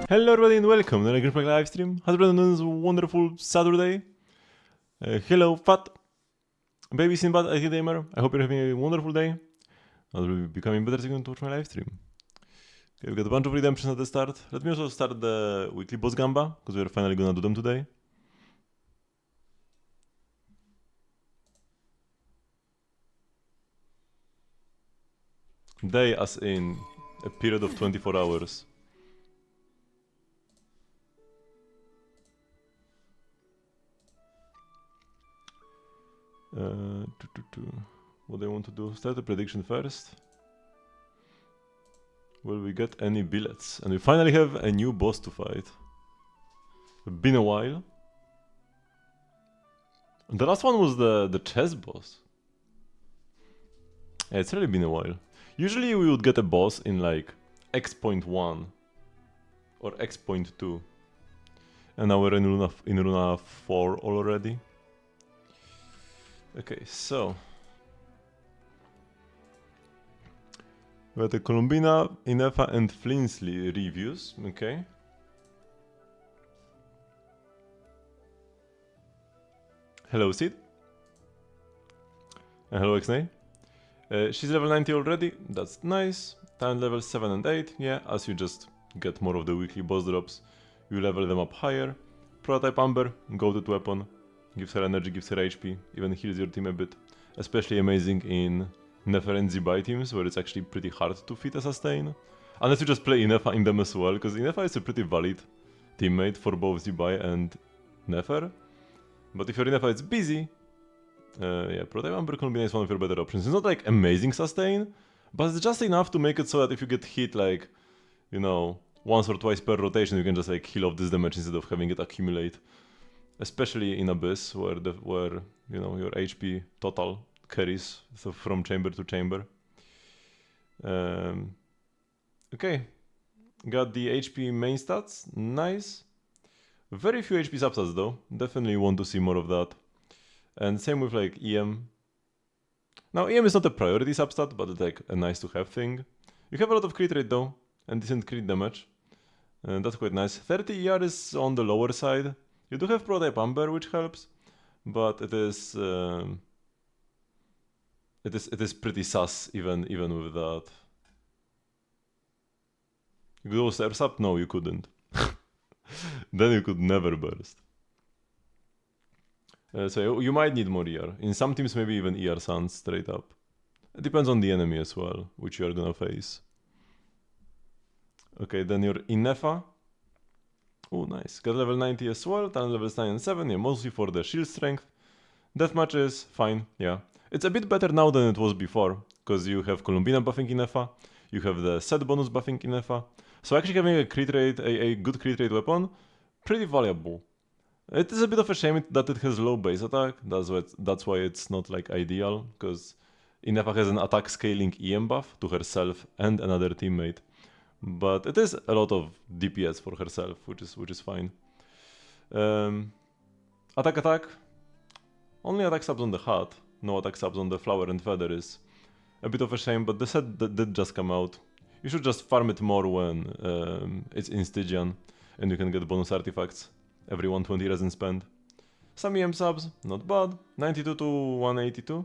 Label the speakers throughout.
Speaker 1: Hello everybody and welcome to the Genshin Impact live stream. How's everyone doing this wonderful Saturday? Hello Fat, Baby Sinbad, IT Gamer. I hope you're having a wonderful day. I'll be becoming better so you can watch my live stream. Okay, we've got a bunch of redemptions at the start. Let me also start the weekly boss gamba, because we're finally gonna do them today. Day as in a period of 24 hours. What do I want to do? Start the prediction first. Will we get any billets? And we finally have a new boss to fight. Been a while. The last one was the chess boss. Yeah, it's really been a while. Usually we would get a boss in like X.1 or X.2. And now we're in Runa 4 already. Okay, so we got the Columbina, Inefa and Flinsley reviews, okay. Hello Sid. And hello Xnay. She's level 90 already, that's nice. Talent level 7 and 8, yeah, as you just get more of the weekly boss drops, you level them up higher. Prototype Amber, goated weapon, gives her energy, gives her HP, even heals your team a bit. Especially amazing in Nefer and Zibai teams, where it's actually pretty hard to fit a sustain. Unless you just play Inefa in them as well, because Inefa is a pretty valid teammate for both Zibai and Nefer. But if your Inefa is busy, yeah, Prototype Amber Columbina is one of your better options. It's not like amazing sustain, but it's just enough to make it so that if you get hit like, you know, once or twice per rotation, you can just like heal off this damage instead of having it accumulate. Especially in Abyss, where you know your HP total carries so from chamber to chamber. Okay, got the HP main stats, nice. Very few HP substats though, definitely want to see more of that. And same with like EM. Now EM is not a priority substat, but it's like a nice to have thing. You have a lot of crit rate though, and decent crit damage. And that's quite nice. 30 ER is on the lower side. You do have Prototype Amber, which helps, but it is pretty sus even with that. You could go Stairs Up? No, you couldn't. Then you could never burst. So you might need more ER. In some teams, maybe even ER Suns straight up. It depends on the enemy as well, which you are gonna face. Okay, then your Inefa. Oh, nice. Got level 90 as well, talent levels 9 and 7, yeah, mostly for the shield strength. Deathmatch is fine, yeah. It's a bit better now than it was before, because you have Columbina buffing Inefa, you have the set bonus buffing Inefa. So actually having a crit rate, a good crit rate weapon, pretty valuable. It is a bit of a shame that it has low base attack, that's why it's not like ideal, because Inefa has an attack scaling EM buff to herself and another teammate. But it is a lot of DPS for herself, which is fine. Attack. Only attack subs on the hat, no attack subs on the flower and feather is a bit of a shame, but the set did just come out. You should just farm it more when it's in Stygian, and you can get bonus artifacts every 120 resin spend. Some EM subs, not bad. 92 to 182,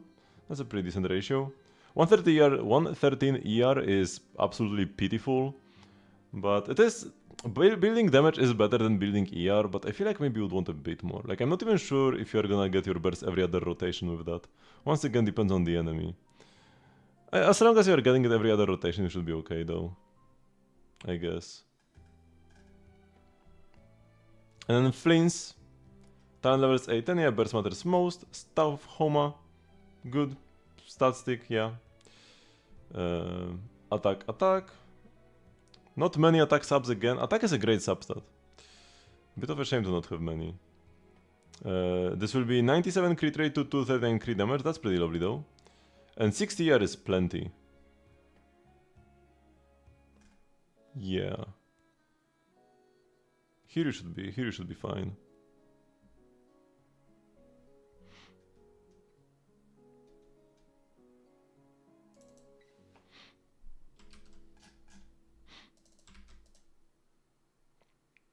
Speaker 1: that's a pretty decent ratio. 113 ER is absolutely pitiful, but it is... Building damage is better than building ER, but I feel like maybe you would want a bit more. Like, I'm not even sure if you're gonna get your burst every other rotation with that. Once again, depends on the enemy. As long as you're getting it every other rotation, you should be okay though, I guess. And then Flins, talent levels 8 and yeah, burst matters most. Staff Homa, good. Stat stick, yeah. Attack. Not many attack subs again. Attack is a great substat. Bit of a shame to not have many. This will be 97 crit rate to 239 crit damage. That's pretty lovely though. And 60 ER is plenty. Yeah. Here you should be fine.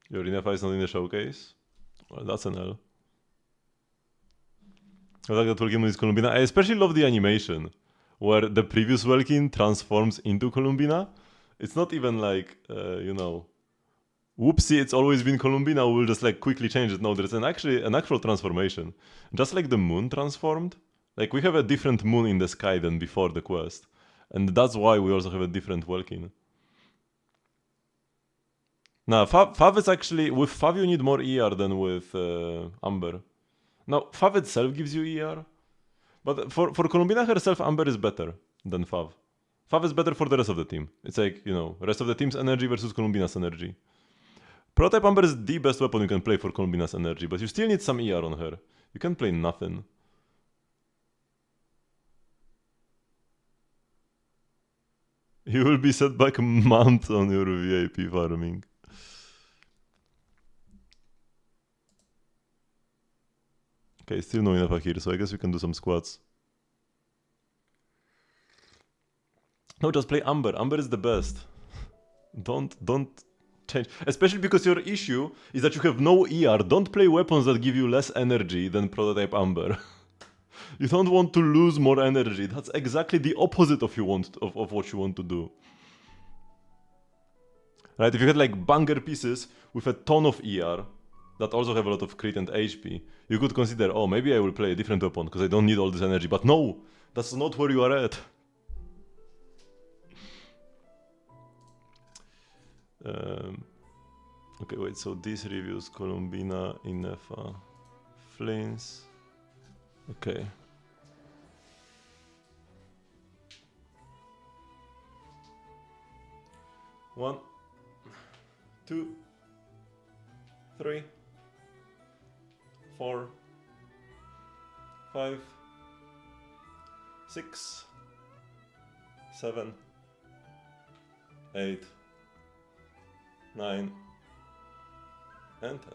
Speaker 1: Your Inefa is not in the showcase? Well, that's an L. I like that Welkin is Columbina. I especially love the animation, where the previous Welkin transforms into Columbina. It's not even like, you know, whoopsie, it's always been Columbina, we'll just like quickly change it. No, there's an actual transformation. Just like the moon transformed. Like we have a different moon in the sky than before the quest. And that's why we also have a different Welkin. Now, Fav is actually, with Fav you need more ER than with Amber. Now, Fav itself gives you ER. But for Columbina herself, Amber is better than Fav. Fav is better for the rest of the team. It's like, you know, rest of the team's energy versus Columbina's energy. Prototype Amber is the best weapon you can play for Columbina's energy, but you still need some ER on her. You can play nothing. You will be set back months on your VIP farming. Okay, still no enough here, so I guess we can do some squats. No, just play Amber. Amber is the best. Don't change. Especially because your issue is that you have no ER. Don't play weapons that give you less energy than Prototype Amber. You don't want to lose more energy. That's exactly the opposite of what you want to do. Right, if you had like banger pieces with a ton of ER that also have a lot of crit and HP, you could consider, oh, maybe I will play a different weapon because I don't need all this energy. But no, that's not where you are at. Okay, wait, so these reviews, Columbina, Inefa, Flames. Okay. One, 2, 3, 4, 5, 6, 7, 8, 9, and 10.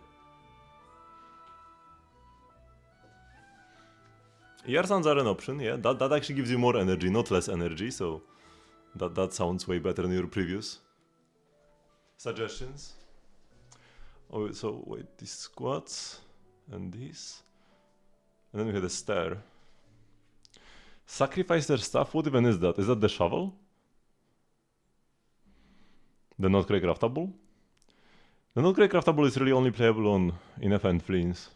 Speaker 1: ER sounds are an option, yeah. That actually gives you more energy, not less energy, so that sounds way better than your previous suggestions. Oh, so wait, these squats and these, and then we had a stair. Sacrifice their stuff. What even is that? Is that the shovel? The not great craftable? The not great craftable is really only playable on Inefa and Fleens.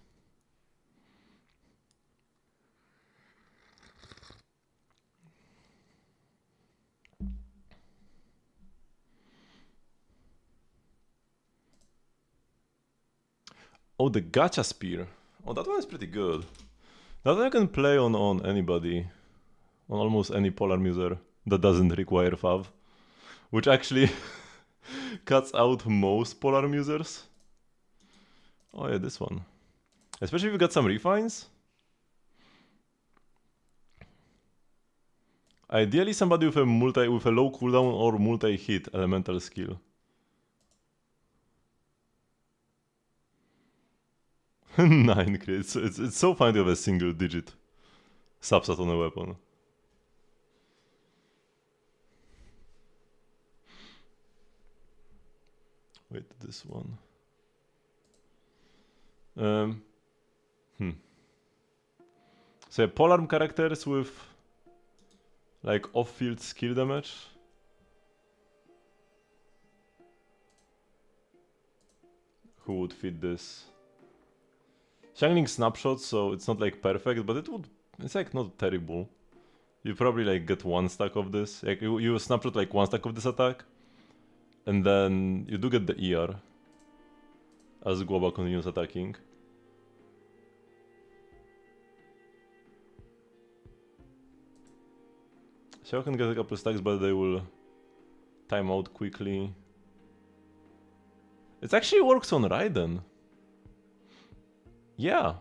Speaker 1: Oh, the gacha spear. Oh, that one is pretty good. That one I can play on anybody. On almost any polar muser that doesn't require fav. Which actually cuts out most polar musers. Oh yeah, this one. Especially if you got some refines. Ideally somebody with a low cooldown or multi-hit elemental skill. 9 crits. It's so fine to have a single digit substat on a weapon. Wait, this one. So yeah, polearm characters with like off-field skill damage. Who would fit this? Xiangling snapshot, so it's not like perfect, but it's like not terrible. You probably like get 1 stack of this. Like you snapshot like 1 stack of this attack, and then you do get the ER as Guoba continues attacking. Xiao can get a couple stacks, but they will time out quickly. It actually works on Raiden. Yeah,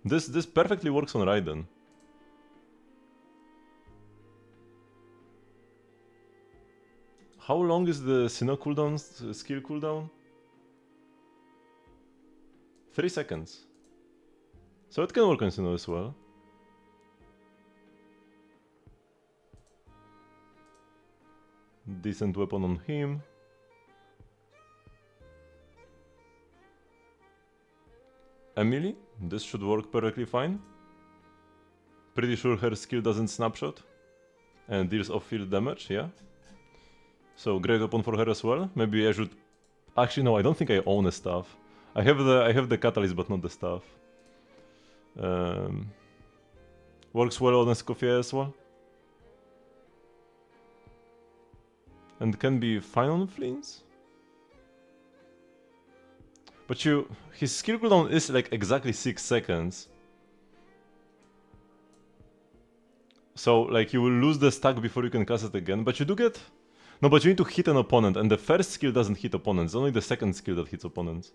Speaker 1: this perfectly works on Raiden. How long is the Sinnoh cooldown, skill cooldown? 3 seconds. So it can work on Sinnoh as well. Decent weapon on him. Emily. This should work perfectly fine. Pretty sure her skill doesn't snapshot and deals off-field damage, yeah. So great weapon for her as well. Maybe I should... Actually, no, I don't think I own a staff. I have the catalyst, but not the staff. Works well on Escoffier as well. And can be fine on Fleens. But his skill cooldown is like exactly 6 seconds. So like you will lose the stack before you can cast it again, but you do get... No, but you need to hit an opponent, and the first skill doesn't hit opponents, only the second skill that hits opponents.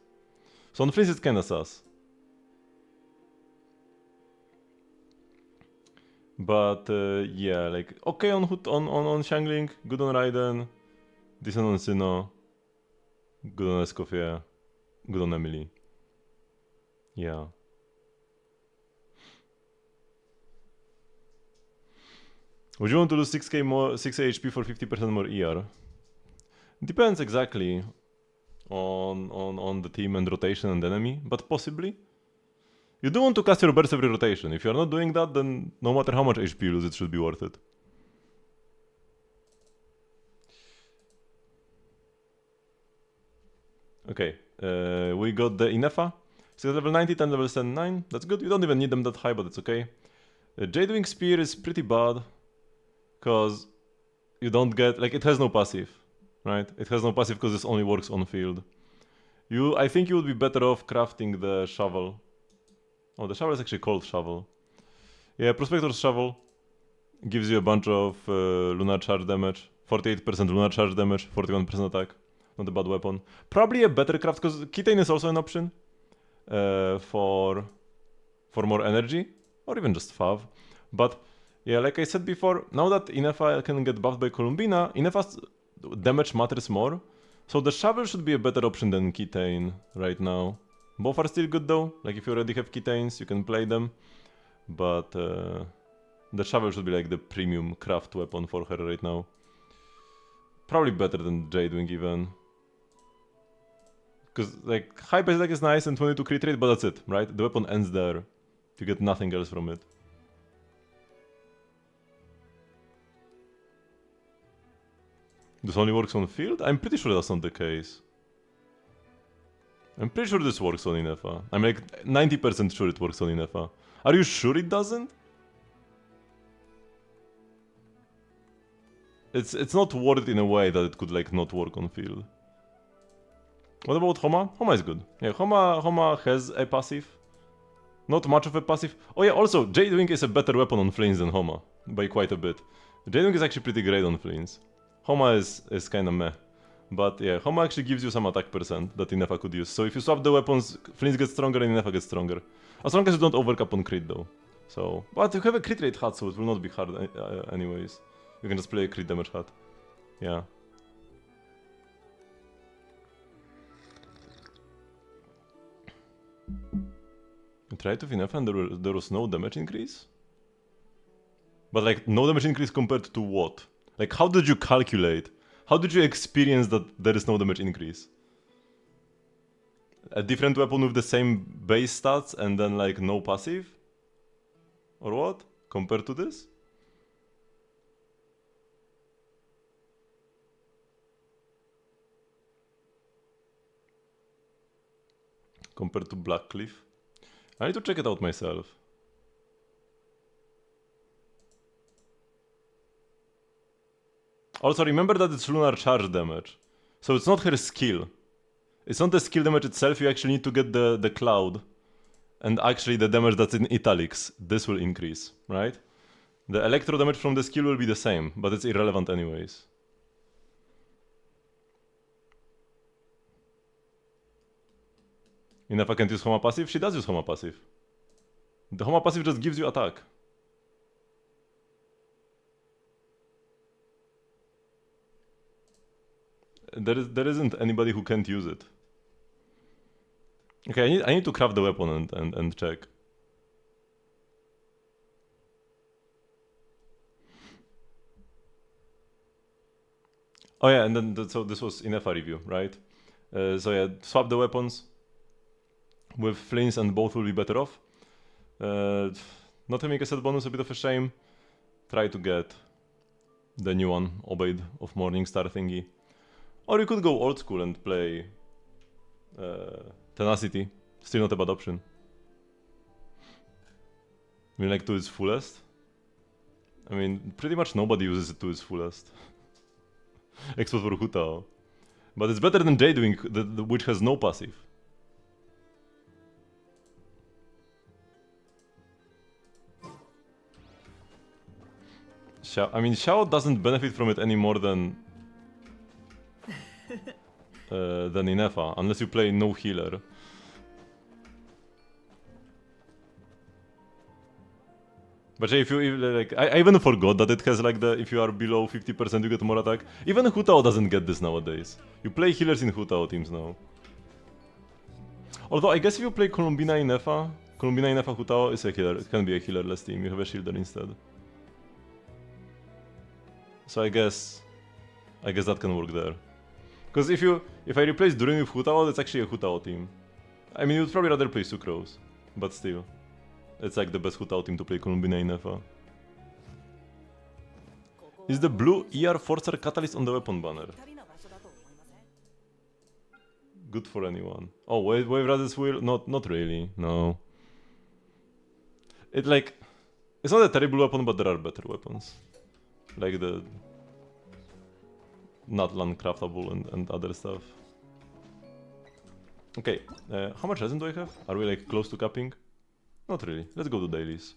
Speaker 1: So on Fleens it's kinda sus. But yeah, like okay on Xiangling, good on Raiden, decent on Sinnoh, good on Escoffier, good on Emily. Yeah. Would you want to lose 6k more, 6 HP for 50% more ER? Depends exactly on the team and rotation and enemy, but possibly. You do want to cast your burst every rotation. If you're not doing that, then no matter how much HP you lose, it should be worth it. Okay, we got the Inefa. She's level 90, 10 level 9. That's good. You don't even need them that high, but it's okay. Jadewing Spear is pretty bad. Because you don't get... Like, it has no passive. Right? It has no passive because this only works on field. I think you would be better off crafting the shovel. Oh, the shovel is actually called shovel. Yeah, Prospector's shovel gives you a bunch of lunar charge damage. 48% lunar charge damage, 41% attack. Not a bad weapon. Probably a better craft, because Ketane is also an option for more energy, or even just fav. But yeah, like I said before, now that Inefa can get buffed by Columbina, Inefa's damage matters more. So the shovel should be a better option than Ketane right now. Both are still good though, like if you already have Ketanes, you can play them. But the shovel should be like the premium craft weapon for her right now. Probably better than Jadewing even. Because like high base attack is nice and 22 crit rate, but that's it, right? The weapon ends there. You get nothing else from it. This only works on field? I'm pretty sure that's not the case. I'm pretty sure this works on Inefa. I'm like 90% sure it works on Inefa. Are you sure it doesn't? It's not worded in a way that it could like not work on field. What about Homa? Homa is good. Yeah, Homa has a passive. Not much of a passive. Oh yeah, also, Jadewing is a better weapon on Flames than Homa. By quite a bit. Jadewing is actually pretty great on Flames. Homa is kinda meh. But yeah, Homa actually gives you some attack percent that Inefa could use. So if you swap the weapons, Flames gets stronger and Inefa gets stronger. As long as you don't overcap on crit though. So, but you have a crit rate hat, so it will not be hard anyways. You can just play a crit damage hat. Yeah. You tried with Inefa and there was no damage increase? But like, no damage increase compared to what? Like, how did you calculate? How did you experience that there is no damage increase? A different weapon with the same base stats and then like no passive? Or what? Compared to this? Compared to Blackcliff? I need to check it out myself. Also remember that it's lunar charge damage. So it's not her skill. It's not the skill damage itself, you actually need to get the cloud. And actually the damage that's in italics, this will increase, right? The electro damage from the skill will be the same, but it's irrelevant anyways. Inefa can't use Homa passive? She does use Homa passive. The Homa passive just gives you attack. There isn't anybody who can't use it. Okay, I need to craft the weapon and check. Oh yeah, and then so this was Inefa review, right? So yeah, swap the weapons. with flames and both will be better off. Not having a set bonus a bit of a shame. Try to get the new one, Obeyed of Morningstar thingy. Or you could go old school and play Tenacity. Still not a bad option. I mean, like, to its fullest. I mean, pretty much nobody uses it to its fullest. Except for Hutao. But it's better than Jadewing, which has no passive. I mean, Xiao doesn't benefit from it any more than Inefa, unless you play no healer. But yeah, if you like, I even forgot that it has like the if you are below 50% you get more attack. Even Hutao doesn't get this nowadays. You play healers in Hutao teams now. Although I guess if you play Columbina Inefa Hutao is a healer. It can be a healerless team. You have a shielder instead. So I guess that can work there. Because if I replace Durin with Hutao, it's actually a Hutao team. I mean, you'd probably rather play Sucrose, but still. It's like the best Hutao team to play Columbina Inefa. Is the blue ER Forcer Catalyst on the weapon banner? Good for anyone. Oh, Wave Radis will? Not really, no. It's not a terrible weapon, but there are better weapons. Like the not land craftable and other stuff. Okay, how much resin do I have? Are we like close to capping? Not really. Let's go to dailies.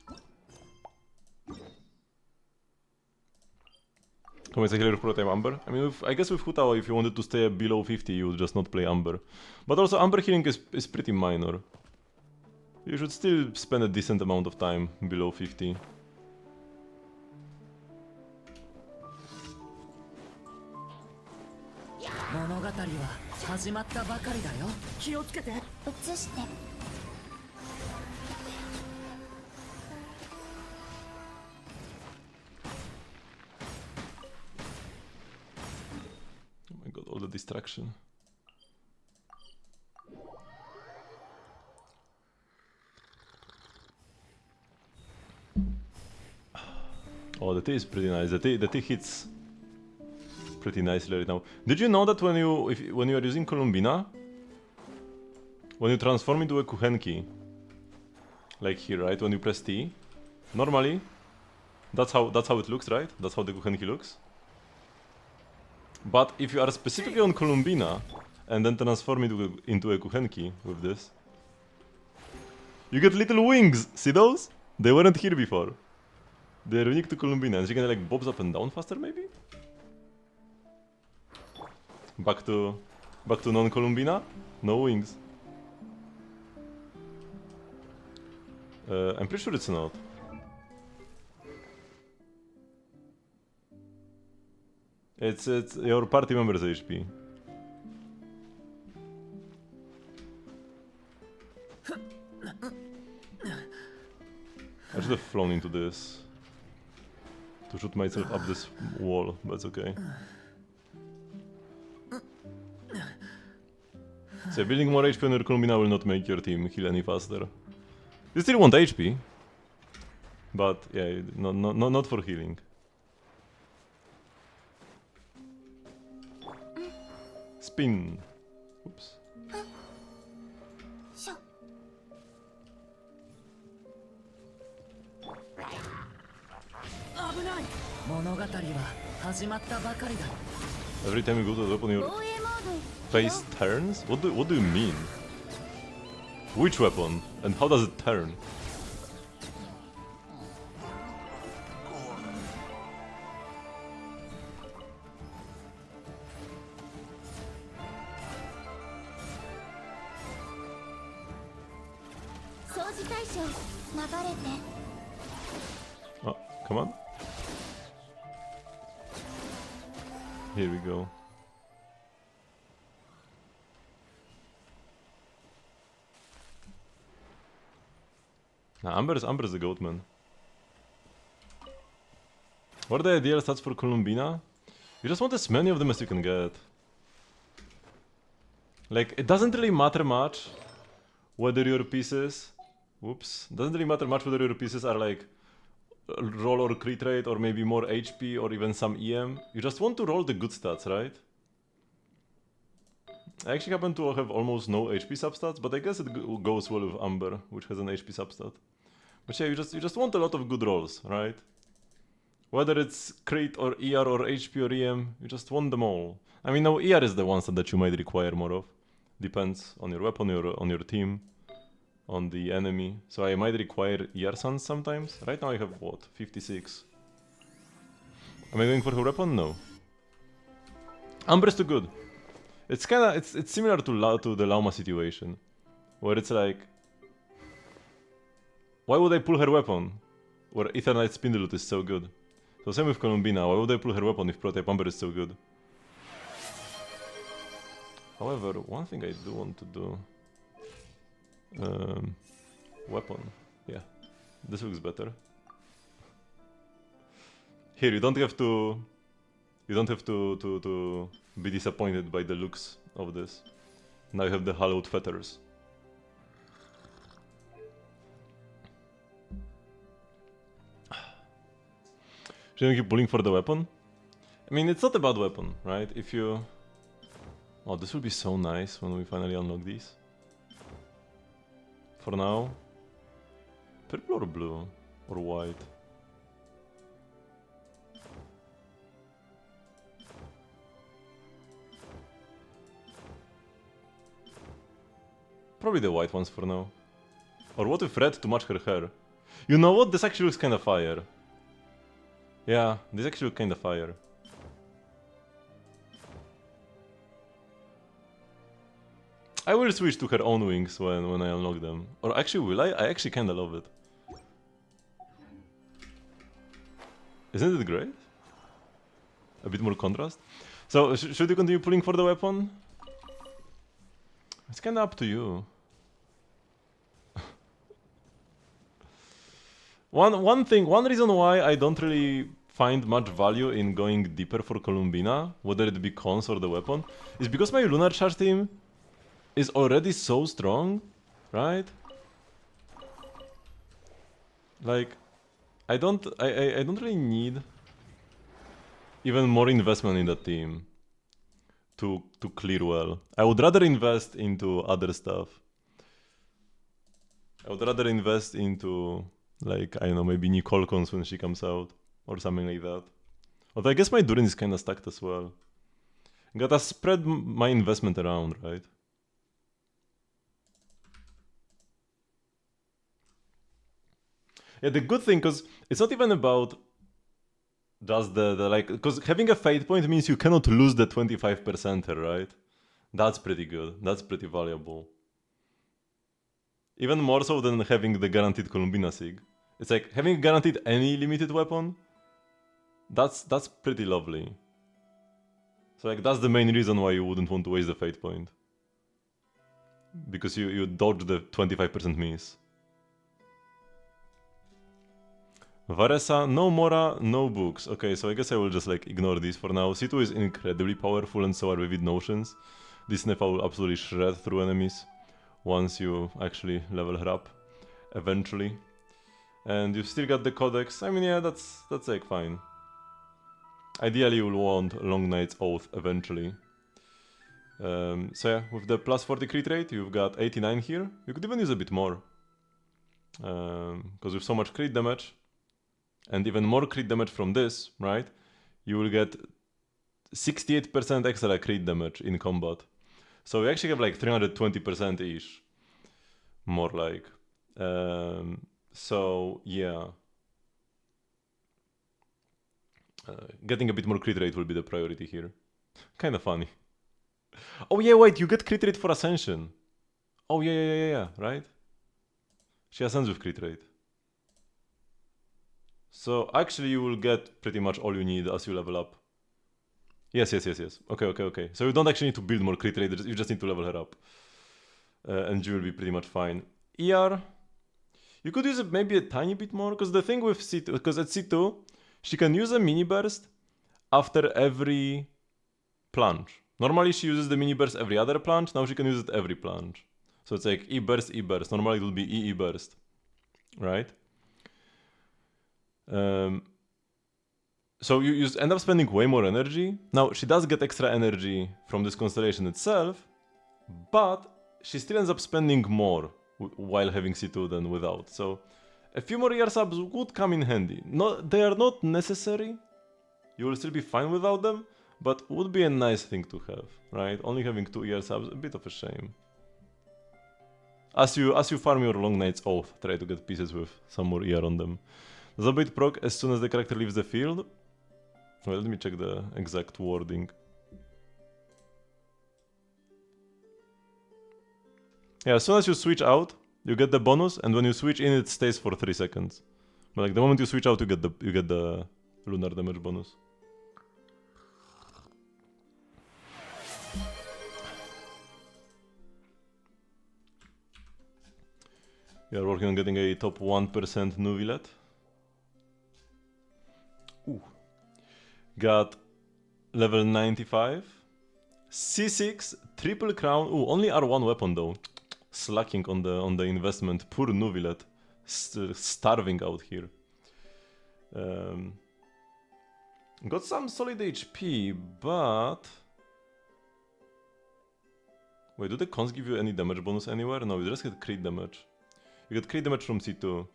Speaker 1: Come as a healer prototype Amber. I mean, I guess with Hutao, if you wanted to stay below 50, you would just not play Amber. But also, Amber healing is pretty minor. You should still spend a decent amount of time below 50. Oh my god, all the distraction. Oh, the tea is pretty nice. The tea hits pretty nicely right now. Did you know that when you are using Columbina, when you transform into a Kuchenki, like here, right? When you press T, normally, that's how it looks, right? That's how the Kuchenki looks. But if you are specifically on Columbina and then transform into a Kuchenki with this, you get little wings. See those? They weren't here before. They're unique to Columbina, and she can like bobs up and down faster, maybe. Back to non-Columbina, no wings. I'm pretty sure it's not. It's your party member's HP. I should have flown into this to shoot myself up this wall, but it's okay. So building more HP on your Columbina will not make your team heal any faster. You still want HP, but yeah, not for healing. Spin. Oops. Every time you go to the weapon, your face turns? What do you mean? Which weapon? And how does it turn? Oh, come on. Here we go. Nah, Amber's the goat, man. What are the ideal stats for Columbina? You just want as many of them as you can get. Like, it doesn't really matter much whether your pieces, whoops, doesn't really matter much whether your pieces are like roll or crit rate or maybe more HP or even some EM. You just want to roll the good stats, right? I actually happen to have almost no HP substats, but I guess it goes well with Amber, which has an HP substat. But yeah, you just want a lot of good rolls, right? Whether it's crit or ER or HP or EM, you just want them all. I mean, now ER is the ones that you might require more of. Depends on your weapon, on your team, on the enemy. So I might require ER Suns sometimes. Right now I have what? 56. Am I going for her weapon? No. Amber is too good. It's kinda it's similar to the Lauma situation, where it's like, why would I pull her weapon, where Eternite Spindlewood is so good? So same with Columbina, why would I pull her weapon if Prototype Amber is so good? However, one thing I do want to do, weapon, yeah, this looks better. Here you don't have to be disappointed by the looks of this. Now you have the hallowed feathers. Should I keep pulling for the weapon? I mean, it's not a bad weapon, right? If you... Oh, this will be so nice when we finally unlock these. For now... Purple or blue? Or white? Probably the white ones for now. Or what if red to match her hair? You know what? This actually looks kinda fire. Yeah, this actually looks kinda fire. I will switch to her own wings when I unlock them. Or actually will I? I actually kinda love it. Isn't it great? A bit more contrast. So, should you continue pulling for the weapon? It's kinda up to you. One reason why I don't really find much value in going deeper for Columbina, whether it be cons or the weapon, is because my Lunar Charge team is already so strong, right? Like, I don't really need even more investment in that team to clear well. I would rather invest into other stuff. I would rather invest into, like, I don't know, maybe Nicole Cons when she comes out, or something like that. But I guess my Durin is kinda stacked as well. Gotta spread my investment around, right? Yeah, the good thing, cause it's not even about just the like, cause having a fate point means you cannot lose the 25%er, right? That's pretty good, that's pretty valuable. Even more so than having the guaranteed Columbina Sig. It's like, having guaranteed any limited weapon, that's pretty lovely. So like, that's the main reason why you wouldn't want to waste the fate point. Because you dodge the 25% miss. Varesa, no Mora, no books. Okay, so I guess I will just like ignore these for now. C2 is incredibly powerful and so are Vivid Notions. This Nefa will absolutely shred through enemies once you actually level her up, eventually. And you've still got the Codex. I mean, yeah, that's like fine. Ideally, you will want Long Night's Oath eventually. So yeah, with the plus 40 crit rate, you've got 89 here. You could even use a bit more. Because with so much crit damage, and even more crit damage from this, right? You will get 68% extra crit damage in combat. So we actually have like 320%-ish. More like. So yeah. Getting a bit more crit rate will be the priority here. Kinda funny. Oh yeah, wait, you get crit rate for Ascension. Oh yeah, right? She ascends with crit rate. So actually you will get pretty much all you need as you level up. Yes. Okay. So you don't actually need to build more crit rate, you just need to level her up. And you will be pretty much fine. ER, you could use it maybe a tiny bit more, because the thing with C2, because at C2, she can use a mini burst after every plunge. Normally she uses the mini burst every other plunge, now she can use it every plunge. So it's like E burst, E burst. Normally it would be E burst, right? So you end up spending way more energy. Now, she does get extra energy from this constellation itself, but she still ends up spending more while having C2 than without. So a few more ER subs would come in handy. They are not necessary. You will still be fine without them, but would be a nice thing to have, right? Only having 2 ER subs, a bit of a shame. As you farm your Long Night's Oath, try to get pieces with some more ER on them. Does upgrade proc as soon as the character leaves the field? Well, let me check the exact wording. Yeah, as soon as you switch out, you get the bonus, and when you switch in, it stays for 3 seconds. But like the moment you switch out, you get the lunar damage bonus. We are working on getting a top 1% Nuvilet. Ooh. Got level 95. C6, triple crown. Ooh, only R1 weapon though. Slacking on the investment. Poor Nuvilet. Starving out here. Got some solid HP, but... Wait, do the cons give you any damage bonus anywhere? No, you just get crit damage. You get crit damage from C2.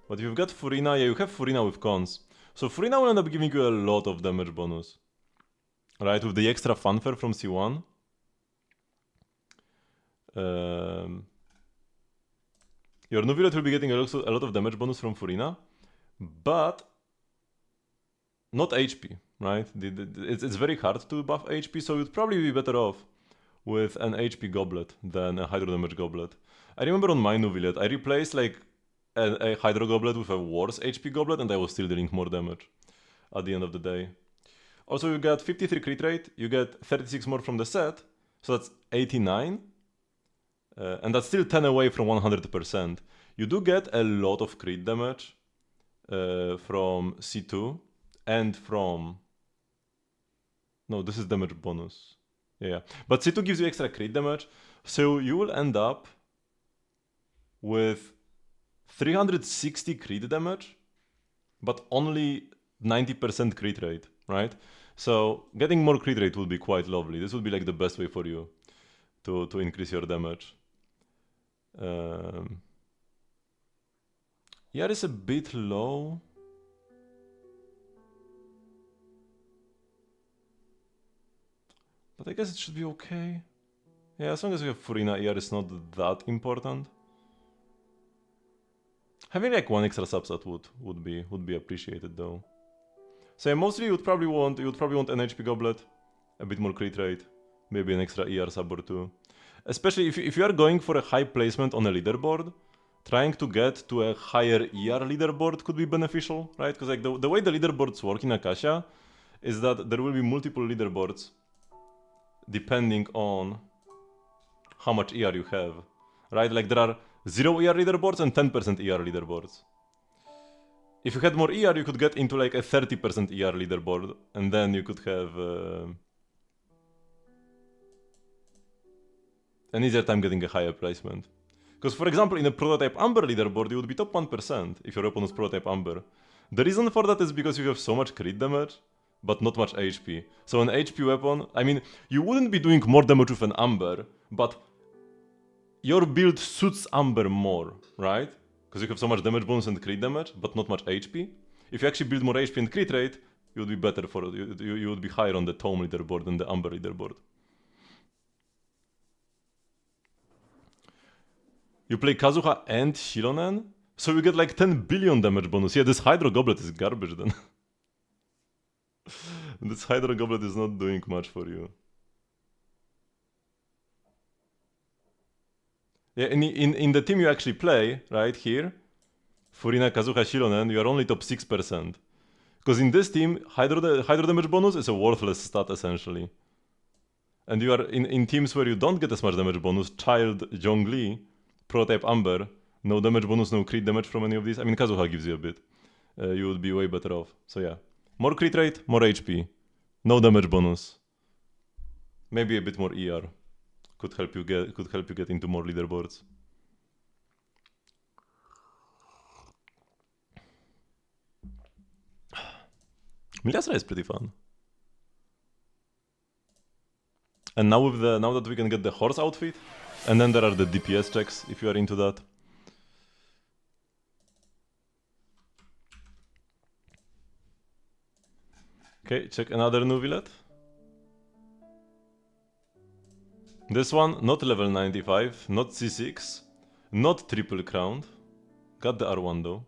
Speaker 1: But if you've got Furina, yeah, you have Furina with cons. So Furina will end up giving you a lot of damage bonus. Right, with the extra fanfare from C1. Your Nuvilet will be getting a lot of damage bonus from Furina. But... not HP, right? It's very hard to buff HP, so you'd probably be better off with an HP goblet than a Hydro damage goblet. I remember on my Nuvilet, I replaced like a Hydro goblet with a worse HP goblet and I was still dealing more damage at the end of the day. Also, you get 53 crit rate, you get 36 more from the set, so that's 89. And that's still 10 away from 100%. You do get a lot of crit damage from C2 and from... No, this is damage bonus. Yeah, but C2 gives you extra crit damage, so you will end up with 360 crit damage, but only 90% crit rate, right? So getting more crit rate would be quite lovely. This would be like the best way for you to increase your damage. Yeah, it's a bit low. But I guess it should be okay. Yeah, as long as you have Furina, ER is not that important. Having like 1 extra subset would be appreciated though. So yeah, mostly you would probably want an HP goblet, a bit more crit rate, maybe an extra ER sub or 2. Especially if you are going for a high placement on a leaderboard, trying to get to a higher ER leaderboard could be beneficial, right? Because like the way the leaderboards work in Acacia is that there will be multiple leaderboards depending on how much ER you have, right? Like there are 0 ER leaderboards and 10% ER leaderboards. If you had more ER, you could get into like a 30% ER leaderboard, and then you could have an easier time getting a higher placement. Because for example, in a Prototype Amber leaderboard, you would be top 1% if your weapon was Prototype Amber. The reason for that is because you have so much crit damage, but not much HP. So an HP weapon, I mean, you wouldn't be doing more damage with an Amber, but your build suits Amber more, right? Because you have so much damage bonus and crit damage, but not much HP. If you actually build more HP and crit rate, you would be better for it. You would be higher on the Tome leaderboard than the Amber leaderboard. You play Kazuha and Shilonen, so you get like 10 billion damage bonus. Yeah, this Hydro Goblet is garbage then. This Hydro Goblet is not doing much for you. Yeah, in the team you actually play, right here, Furina, Kazuha, Shilonen, you are only top 6%. Because in this team, Hydro damage bonus is a worthless stat essentially. And you are in teams where you don't get as much damage bonus, Child, Zhongli, Prototype Amber, no damage bonus, no crit damage from any of these. I mean, Kazuha gives you a bit. You would be way better off. So yeah, more crit rate, more HP, no damage bonus, maybe a bit more ER. could help you get into more leaderboards. Miliasra is pretty fun. And now that we can get the horse outfit, and then there are the DPS checks if you are into that. Okay, check another new village. This one, not level 95, not C6, not triple crowned. Got the R1 though.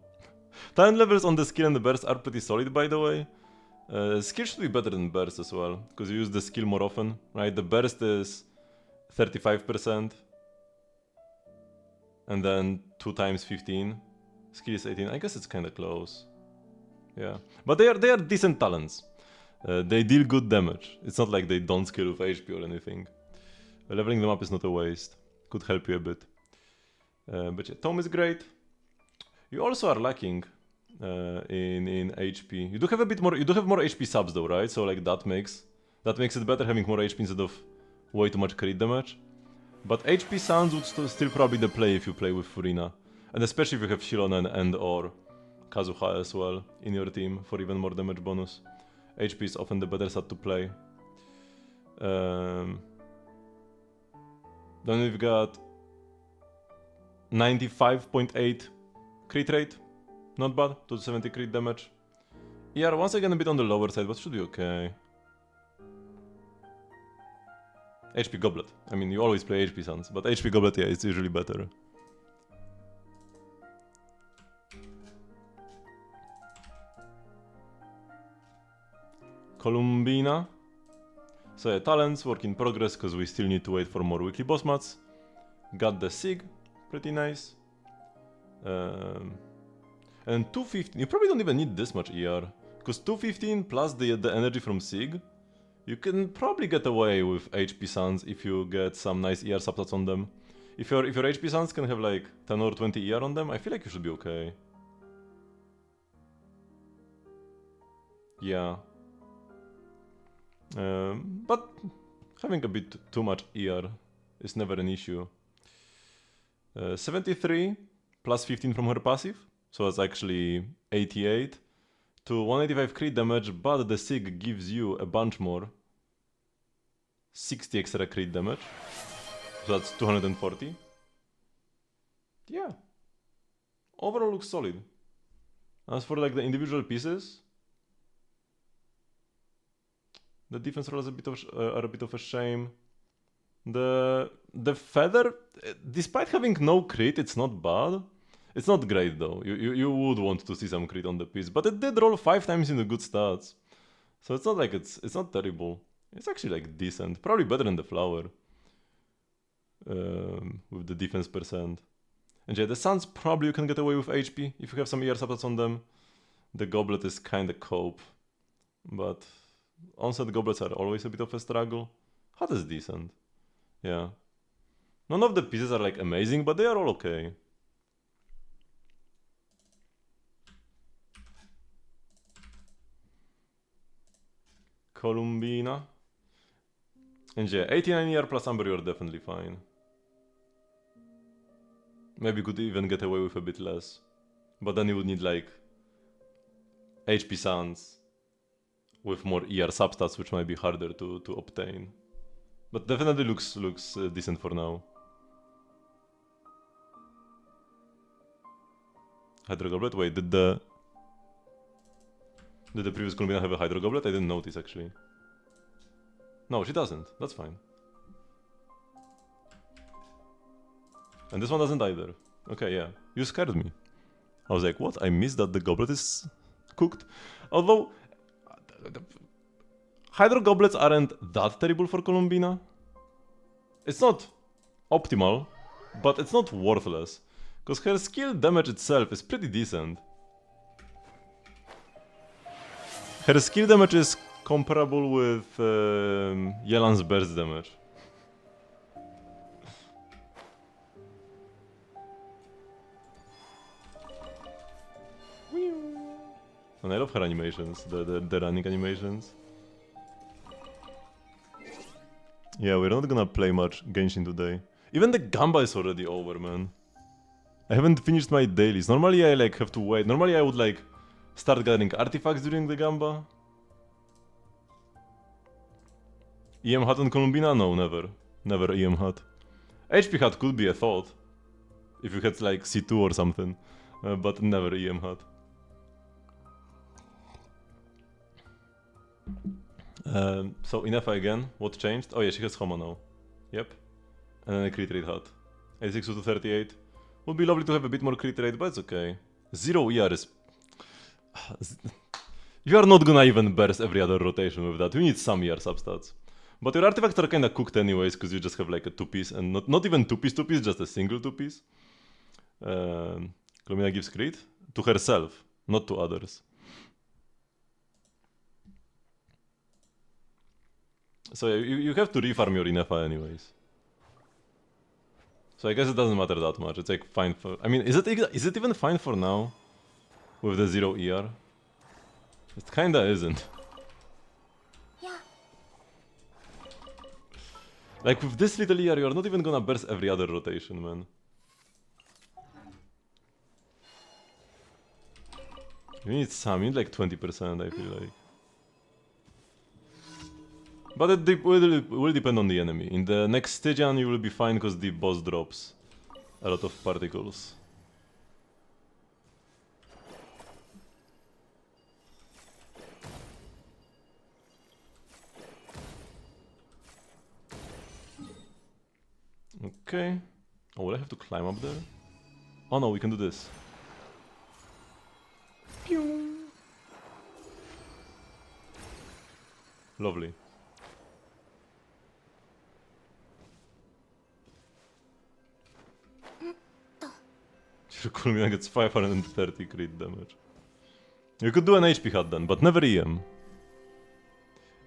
Speaker 1: Talent levels on the skill and the burst are pretty solid, by the way. Skill should be better than burst as well, because you use the skill more often, right? The burst is 35%, and then 2 times 15. Skill is 18. I guess it's kind of close. Yeah, but they are decent talents. They deal good damage. It's not like they don't scale with HP or anything. Leveling them up is not a waste. Could help you a bit. But yeah, Tome is great. You also are lacking in HP. You do have a bit more. You do have more HP subs though, right? So like that makes it better having more HP instead of way too much crit damage. But HP Sans would still probably the play if you play with Furina, and especially if you have Shilonen and or Kazuha as well in your team for even more damage bonus. HP is often the better set to play. Then we've got 95.8 crit rate. Not bad, 270 crit damage. ER once again a bit on the lower side, but should be okay. HP Goblet. I mean, you always play HP Sans, but HP Goblet, yeah, it's usually better. Columbina. So yeah, talents, work in progress, because we still need to wait for more weekly boss mats. Got the Sig, pretty nice. And 215, you probably don't even need this much ER, because 215 plus the energy from Sig, you can probably get away with HP Sans if you get some nice ER substats on them. If your HP Sans can have like 10 or 20 ER on them, I feel like you should be okay. Yeah. But having a bit too much ER is never an issue. 73 plus 15 from her passive, so it's actually 88 to 185 crit damage, but the Sig gives you a bunch more. 60 extra crit damage, so that's 240. Yeah. Overall looks solid. As for like the individual pieces, the defense rolls are a bit of a shame. The feather, despite having no crit, it's not bad. It's not great though. You would want to see some crit on the piece, but it did roll 5 times in the good stats, so it's not like it's not terrible. It's actually like decent, probably better than the flower. With the defense percent. And yeah, the Suns probably you can get away with HP if you have some ER substats on them. The Goblet is kinda cope, but onset goblets are always a bit of a struggle. Hat is decent. Yeah. None of the pieces are like amazing, but they are all okay. Columbina. And yeah, 89 ER plus Amber, you're definitely fine. Maybe you could even get away with a bit less. But then you would need like HP Sans with more ER substats, which might be harder to obtain. But definitely looks decent for now. Hydro Goblet? Wait, did the previous Columbina have a Hydro Goblet? I didn't notice actually. No, she doesn't. That's fine. And this one doesn't either. Okay, yeah. You scared me. I was like, what? I missed that the goblet is cooked? Although, Hydro Goblets aren't that terrible for Columbina. It's not optimal, but it's not worthless. Because her skill damage itself is pretty decent. Her skill damage is comparable with Yelan's burst damage. And I love her animations, the running animations. Yeah, we're not gonna play much Genshin today. Even the Gamba is already over, man. I haven't finished my dailies. Normally I like have to wait. Normally I would like start gathering artifacts during the Gamba. EM Hut on Columbina? No, never. Never EM Hut. HP Hut could be a thought. If you had like C2 or something. But never EM Hut. So Inefa again. What changed? Oh yeah, she has Homo now. Yep. And then a crit rate Hut. 86 to 38. Would be lovely to have a bit more crit rate, but it's okay. 0 ER is... You are not gonna even burst every other rotation with that. You need some ER substats. But your artifacts are kinda cooked anyways, because you just have like a 2-piece, and not even 2-piece, just a single 2-piece. Columbina gives crit to herself, not to others. So yeah, you have to refarm your Inefa anyways. So I guess it doesn't matter that much. It's like fine for... I mean, is it even fine for now? With the 0 ER? It kinda isn't.
Speaker 2: Yeah.
Speaker 1: Like with this little ER, you're not even gonna burst every other rotation, man. You need some, you need like 20%, I feel like. But it will depend on the enemy. In the next Stygian you will be fine because the boss drops a lot of particles. Okay. Oh, will I have to climb up there? Oh no, we can do this. Pew. Lovely. Columbina gets 530 crit damage. You could do an HP hut then, but never EM.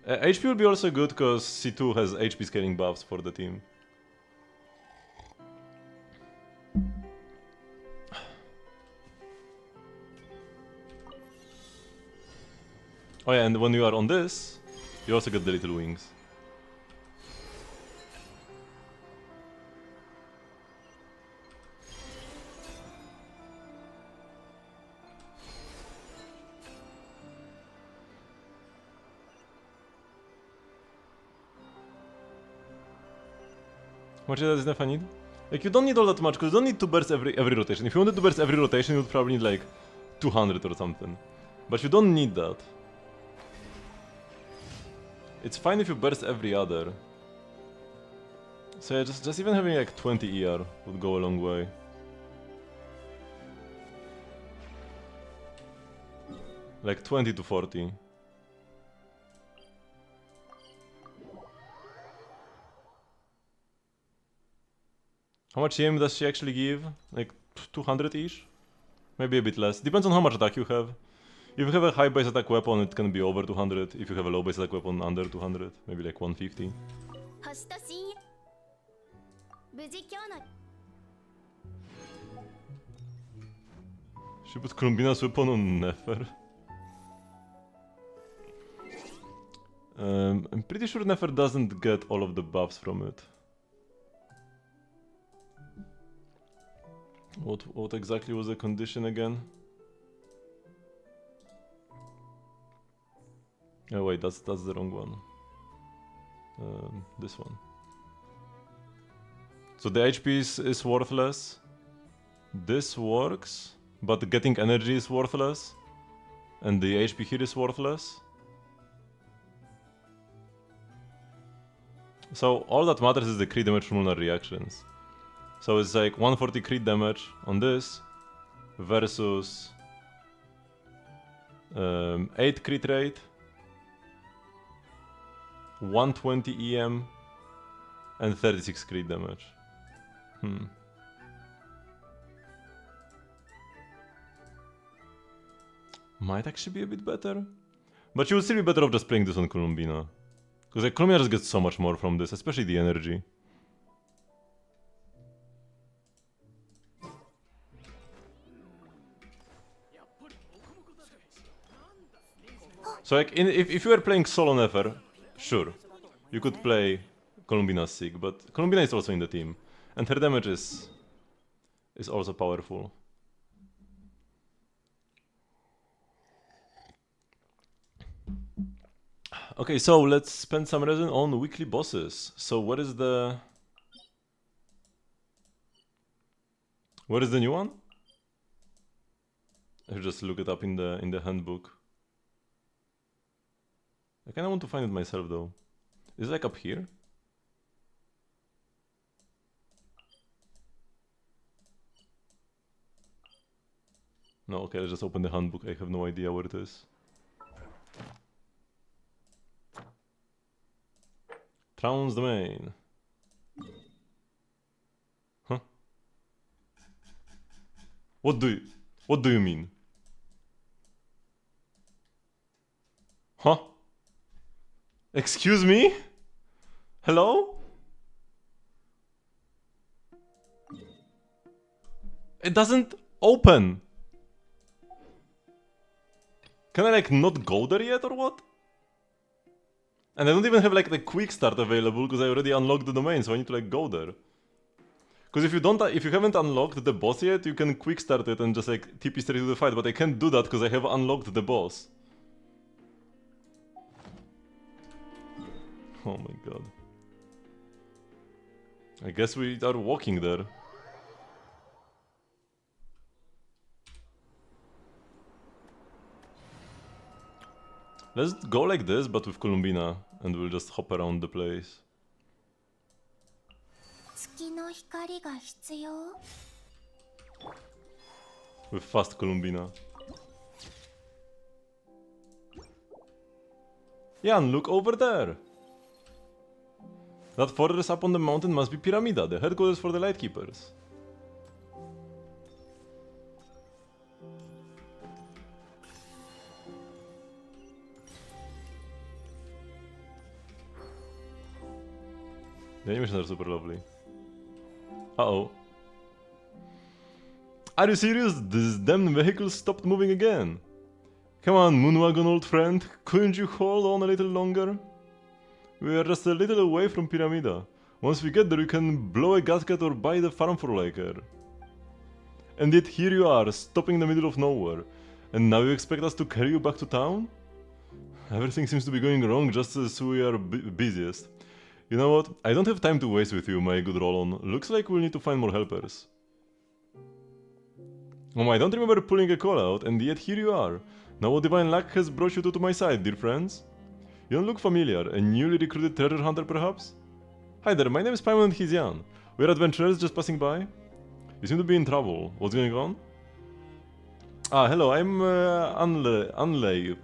Speaker 1: HP will be also good because C2 has HP scaling buffs for the team. Oh yeah, and when you are on this, you also get the little wings. How much does Nefa need? Like, you don't need all that much, because you don't need to burst every rotation. If you wanted to burst every rotation, you would probably need like 200 or something. But you don't need that. It's fine if you burst every other. So yeah, just even having like 20 ER would go a long way. Like 20 to 40. How much EM does she actually give? Like 200-ish? Maybe a bit less. Depends on how much attack you have. If you have a high base attack weapon, it can be over 200. If you have a low base attack weapon, under 200. Maybe like 150. She put Columbina's weapon on Nefer. I'm pretty sure Nefer doesn't get all of the buffs from it. What exactly was the condition again? Oh wait, that's the wrong one. This one. So the HP is worthless. This works, but getting energy is worthless. And the HP here is worthless. So all that matters is the crit damage from lunar reactions. So it's like 140 crit damage on this versus 8 crit rate, 120 EM, and 36 crit damage. Might actually be a bit better. But you would still be better off just playing this on Columbina. Because like Columbina just gets so much more from this, especially the energy. So like, if you were playing solo Nefer, sure, you could play Columbina's sick, but Columbina is also in the team. And her damage is also powerful. Okay, so let's spend some resin on weekly bosses. So what is the new one? I just look it up in the handbook. I kinda want to find it myself though. Is it like up here? No, okay, let's just open the handbook. I have no idea where it is. Traun's domain. Huh? What do you mean? Huh? Excuse me? Hello? It doesn't open. Can I like not go there yet or what? And I don't even have like the quick start available because I already unlocked the domain, so I need to like go there. Because if you haven't unlocked the boss yet, you can quick start it and just like TP straight to the fight, but I can't do that because I have unlocked the boss. Oh my god. I guess we are walking there. Let's go like this, but with Columbina, and we'll just hop around the place.
Speaker 2: 月の光が必要
Speaker 1: With fast Columbina. Jan, look over there! That fortress up on the mountain must be Pyramida, the headquarters for the Lightkeepers. The animations are super lovely. Uh-oh. Are you serious? This damn vehicle stopped moving again. Come on, Moonwagon old friend, couldn't you hold on a little longer? We are just a little away from Pyramida. Once we get there, you can blow a gasket or buy the farm for Liker. And yet here you are, stopping in the middle of nowhere. And now you expect us to carry you back to town? Everything seems to be going wrong just as we are busiest. You know what? I don't have time to waste with you, my good Rollon. Looks like we'll need to find more helpers. I don't remember pulling a call out, and yet here you are. Now what divine luck has brought you to my side, dear friends? You don't look familiar. A newly recruited treasure hunter, perhaps? Hi there, my name is Paimon and he's Jan. We're adventurers just passing by. You seem to be in trouble. What's going on? Ah, hello, I'm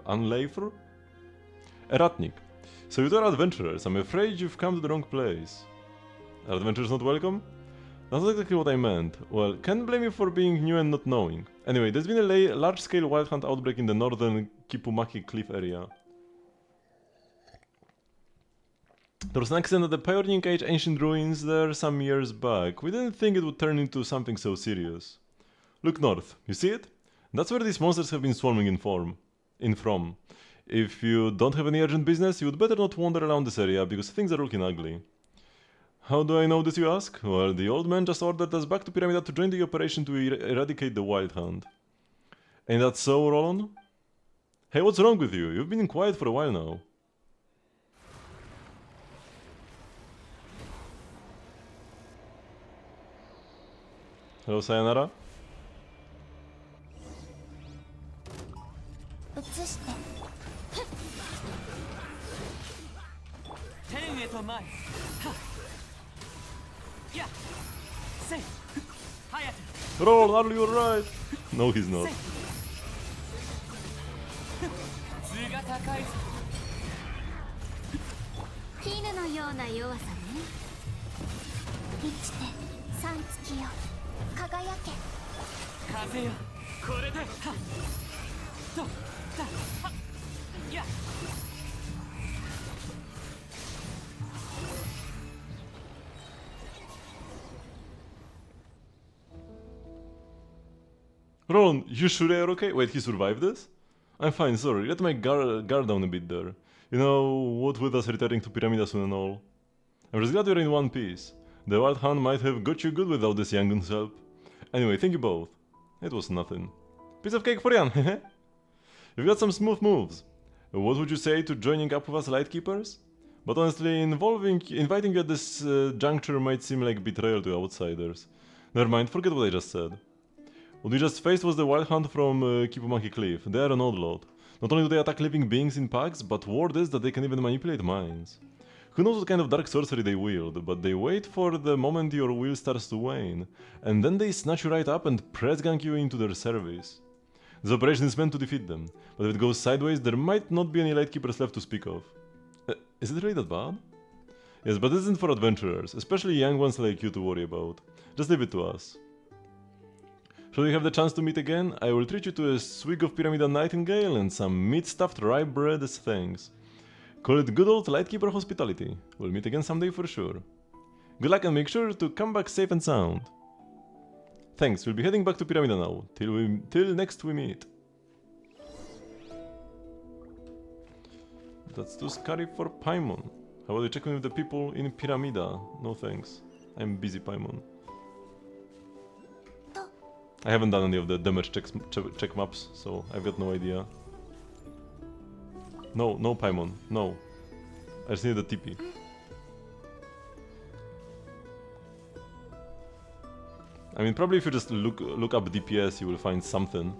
Speaker 1: Unleifer? Eratnik. So you are adventurers. I'm afraid you've come to the wrong place. Are adventurers not welcome? That's not exactly what I meant. Well, can't blame you for being new and not knowing. Anyway, there's been a large-scale wild hunt outbreak in the northern Kipumaki cliff area. There was an accident at the Pioneering Age ancient ruins there some years back. We didn't think it would turn into something so serious. Look north. You see it? That's where these monsters have been swarming in from. If you don't have any urgent business, you'd better not wander around this area, because things are looking ugly. How do I know this, you ask? Well, the old man just ordered us back to Pyramida to join the operation to eradicate the Wild Hunt. Ain't that so, Rollon? Hey, what's wrong with you? You've been quiet for a while now. Hello, Sayonara?
Speaker 2: 移して
Speaker 3: 天へと前はっやせい早く
Speaker 1: Roll, are you alright? No, he's not.
Speaker 3: 図が高いぞ
Speaker 2: 絹のような弱さね生きて三月よ輝け
Speaker 3: 風よこれではっとだはっや
Speaker 1: Rollon, you sure you're okay? Wait, he survived this? I'm fine, sorry. Let my guard down a bit there. You know, what with us returning to Pyramida soon and all. I'm just glad we're in one piece. The Wild Hunt might have got you good without this youngun's help. Anyway, thank you both. It was nothing. Piece of cake for Jan, hehe. You've got some smooth moves. What would you say to joining up with us Lightkeepers? But honestly, inviting you at this juncture might seem like betrayal to outsiders. Never mind, forget what I just said. What we just faced was the Wild Hunt from Kipumaki Cliff. They are an odd lot. Not only do they attack living beings in packs, but word is that they can even manipulate minds. Who knows what kind of dark sorcery they wield, but they wait for the moment your will starts to wane, and then they snatch you right up and press gang you into their service. This operation is meant to defeat them, but if it goes sideways, there might not be any Lightkeepers left to speak of. Is it really that bad? Yes, but this isn't for adventurers, especially young ones like you to worry about. Just leave it to us. Should we have the chance to meet again, I will treat you to a swig of Pyramida Nightingale and some meat-stuffed rye bread as thanks. Call it good old Lightkeeper hospitality. We'll meet again someday for sure. Good luck and make sure to come back safe and sound. Thanks, we'll be heading back to Pyramida now, till next we meet. That's too scary for Paimon. How about you check in with the people in Pyramida? No thanks. I'm busy, Paimon. I haven't done any of the damage check maps, so I've got no idea. No, no Paimon, no. I just need the TP. I mean, probably if you just look up DPS, you will find something.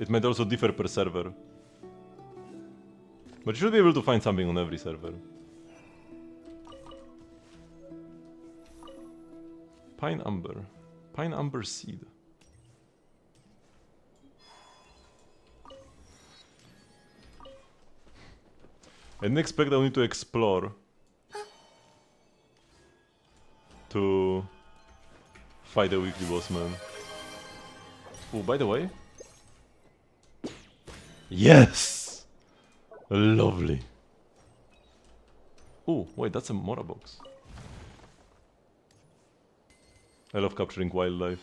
Speaker 1: It might also differ per server. But you should be able to find something on every server. Pine Amber. Pine Amber Seed. I didn't expect I need to explore to fight a weekly boss man. Oh, by the way. Yes! Lovely. Oh, wait, that's a Mora box. I love capturing wildlife.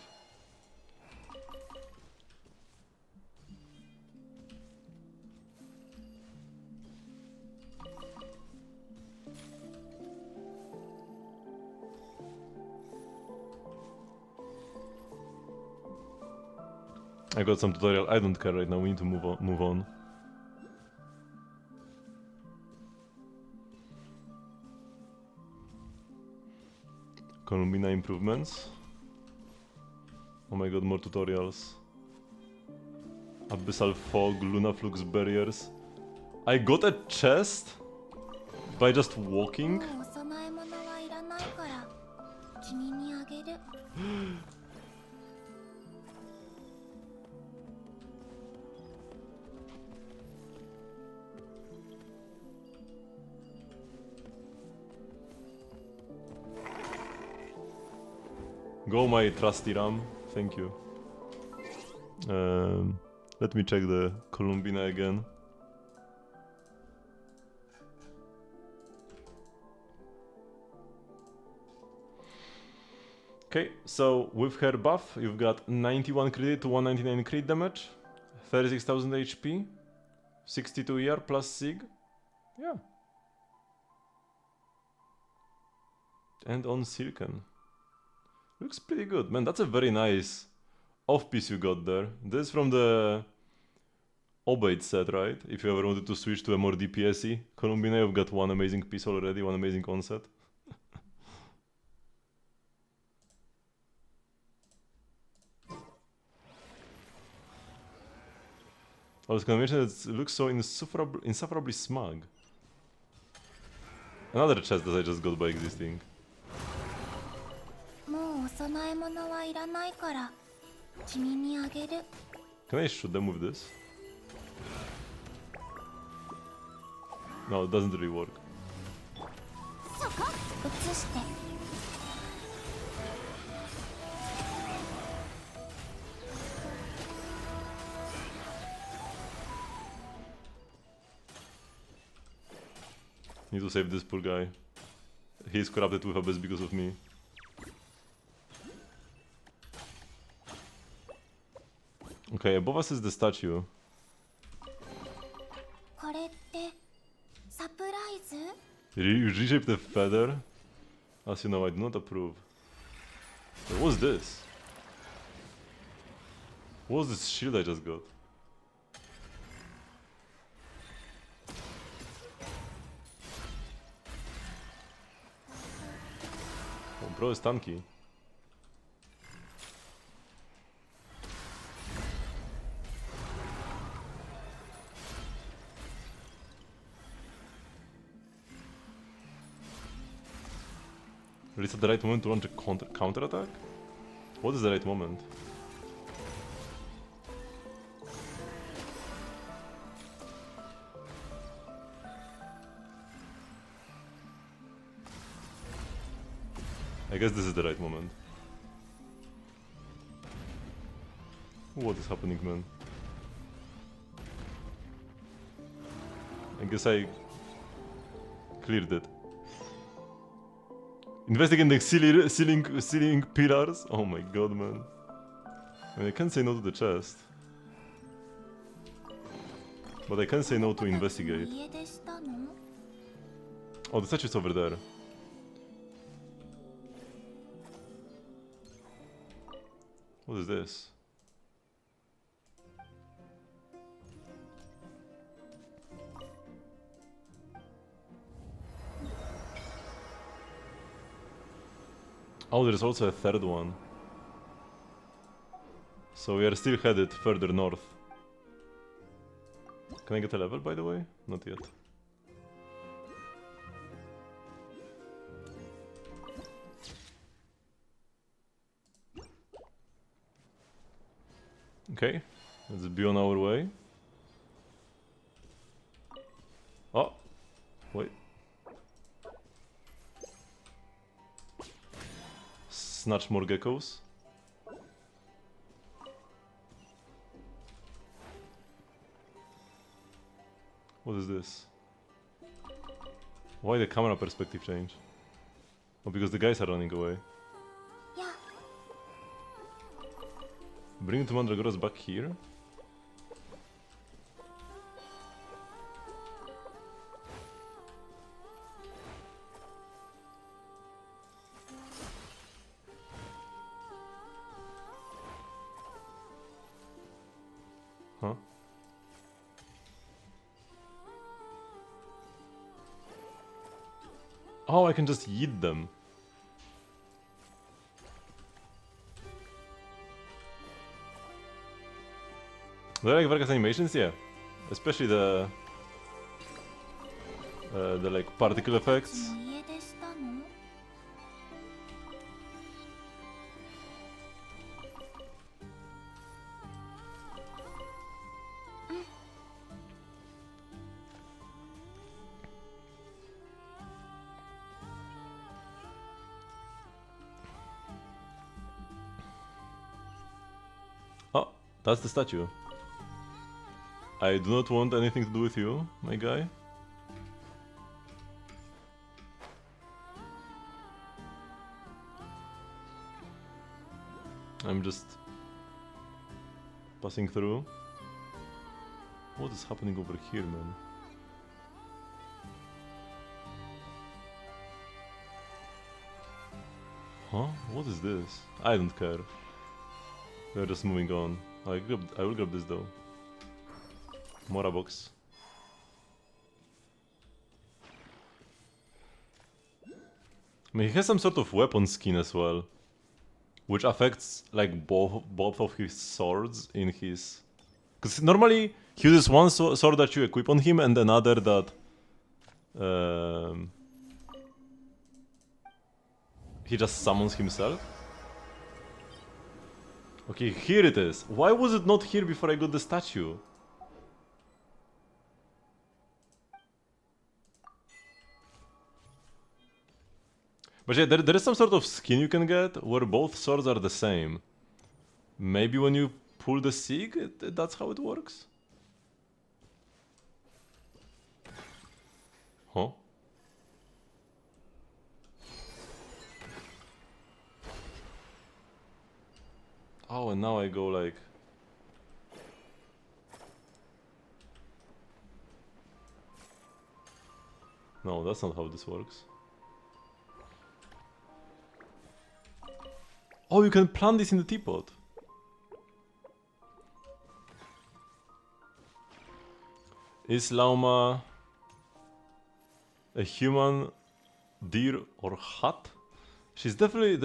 Speaker 1: I got some tutorial. I don't care right now. We need to move on. Columbina improvements. Oh my god, more tutorials. Abyssal fog, Lunaflux barriers. I got a chest by just walking. Go my trusty RAM, thank you. Let me check the Columbina again. Okay, so with her buff, you've got 91 crit to 199 crit damage, 36,000 HP, 62 ER plus SIG. Yeah. And on Silken. Looks pretty good, man. That's a very nice off-piece you got there. This is from the Obeyed set, right? If you ever wanted to switch to a more DPS-y Columbina, you've got one amazing piece already, one amazing onset. I was gonna mention that it looks so insufferably smug. Another chest that I just got by existing. Can I shoot them with this? No, it doesn't really work. Need to save this poor guy. He's corrupted with Abyss because of me. Okay, above us is the statue. Reshape the feather. As you know, I do not approve. But what's this? What's this shield I just got? Oh, bro is tanky. Is it the right moment to launch a counter attack? What is the right moment? I guess this is the right moment. What is happening, man? I guess I cleared it. Investigating ceiling pillars? Oh my god, man. I mean, I can't say no to the chest. But I can say no to investigate. Oh, the statue's over there. What is this? Oh, there's also a third one. So we are still headed further north. Can I get a level, by the way? Not yet. Okay, let's be on our way. Oh, wait. Snatch more geckos. What is this? Why the camera perspective change? Oh, because the guys are running away. Bring the Mandragoras back here? Huh? Oh, I can just yeet them. Do I like Vargas animations? Yeah. Especially the like particle effects. Oh, that's the statue. I do not want anything to do with you, my guy. I'm just passing through. What is happening over here, man? Huh? What is this? I don't care. We're just moving on. I will grab this though. Mora box. I mean, he has some sort of weapon skin as well, which affects like both of his swords in his. Because normally he uses one sword that you equip on him and another that he just summons himself. Okay, here it is. Why was it not here before I got the statue? But yeah, there is some sort of skin you can get where both swords are the same. Maybe when you pull the Sig, that's how it works? Huh? Oh, and now I go like... No, that's not how this works. Oh, you can plant this in the teapot. Is Lauma a human, deer, or hat? She's definitely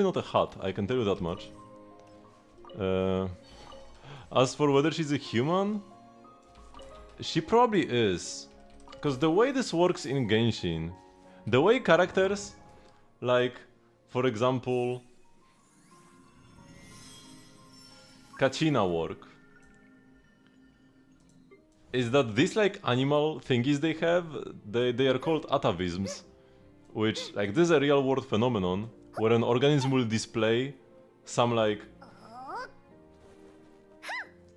Speaker 1: not a hat, I can tell you that much. As for whether she's a human, she probably is. Because the way this works in Genshin, the way characters, like, for example, Kachina work, is that these like animal thingies they have, they are called atavisms, which, like, this is a real world phenomenon, where an organism will display some like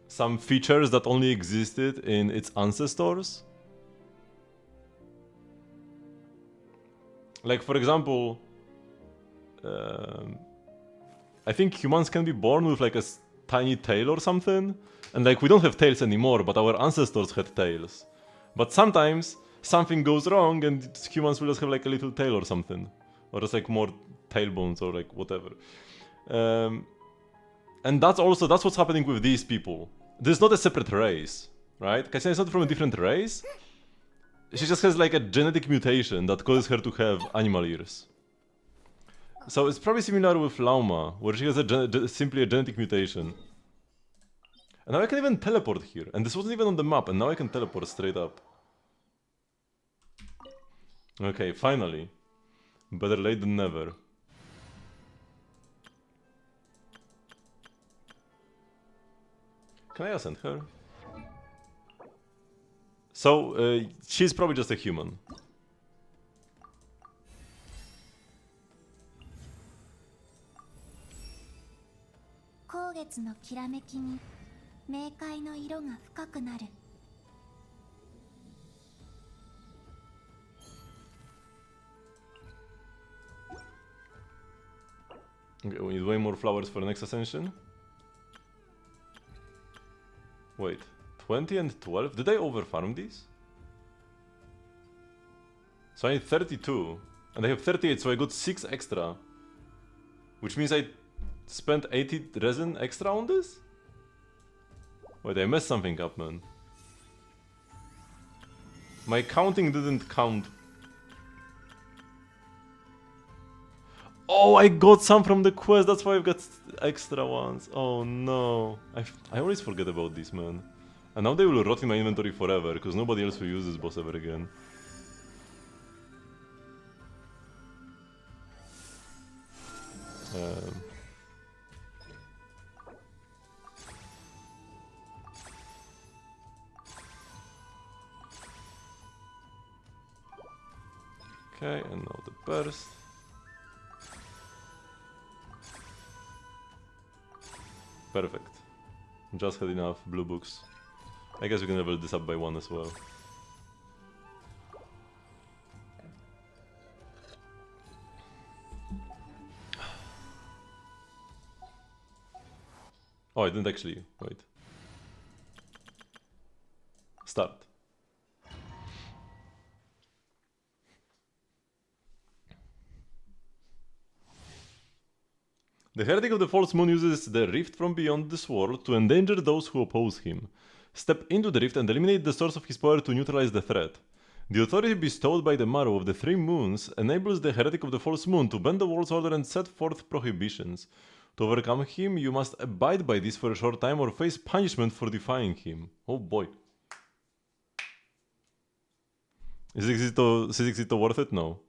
Speaker 1: some features that only existed in its ancestors. Like, for example, I think humans can be born with like a tiny tail or something, and like we don't have tails anymore, but our ancestors had tails. But sometimes something goes wrong and humans will just have like a little tail or something, or just like more tailbones or like whatever. And that's what's happening with these people. This is not a separate race, right? Cassina is not from a different race. She just has like a genetic mutation that causes her to have animal ears. So it's probably similar with Lauma, where she has simply a genetic mutation. And now I can even teleport here. And this wasn't even on the map, and now I can teleport straight up. Okay, finally. Better late than never. Can I ascend her? So, she's probably just a human. Okay, we need way more flowers for next ascension. Wait, 20 and 12? Did I overfarm these? So I need 32, and I have 38, so I got 6 extra. Which means I spent 80 resin extra on this? Wait, I messed something up, man. My counting didn't count. Oh, I got some from the quest, that's why I've got extra ones. Oh no. I always forget about this, man. And now they will rot in my inventory forever, because nobody else will use this boss ever again. Okay, and now the burst. Perfect. Just had enough blue books. I guess we can level this up by 1 as well. Oh, I didn't actually. Wait. Start. The Heretic of the False Moon uses the rift from beyond this world to endanger those who oppose him. Step into the rift and eliminate the source of his power to neutralize the threat. The authority bestowed by the Marrow of the Three Moons enables the Heretic of the False Moon to bend the world's order and set forth prohibitions. To overcome him, you must abide by this for a short time or face punishment for defying him. Oh boy. Is Exito worth it? No.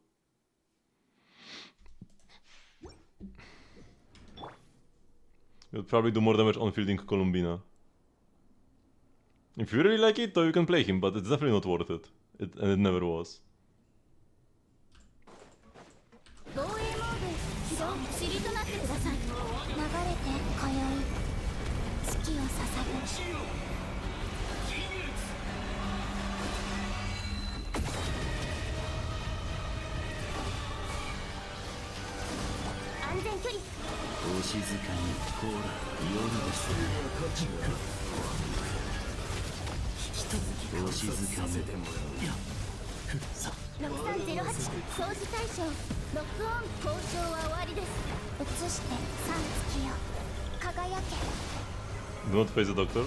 Speaker 1: You'll probably do more damage on fielding Columbina. If you really like it, though, you can play him, but it's definitely not worth it. And it never was.
Speaker 2: 6308掃除対象ロックオン交渉は終わりです移して3月よ輝け
Speaker 1: Do not face the doctor.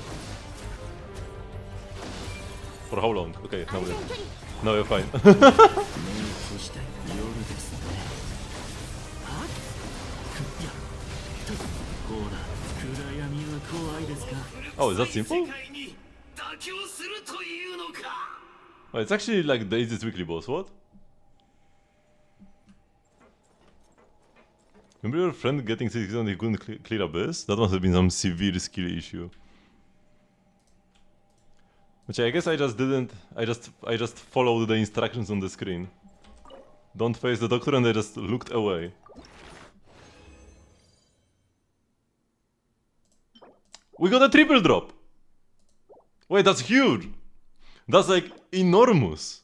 Speaker 1: For how long? Okay, now
Speaker 2: 安
Speaker 1: we're,
Speaker 2: 全距離
Speaker 1: now we're fine.
Speaker 3: 目に閉じた夜ですね。はっいやほら暗闇は怖いですか。
Speaker 1: Oh, is that simple?
Speaker 3: 世界に妥協するというのか。
Speaker 1: Oh, it's actually like the easiest weekly boss, what? Remember your friend getting 6 and he couldn't clear Abyss? That must have been some severe skill issue. Which I guess I just didn't... I just followed the instructions on the screen. Don't face the doctor and I just looked away. We got a triple drop! Wait, that's huge! That's like enormous!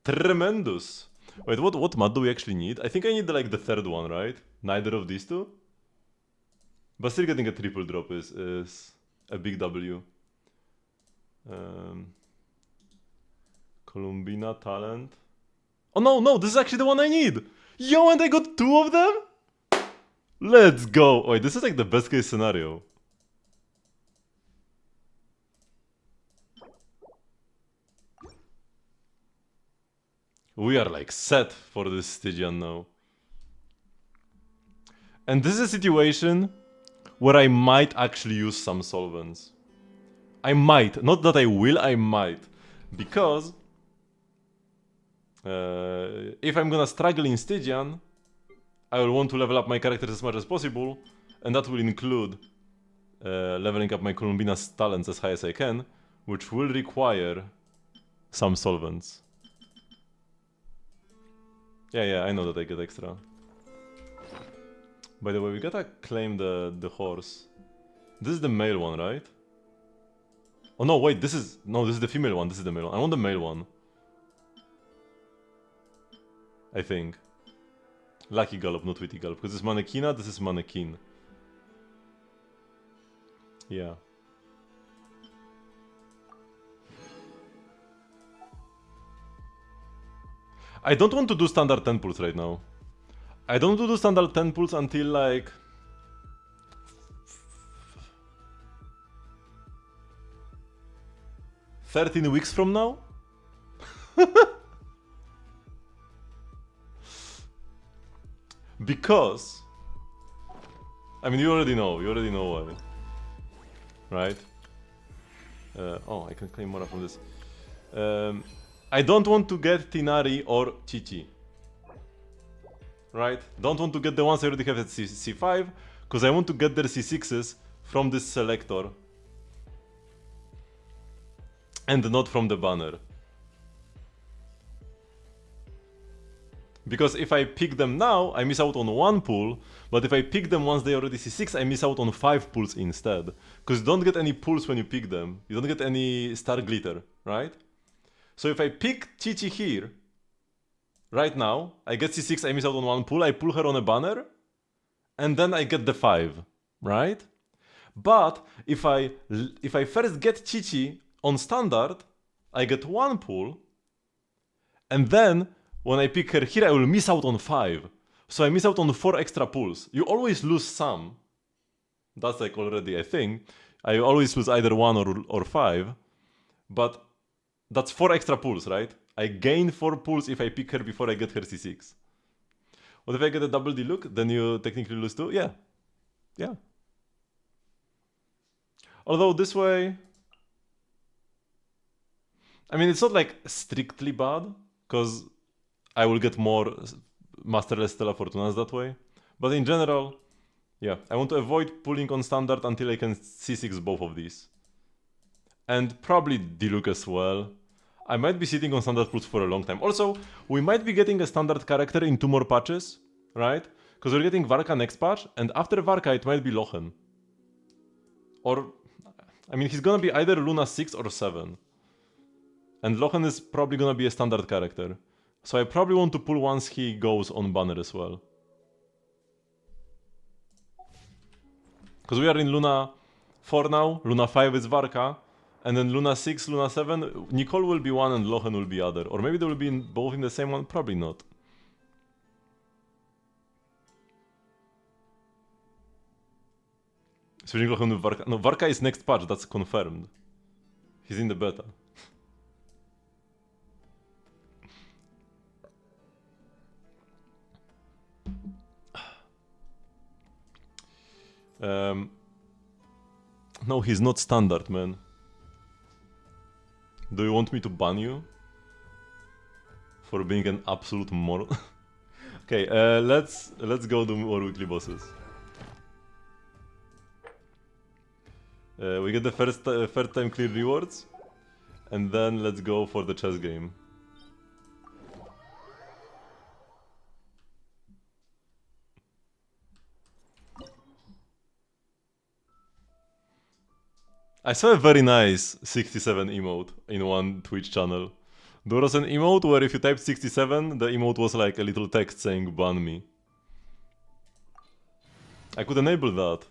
Speaker 1: Tremendous! Wait, what mod do we actually need? I think I need like the third one, right? Neither of these two? But still getting a triple drop is a big W. Columbina talent. Oh no, this is actually the one I need! Yo, and I got 2 of them? Let's go! Wait, this is like the best case scenario. We are like set for this Stygian now. And this is a situation where I might actually use some solvents. I might, not that I will, I might. Because if I'm gonna struggle in Stygian, I will want to level up my characters as much as possible, and that will include leveling up my Columbina's talents as high as I can, which will require some solvents. Yeah, I know that I get extra. By the way, we gotta claim the horse. This is the male one, right? Oh no, wait, this is the female one, this is the male one. I want the male one. I think. Lucky Gallop, not Witty Gallop, because this is Mannequina, this is Mannequin. Yeah. I don't want to do standard 10 pulls right now. I don't want to do standard 10 pulls until like... ...13 weeks from now? Because... I mean, you already know why. Right? Oh, I can claim more from this. I don't want to get Tinari or Chichi. Right? Don't want to get the ones I already have at C5, because I want to get their C6s from this selector. And not from the banner. Because if I pick them now, I miss out on 1 pull, but if I pick them once they already C6, I miss out on 5 pulls instead. Because you don't get any pulls when you pick them. You don't get any star glitter, right? So if I pick Chichi here, right now, I get C6, I miss out on 1 pull, I pull her on a banner, and then I get the 5, right? But if I first get Chichi on standard, I get 1 pull, and then when I pick her here, I will miss out on 5. So I miss out on 4 extra pulls. You always lose some. That's like already a thing. I always lose either 1 or 5, but that's 4 extra pulls, right? I gain 4 pulls if I pick her before I get her C6. What if I get a double D look? Then you technically lose 2? Yeah. Yeah. Although this way... I mean, it's not like strictly bad, because I will get more Masterless Stella Fortunas that way. But in general, yeah, I want to avoid pulling on standard until I can C6 both of these. And probably D-Look as well. I might be sitting on standard pulls for a long time. Also, we might be getting a standard character in 2 more patches, right? Because we're getting Varka next patch, and after Varka it might be Lochen. Or, I mean, he's gonna be either Luna 6 or 7. And Lochen is probably gonna be a standard character. So I probably want to pull once he goes on banner as well. Because we are in Luna 4 now, Luna 5 is Varka, And then Luna 6, Luna 7, Nicole will be one and Lohen will be other. Or maybe they will be both in the same one, probably not. Switching Lohen with Varka. No, Varka is next patch, that's confirmed. He's in the beta. No, he's not standard, man. Do you want me to ban you? For being an absolute moron? Okay, let's go do more weekly bosses. We get the first time clear rewards. And then let's go for the chess game. I saw a very nice 67 emote in one Twitch channel. There was an emote where if you typed 67, the emote was like a little text saying ban me. I could enable that.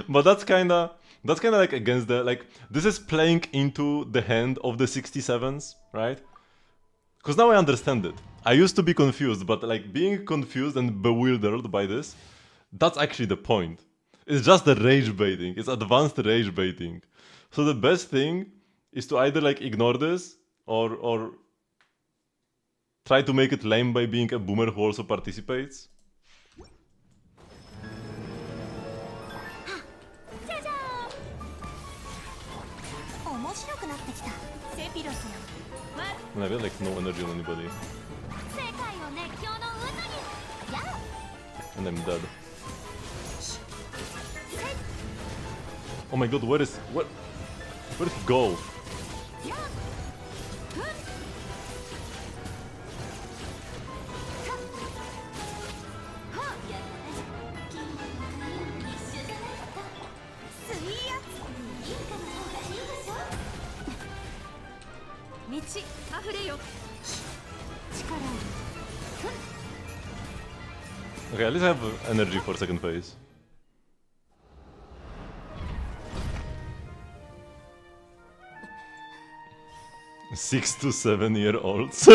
Speaker 1: But that's kinda like against the, like, this is playing into the hand of the 67s, right? Because now I understand it. I used to be confused, but like being confused and bewildered by this, that's actually the point. It's just the rage baiting. It's advanced rage baiting. So the best thing is to either like ignore this or try to make it lame by being a boomer who also participates. And I feel like no energy on anybody. And I'm dead. Oh my god, where did he go? Okay, at least I have energy for second phase. Six to 7 year olds.
Speaker 4: な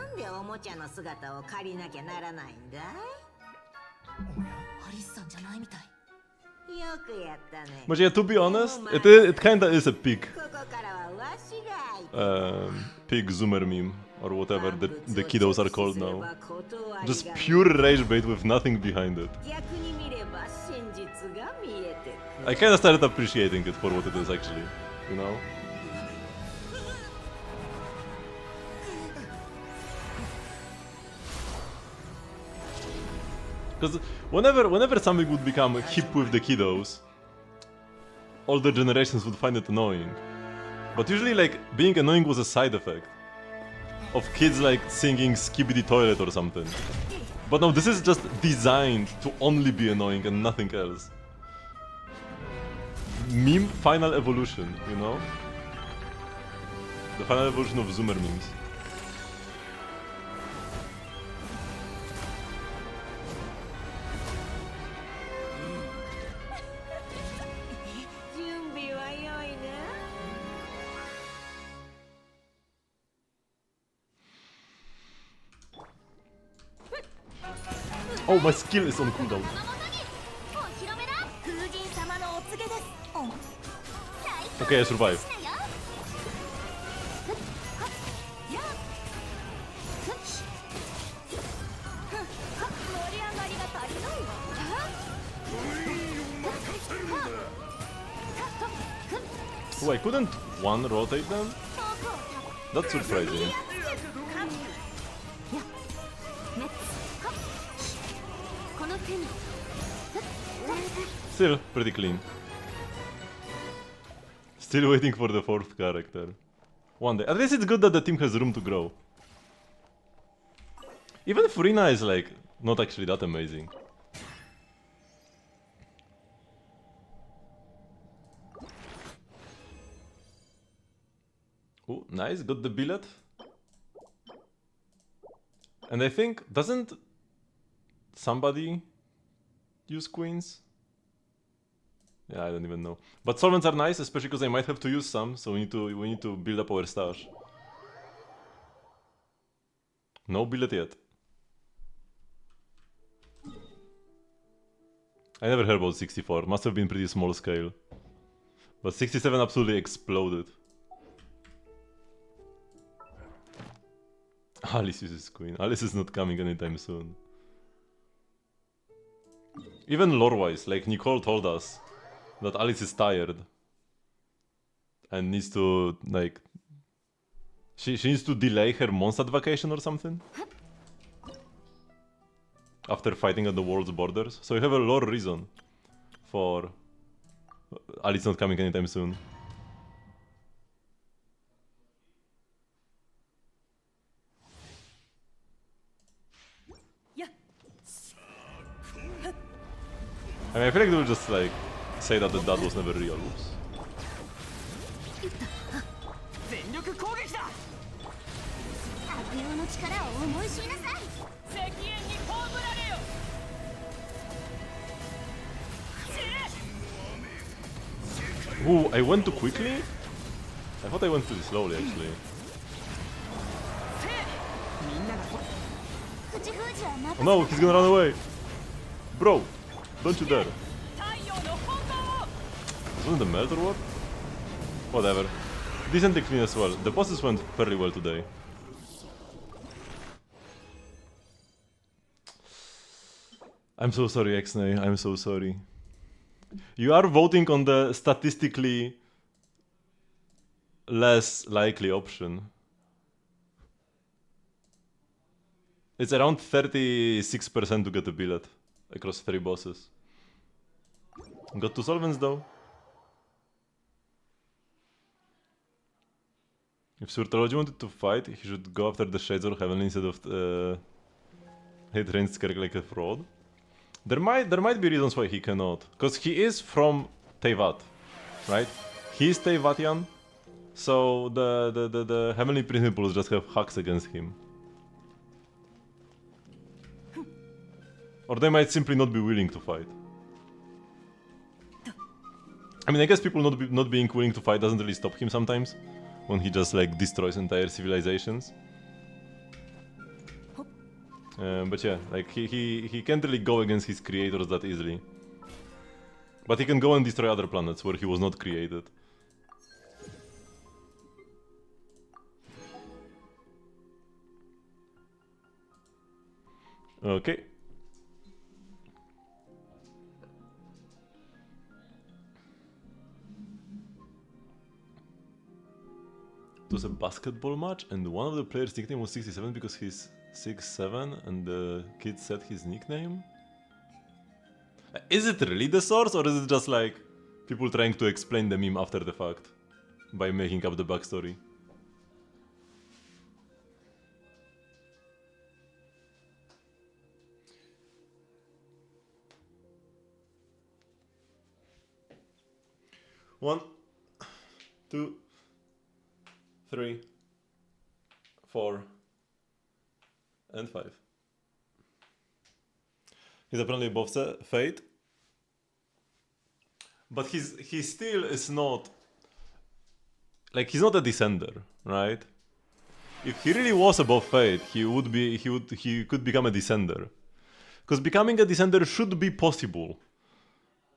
Speaker 4: んでおもちゃの姿を借りなきゃならないんだい？
Speaker 2: アリスさんじゃないみたい。
Speaker 4: よくやったね。
Speaker 1: But yeah, to be honest, it kinda is a pig.
Speaker 4: ここからはわしが。
Speaker 1: Pig zoomer meme, or whatever the kiddos are called now. Just pure rage bait with nothing behind it.
Speaker 4: 逆に見れば真実が見えてくる。
Speaker 1: I kinda started appreciating it for what it is actually, you know? Because whenever something would become hip with the kiddos, older generations would find it annoying. But usually, like, being annoying was a side effect of kids, like, singing Skibidi Toilet or something. But no, this is just designed to only be annoying and nothing else. Meme final evolution, you know? The final evolution of Zoomer memes. Oh, my skill is on cooldown. Okay, I survived. Oh, I couldn't one rotate them? That's surprising. Still pretty clean. Still waiting for the fourth character. One day. At least it's good that the team has room to grow. Even Furina is like not actually that amazing. Oh, nice, got the billet. And I think, doesn't somebody use queens? Yeah, I don't even know. But solvents are nice, especially because I might have to use some, so we need to build up our stash. No billet yet. I never heard about 64. Must have been pretty small scale. But 67 absolutely exploded. Alice uses queen. Alice is not coming anytime soon. Even lore-wise, like Nicole told us that Alice is tired. And needs to, like... She needs to delay her Mondstadt vacation or something? After fighting at the world's borders. So you have a lore reason for Alice not coming anytime soon. I mean, I feel like they will just like say that the dad was never real. Oops.
Speaker 3: 全力攻撃だ。
Speaker 2: 悪用の力を思い知りなさい。
Speaker 3: 石煙に葬られよ。
Speaker 1: Ooh, I went too quickly? I thought I went too slowly actually.
Speaker 3: みんなが
Speaker 2: 口封じはま
Speaker 1: Oh
Speaker 2: た
Speaker 1: no, he's gonna run away! Bro, don't you dare.
Speaker 3: 太陽の本当を。
Speaker 1: Wasn't the melt or what? Whatever. Decently clean as well. The bosses went fairly well today. I'm so sorry, Xnay. I'm so sorry. You are voting on the statistically less likely option. It's around 36% to get a billet across 3 bosses. Got 2 solvents though. If Surtrology wanted to fight, he should go after the Shades or Heavenly instead of he trains Skerk like a fraud. There might be reasons why he cannot. Because he is from Teyvat, right? He's Teyvatian, so the Heavenly Principles just have hacks against him. Or they might simply not be willing to fight. I mean, I guess people not being willing to fight doesn't really stop him sometimes, when he just like destroys entire civilizations. But yeah, like he can't really go against his creators that easily. But he can go and destroy other planets where he was not created. Okay. It was a basketball match and one of the players' nickname was 67 because he's 6'7" and the kid said his nickname? Is it really the source or is it just like people trying to explain the meme after the fact by making up the backstory? One, 2, 3, 4, and 5. He's apparently above Fate. But he still is not... Like, he's not a Descender, right? If he really was above Fate, he could become a Descender. Because becoming a Descender should be possible,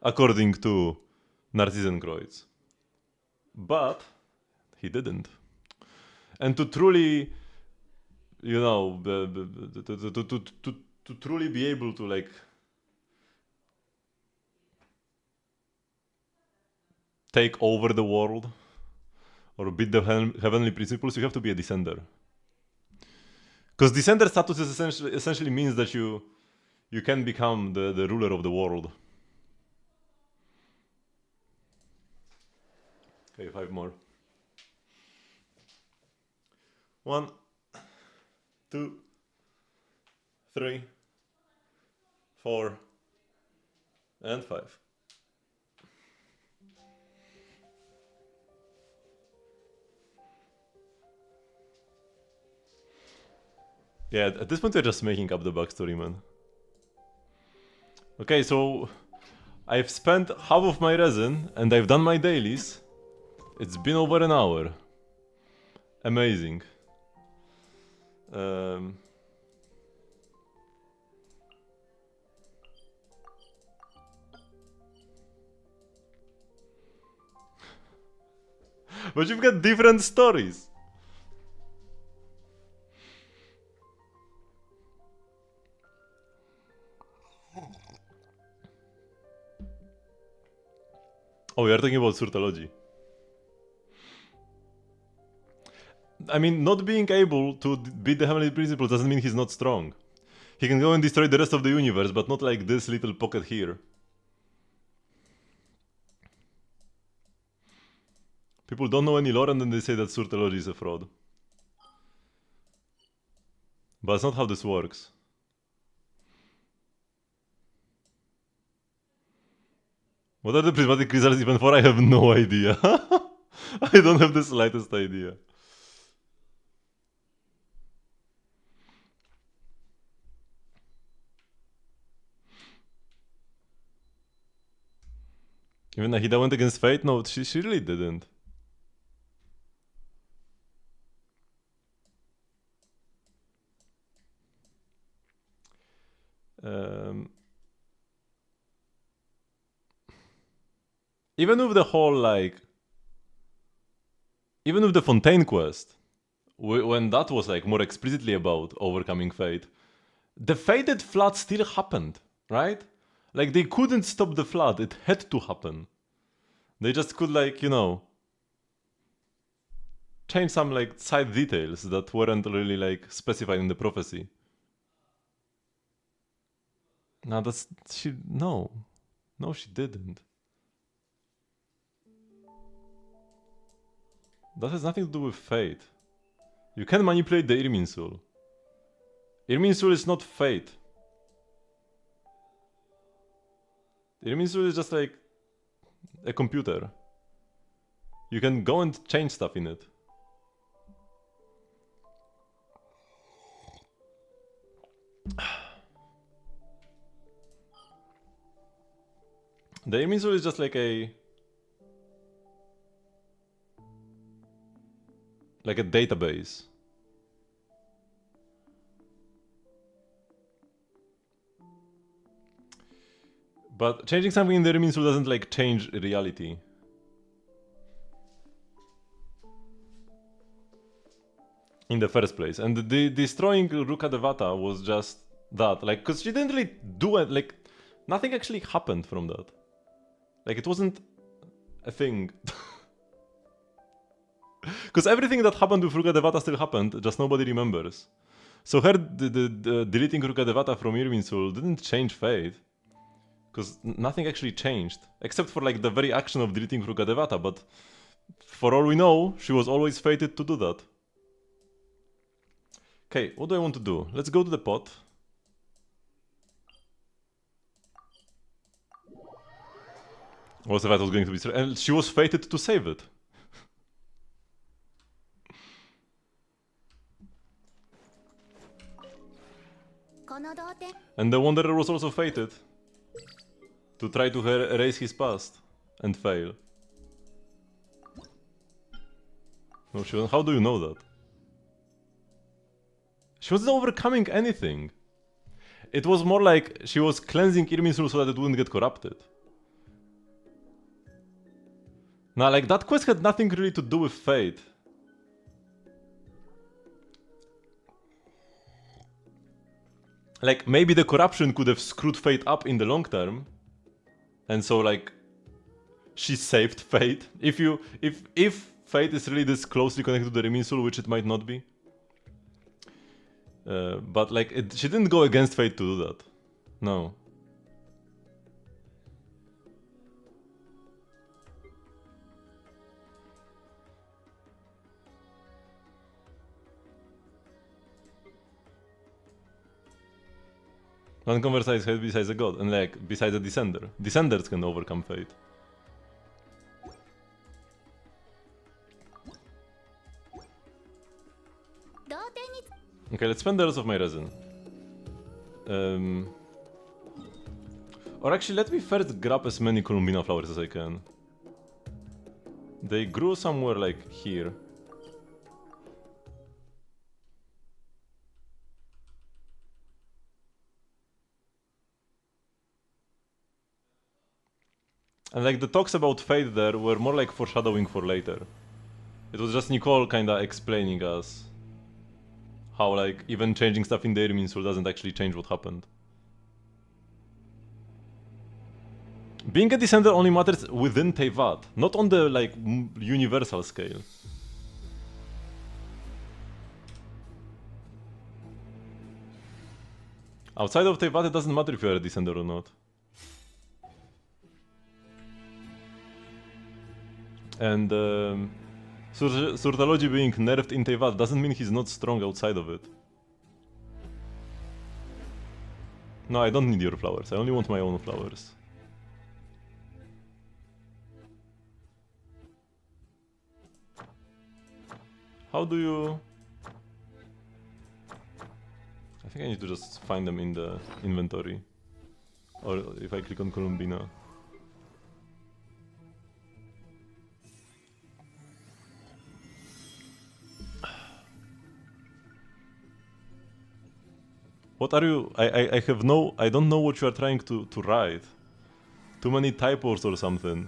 Speaker 1: according to Narcissenkreuz. But he didn't. And to truly, you know, to truly be able to like take over the world or beat the heavenly principles, you have to be a Descender. Because Descender status is essentially means that you can become the ruler of the world. Okay, 5 more. 1, 2, 3, 4, and 5. Yeah, at this point we're just making up the backstory, man. Okay, so I've spent half of my resin and I've done my dailies. It's been over an hour. Amazing. But you've got different stories. Oh, you're talking about Surtology. I mean, not being able to beat the Heavenly Principle doesn't mean he's not strong. He can go and destroy the rest of the universe, but not like this little pocket here. People don't know any lore and then they say that Surtology is a fraud. But that's not how this works. What are the prismatic results even for? I have no idea. I don't have the slightest idea. Even Nahida went against fate? No, she really didn't. Even with the whole, like... Even with the Fontaine quest, when that was like more explicitly about overcoming fate, the fated flood still happened, right? Like they couldn't stop the flood, it had to happen. They just could, like, you know, change some like side details that weren't really like specified in the prophecy. No, that's no, she didn't. That has nothing to do with fate. You can manipulate the Irminsul. Irminsul is not fate. Irminsul is just like a computer. You can go and change stuff in it. The Irminsul is just like a database. But changing something in the Irminsul doesn't like change reality. In the first place. And the destroying Ruka Devata was just that. Like, cause she didn't really do it, like, nothing actually happened from that. Like, it wasn't a thing. Because everything that happened with Ruka Devata still happened, just nobody remembers. So her deleting Ruka Devata from Irminsul didn't change fate. Because nothing actually changed. Except for like the very action of deleting Ruka Devata, but for all we know, she was always fated to do that. Okay, what do I want to do? Let's go to the pot. Was that was going to be... And she was fated to save it. And the Wanderer was also fated to try to erase his past and fail. No, she wasn't. How do you know that? She wasn't overcoming anything. It was more like she was cleansing Irminsul so that it wouldn't get corrupted. Now, like, that quest had nothing really to do with fate. Like, maybe the corruption could have screwed fate up in the long term. And so, like, she saved fate. If fate is really this closely connected to the Irminsul, which it might not be. But, like, she didn't go against fate to do that. No. One converse head besides a god, and like, besides a descender. Descenders can overcome fate. Okay, let's spend the rest of my resin. Or actually, let me first grab as many Columbina flowers as I can. They grew somewhere like here. And like the talks about fate there were more like foreshadowing for later. It was just Nicole kinda explaining us how like even changing stuff in the Irminsul doesn't actually change what happened. Being a descender only matters within Teyvat, not on the like universal scale. Outside of Teyvat, it doesn't matter if you're a descender or not. And Surtalogy being nerfed in Teyvat doesn't mean he's not strong outside of it. No, I don't need your flowers, I only want my own flowers. How do you... I think I need to just find them in the inventory. Or if I click on Columbina. What are you... I have no... I don't know what you are trying to write. Too many typos or something.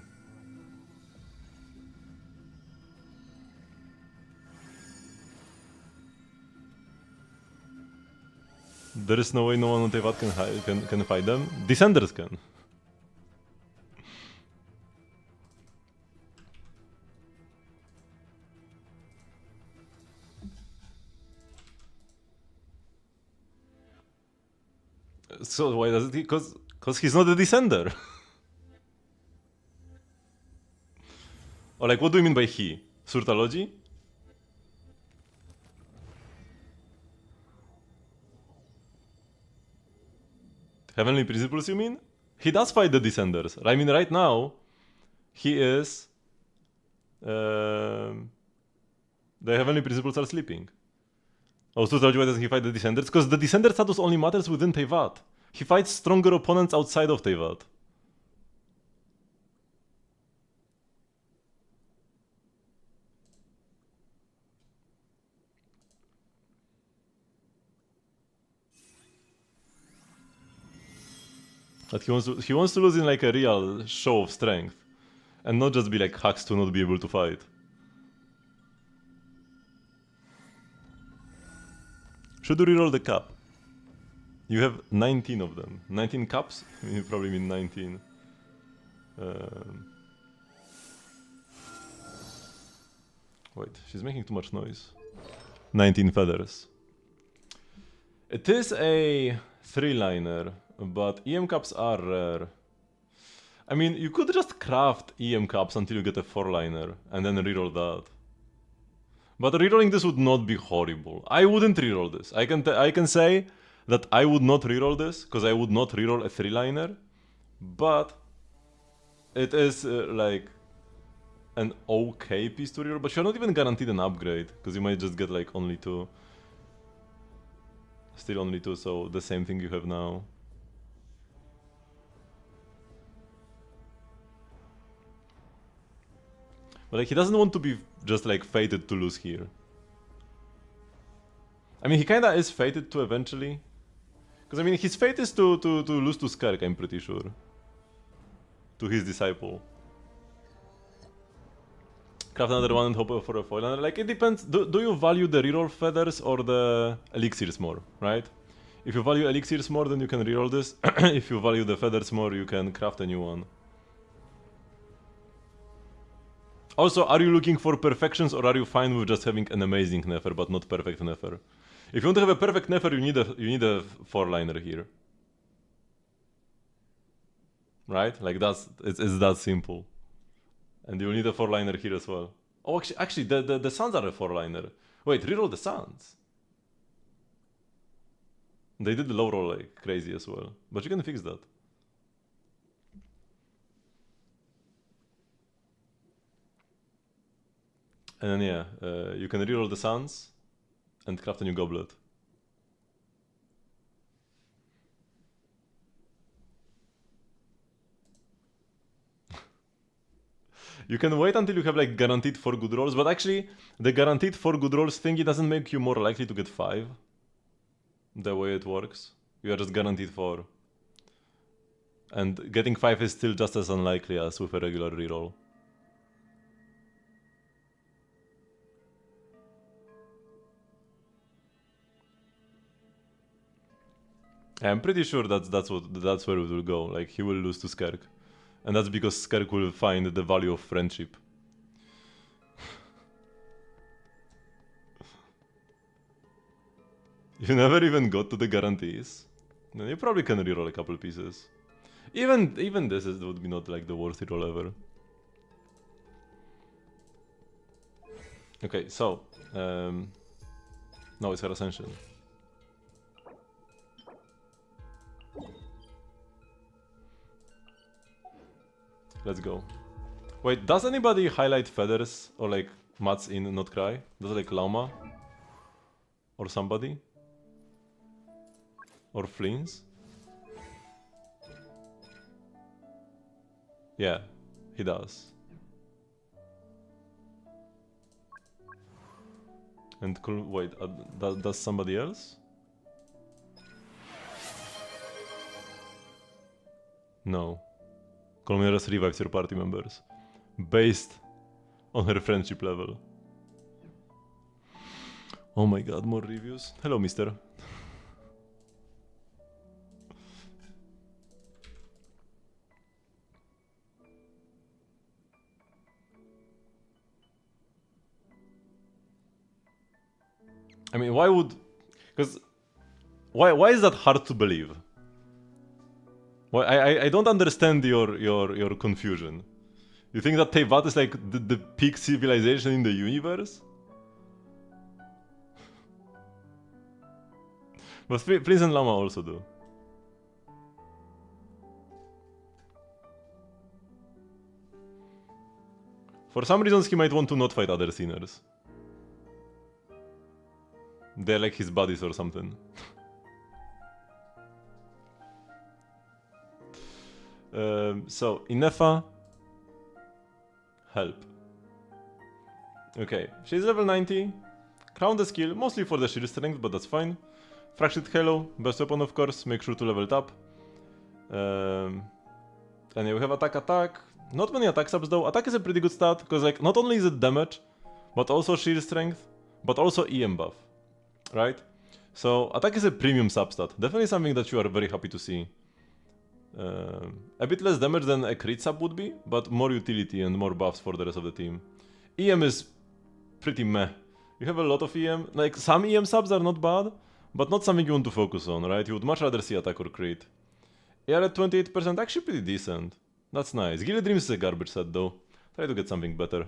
Speaker 1: There is no way no one on Teyvat can fight them. Descenders can. So why does it? Because he's not a descender. Or like, what do you mean by he? Surtalogy? Heavenly Principles, you mean? He does fight the Descenders. I mean, right now, he is... the Heavenly Principles are sleeping. Oh, so why doesn't he fight the Descenders? Because the Descender status only matters within Teyvat. He fights stronger opponents outside of Teyvat. But he wants to lose in like a real show of strength. And not just be like hacks to not be able to fight. Should you reroll the cup? You have 19 of them. 19 cups? You probably mean 19. Wait, she's making too much noise. 19 feathers. It is a 3-liner, but EM cups are rare. I mean, you could just craft EM cups until you get a 4-liner, and then reroll that. But rerolling this would not be horrible. I wouldn't reroll this. I can say that I would not reroll this, because I would not reroll a 3-liner. But it is like an okay piece to reroll, but you're not even guaranteed an upgrade, because you might just get like only 2. Still only 2, so the same thing you have now. But like, he doesn't want to be just like fated to lose here. I mean, he kinda is fated to eventually. Because I mean, his fate is to lose to Skark, I'm pretty sure. To his disciple. Craft another one and hope for a foil. And like, it depends. Do you value the reroll feathers or the elixirs more, right? If you value elixirs more, then you can reroll this. If you value the feathers more, you can craft a new one. Also, are you looking for perfections or are you fine with just having an amazing Nefer but not perfect Nefer? If you want to have a perfect Nefer, you need a 4-liner here. Right? Like it's that simple. And you need a 4-liner here as well. Oh, actually the Suns are a 4-liner. Wait, reroll the Suns. They did the low roll like crazy as well. But you can fix that. And then yeah, you can reroll the Suns and craft a new goblet. You can wait until you have like guaranteed 4 good rolls, but actually the guaranteed 4 good rolls thingy doesn't make you more likely to get 5. The way it works. You are just guaranteed 4. And getting 5 is still just as unlikely as with a regular reroll. I'm pretty sure that's where it will go. Like he will lose to Skerk. And that's because Skerk will find the value of friendship. You never even got to the guarantees. Then you probably can reroll a couple pieces. Even this would be not like the worst reroll ever. Okay, so now it's her ascension. Let's go. Wait, does anybody highlight feathers or like mats in Not Cry? Does like Llama? Or somebody? Or Fleens? Yeah, he does. And wait, does somebody else? No. Columbina just revives your party members. Based on her friendship level. Oh my god, more reviews. Hello, mister. I mean, why would... Because... Why is that hard to believe? Why, I don't understand your confusion. You think that Teyvat is like the peak civilization in the universe? But Prince and Lama also do. For some reasons he might want to not fight other sinners. They're like his buddies or something. So, Inefa. Help. Okay, she's level 90. Crown the skill, mostly for the shield strength, but that's fine. Fractured Halo, best weapon of course, make sure to level it up. And yeah, we have attack. Not many attack subs though. Attack is a pretty good stat, because like, not only is it damage, but also shield strength, but also EM buff. Right? So, attack is a premium substat. Definitely something that you are very happy to see. A bit less damage than a crit sub would be, but more utility and more buffs for the rest of the team. EM is pretty meh. You have a lot of EM, like some EM subs are not bad, but not something you want to focus on, right? You would much rather see attack or crit. AR at 28%, actually pretty decent. That's nice. Gilly Dreams is a garbage set though. Try to get something better.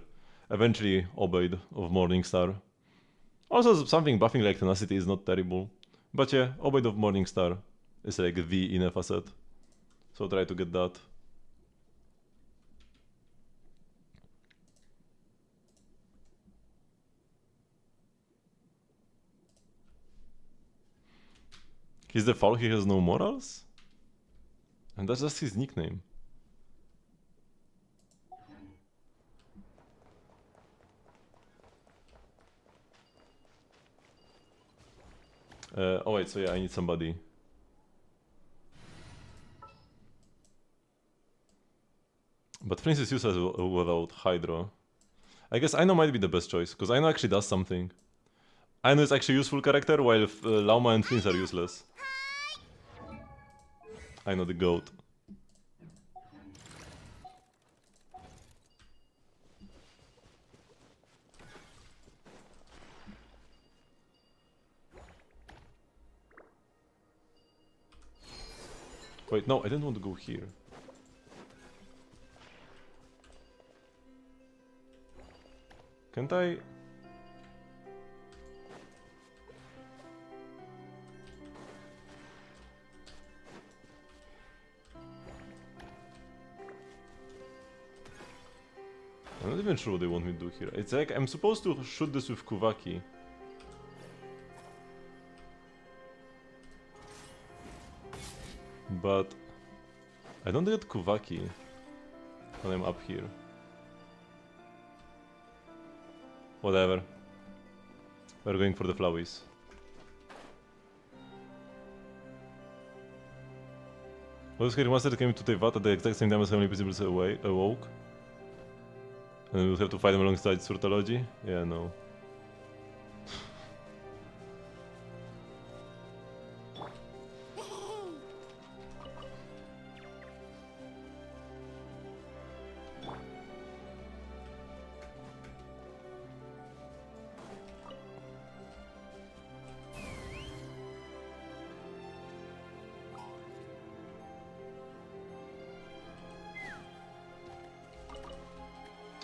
Speaker 1: Eventually Obeid of Morningstar. Also something buffing like Tenacity is not terrible. But yeah, Obeid of Morningstar is like the Inefa set. So try to get that. He's the foul, he has no morals? And that's just his nickname. Oh wait, so yeah, I need somebody. But Prince is useless without Hydro. I guess Aino might be the best choice, because Aino actually does something. Aino is actually a useful character, while Lauma and Prince are useless. Aino the goat. Wait, no, I didn't want to go here. Can't I? I'm not even sure what they want me to do here. It's like I'm supposed to shoot this with Kuvaki. But I don't get Kuvaki when I'm up here. Whatever. We're going for the flowers. What if Master came to Teyvat at the exact same time as Heavenly Principles awoke? And we'll have to fight them alongside Surtology? Yeah, no.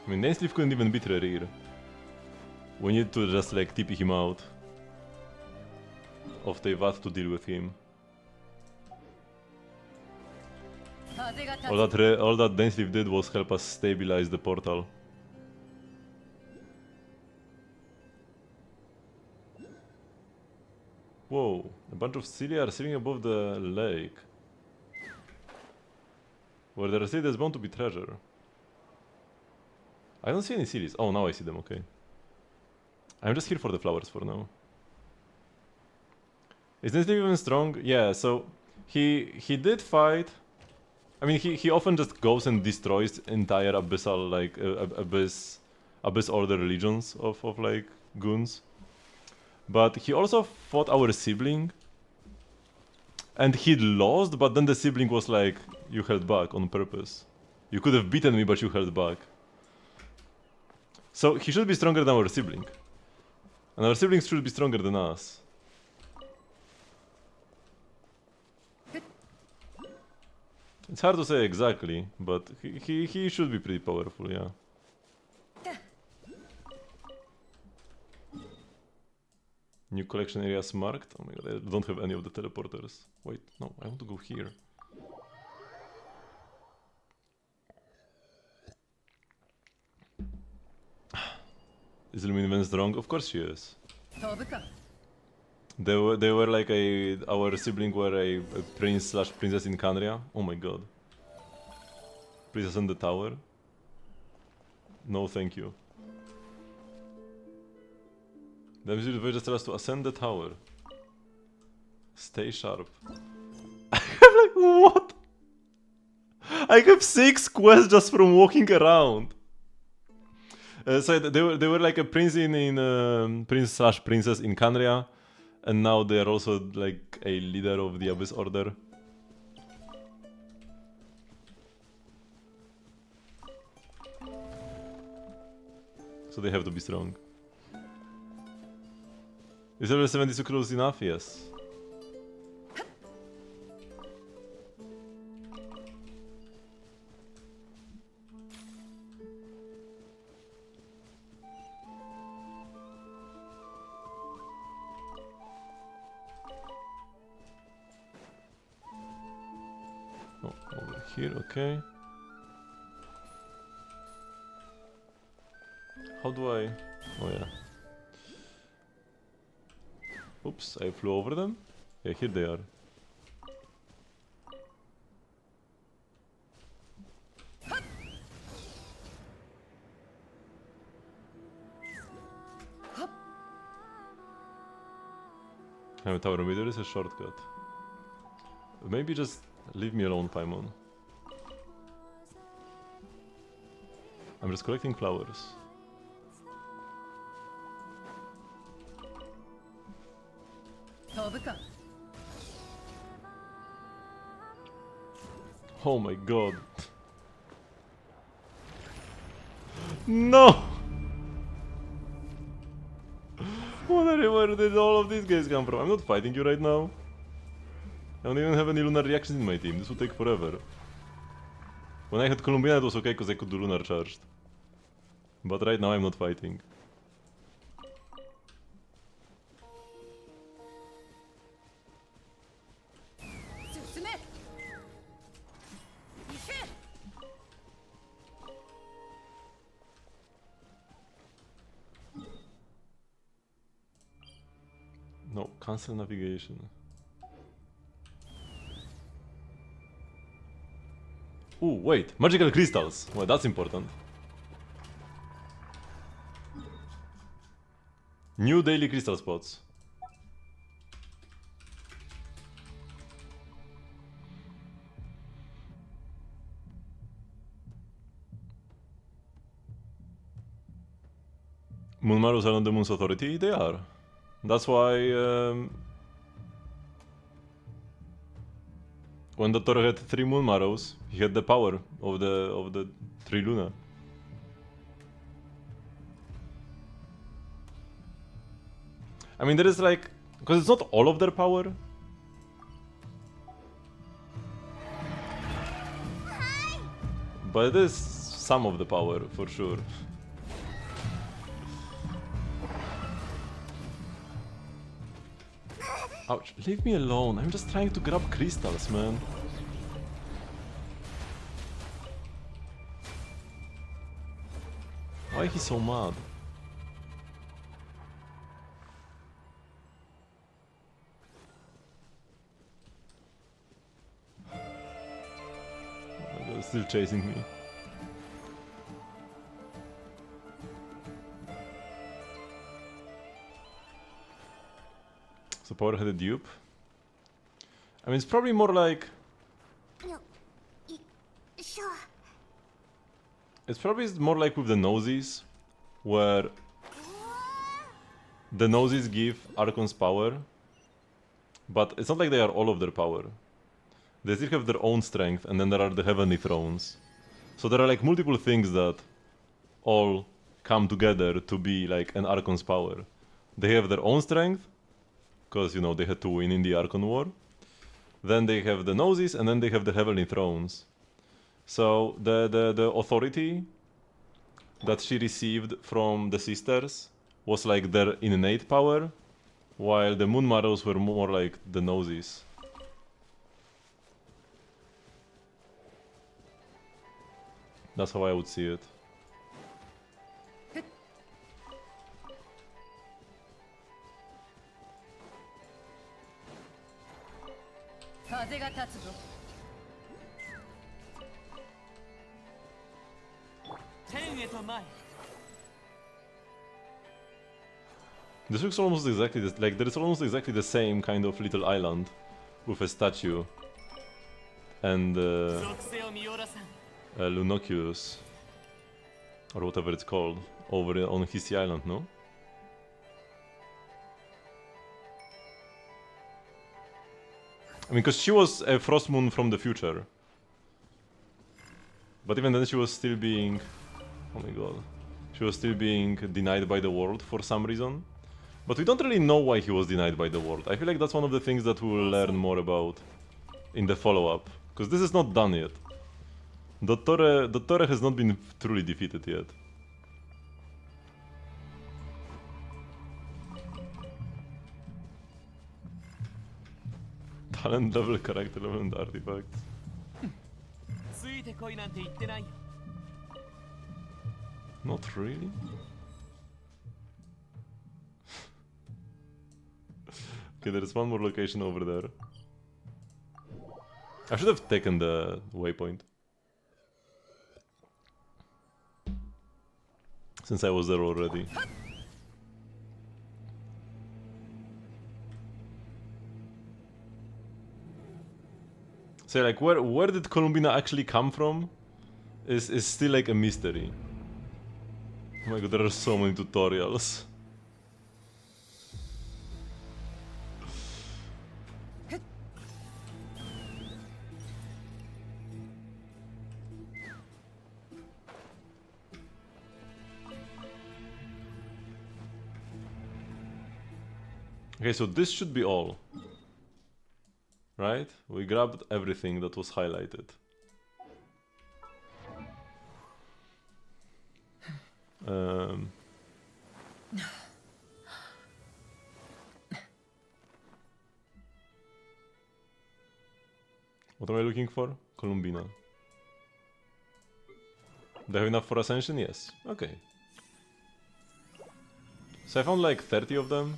Speaker 1: I mean, Dainsleif couldn't even beat Rerir. We need to just like TP him out of Teyvat to deal with him. All that Dainsleif did was help us stabilize the portal. Whoa, a bunch of cilia are sitting above the lake. Where there is bound to be treasure. I don't see any cilies. Oh, now I see them, okay. I'm just here for the flowers for now. Is Dainsleif even strong? Yeah, so he did fight. I mean, he often just goes and destroys entire abyssal, like, abyss order legions of like, goons. But he also fought our sibling. And he lost, but then the sibling was like, you held back on purpose. You could have beaten me, but you held back. So he should be stronger than our sibling. And our siblings should be stronger than us. It's hard to say exactly, but he should be pretty powerful, yeah. New collection areas marked? Oh my god, I don't have any of the teleporters. Wait, no, I want to go here. Is Illumina strong? Of course she is. They were like our sibling were a prince slash princess in Canria. Oh my god. Princess in the tower. No, thank you. The music just tell us to ascend the tower. Stay sharp. I have like what? I have 6 quests just from walking around. So they were like a prince in prince slash princess in Canria, and now they are also like a leader of the Abyss Order. So they have to be strong. Is level 72 close enough? Yes. Oh, over here, okay. How do I... Oh yeah. Oops, I flew over them? Yeah, here they are. I'm a tower maybe there is a shortcut. Maybe just leave me alone, Paimon. I'm just collecting flowers. Oh my god. No! Where did all of these guys come from? I'm not fighting you right now. I don't even have any lunar reactions in my team. This will take forever. When I had Columbina it was okay because I could do lunar charged. But right now I'm not fighting. No, cancel navigation. Ooh, wait, magical crystals. Well, that's important. New daily crystal spots. Moon Marrows are on the Moon's authority? They are. That's why when the Thor had 3 Moon Marrows, he had the power of the 3 Luna. I mean, there is like, because it's not all of their power. But it is some of the power, for sure. Ouch, leave me alone, I'm just trying to grab crystals, man. Why he so mad? They're still chasing me. So Power had a dupe. I mean, it's probably more like...
Speaker 2: Sure.
Speaker 1: It's probably more like with the Nosies, where the Nosies give Archon's power, but it's not like they are all of their power. They still have their own strength, and then there are the Heavenly Thrones. So there are like multiple things that all come together to be like an Archon's power. They have their own strength, because, you know, they had to win in the Archon War. Then they have the Noses, and then they have the Heavenly Thrones. So the authority that she received from the sisters was like their innate power, while the Moon Marrows were more like the Noses. That's how I would see it. This looks almost exactly like there is almost exactly the same kind of little island with a statue and Lunoculus or whatever it's called over on Hissy Island, no? I mean, because she was a Frost Moon from the future. But even then she was still being... Oh my god. She was still being denied by the world for some reason. But we don't really know why he was denied by the world. I feel like that's one of the things that we will learn more about in the follow-up. Because this is not done yet. Dottore has not been truly defeated yet. Talent level, character level, and artifacts. Not really. Okay, there is one more location over there. I should have taken the waypoint. Since I was there already. So like where did Columbina actually come from is still like a mystery. Oh my god, there are so many tutorials. Okay, so this should be all. Right? We grabbed everything that was highlighted. What am I looking for? Columbina. They have enough for Ascension? Yes. Okay. So I found like 30 of them.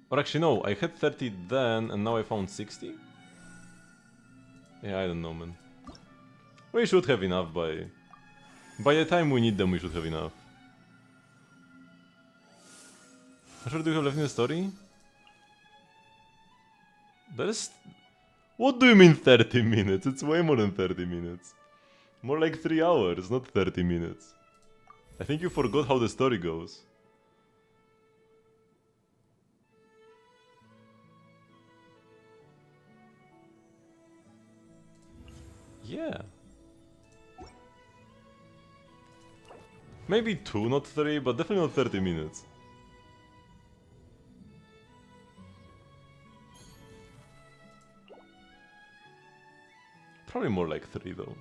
Speaker 1: Or actually no, I had 30 then and now I found 60? Yeah, I don't know, man. We should have enough by By the time we need them, we should have enough. How sure do you have left in the story? That is... What do you mean 30 minutes? It's way more than 30 minutes. More like 3 hours, not 30 minutes. I think you forgot how the story goes. Yeah. Maybe 2, not 3, but definitely not 30 minutes. Probably more like 3 though.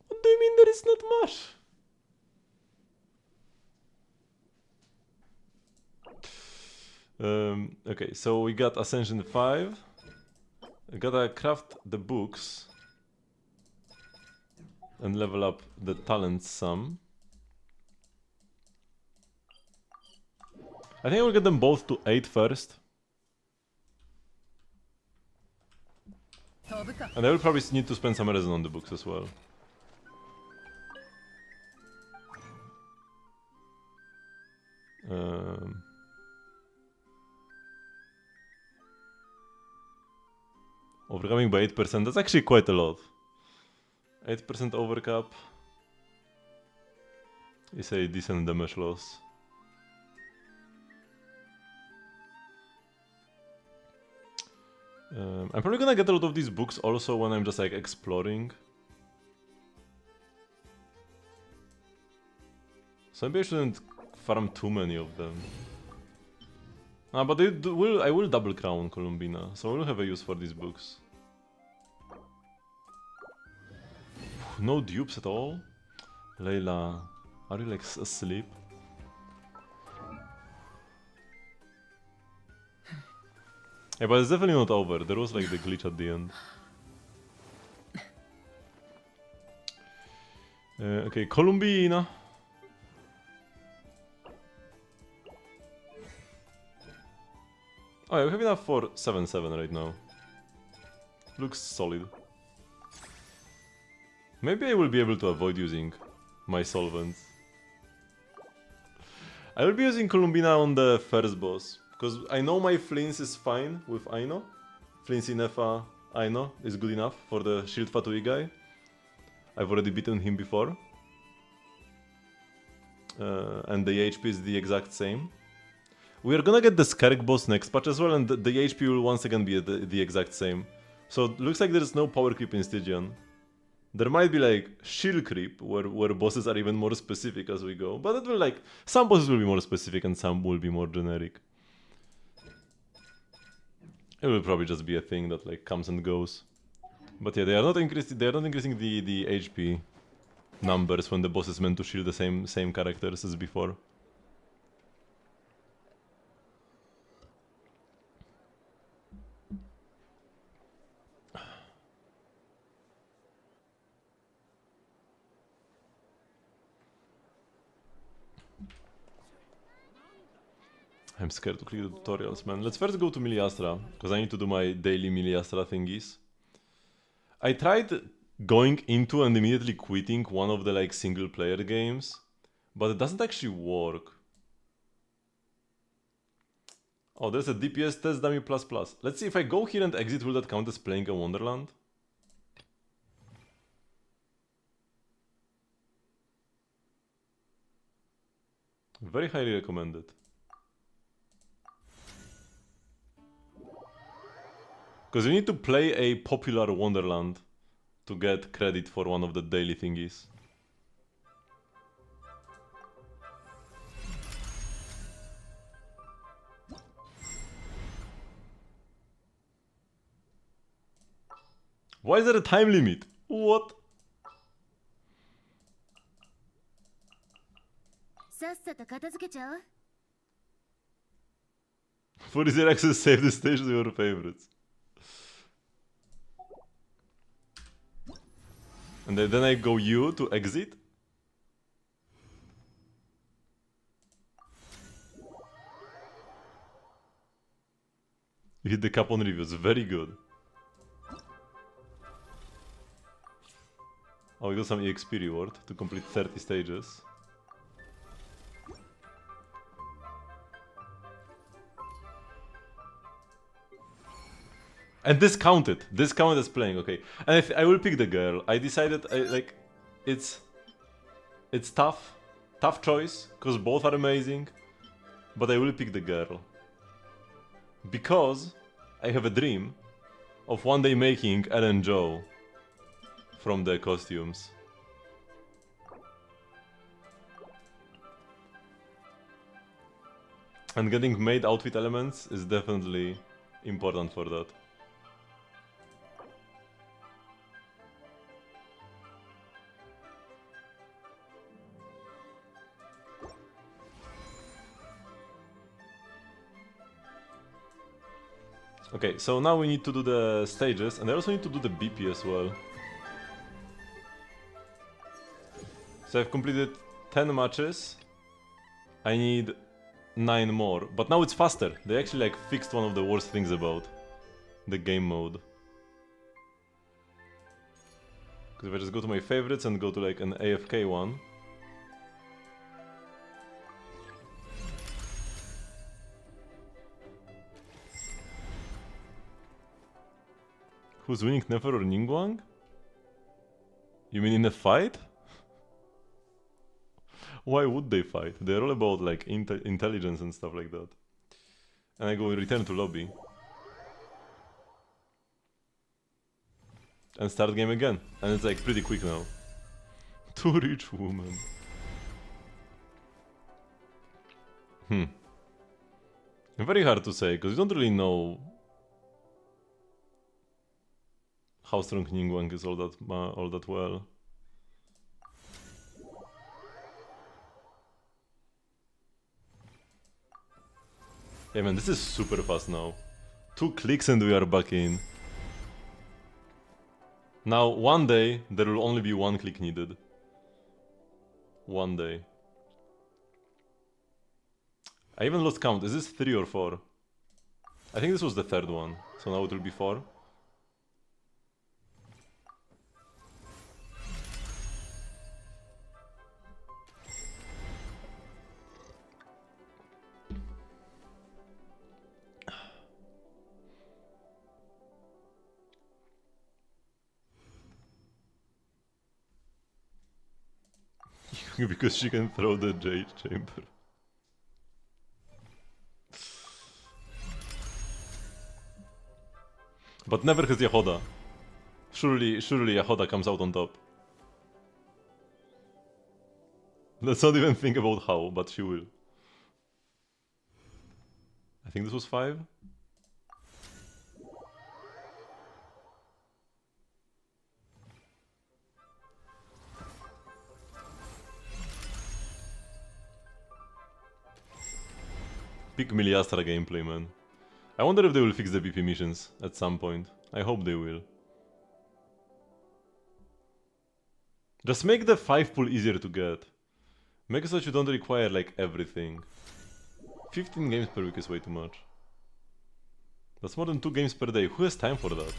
Speaker 1: What do you mean there is not much? Okay, so we got Ascension 5. I gotta craft the books and level up the talents some. I think I will get them both to 8 first. And I will probably need to spend some resin on the books as well. Overcoming by 8%, that's actually quite a lot. 8% overcap is a decent damage loss. I'm probably gonna get a lot of these books also when I'm just like exploring. So maybe I shouldn't farm too many of them. Ah, but I will double crown Columbina, so I will have a use for these books. No dupes at all? Layla, are you like asleep? Yeah, but it's definitely not over. There was like the glitch at the end. Okay, Columbina. Oh yeah, we have enough for 7-7 right now. Looks solid. Maybe I will be able to avoid using my solvents. I will be using Columbina on the first boss, because I know my Flins is fine with Aino. Flins in Nefa Aino is good enough for the Shield Fatui guy. I've already beaten him before. And the HP is the exact same. We are gonna get the Skerk boss next patch as well, and the HP will once again be the exact same. So it looks like there is no power creep in Stygian. There might be like shield creep, where bosses are even more specific as we go, but it will like, some bosses will be more specific and some will be more generic. It will probably just be a thing that like comes and goes. But yeah, they are not increasing the HP numbers when the boss is meant to shield the same characters as before. I'm scared to click the tutorials, man. Let's first go to Miliastra, because I need to do my daily Miliastra thingies. I tried going into and immediately quitting one of the like single player games, but it doesn't actually work. Oh, there's a DPS test dummy plus plus. Let's see if I go here and exit, will that count as playing a Wonderland? Very highly recommended. Because you need to play a popular Wonderland to get credit for one of the daily thingies. Why is there a time limit? What?
Speaker 2: さっさと片付けちゃう
Speaker 1: For easier access, save the stations your favorites. And then I go U to exit. You hit the cap on reviews, very good. Oh, we got some EXP reward to complete 30 stages. And this counted as playing, okay. And I will pick the girl. I decided, like, it's tough choice, because both are amazing, but I will pick the girl. Because I have a dream of one day making Ellen Joe from the costumes. And getting made outfit elements is definitely important for that. Okay, so now we need to do the stages, and I also need to do the BP as well. So I've completed 10 matches. I need 9 more, but now it's faster. They actually like fixed one of the worst things about the game mode. Because if I just go to my favorites and go to like an AFK one, who's winning, Nefer or Ningguang? You mean in a fight? Why would they fight? They're all about like intelligence and stuff like that. And I go return to lobby. And start game again. And it's like pretty quick now. Too rich woman. Very hard to say, because you don't really know how strong Ningguang is all that well. Yeah man, this is super fast now. 2 clicks and we are back in. Now, one day, there will only be 1 click needed. One day. I even lost count. Is this 3 or 4? I think this was the 3rd one. So now it will be 4. Because she can throw the Jade Chamber. But never has Yahoda. Surely Yahoda comes out on top. Let's not even think about how, but she will. I think this was 5. Big Miliastra gameplay, man. I wonder if they will fix the BP missions at some point. I hope they will. Just make the 5 pull easier to get. Make it so that you don't require like everything. 15 games per week is way too much. That's more than 2 games per day. Who has time for that?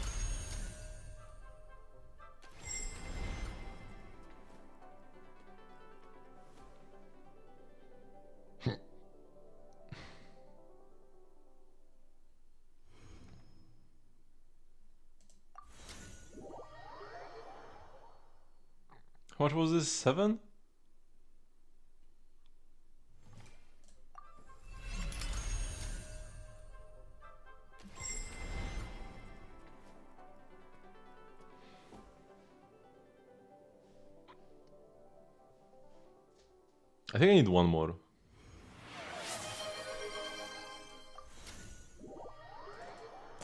Speaker 1: How much was this? 7? I think I need 1 more.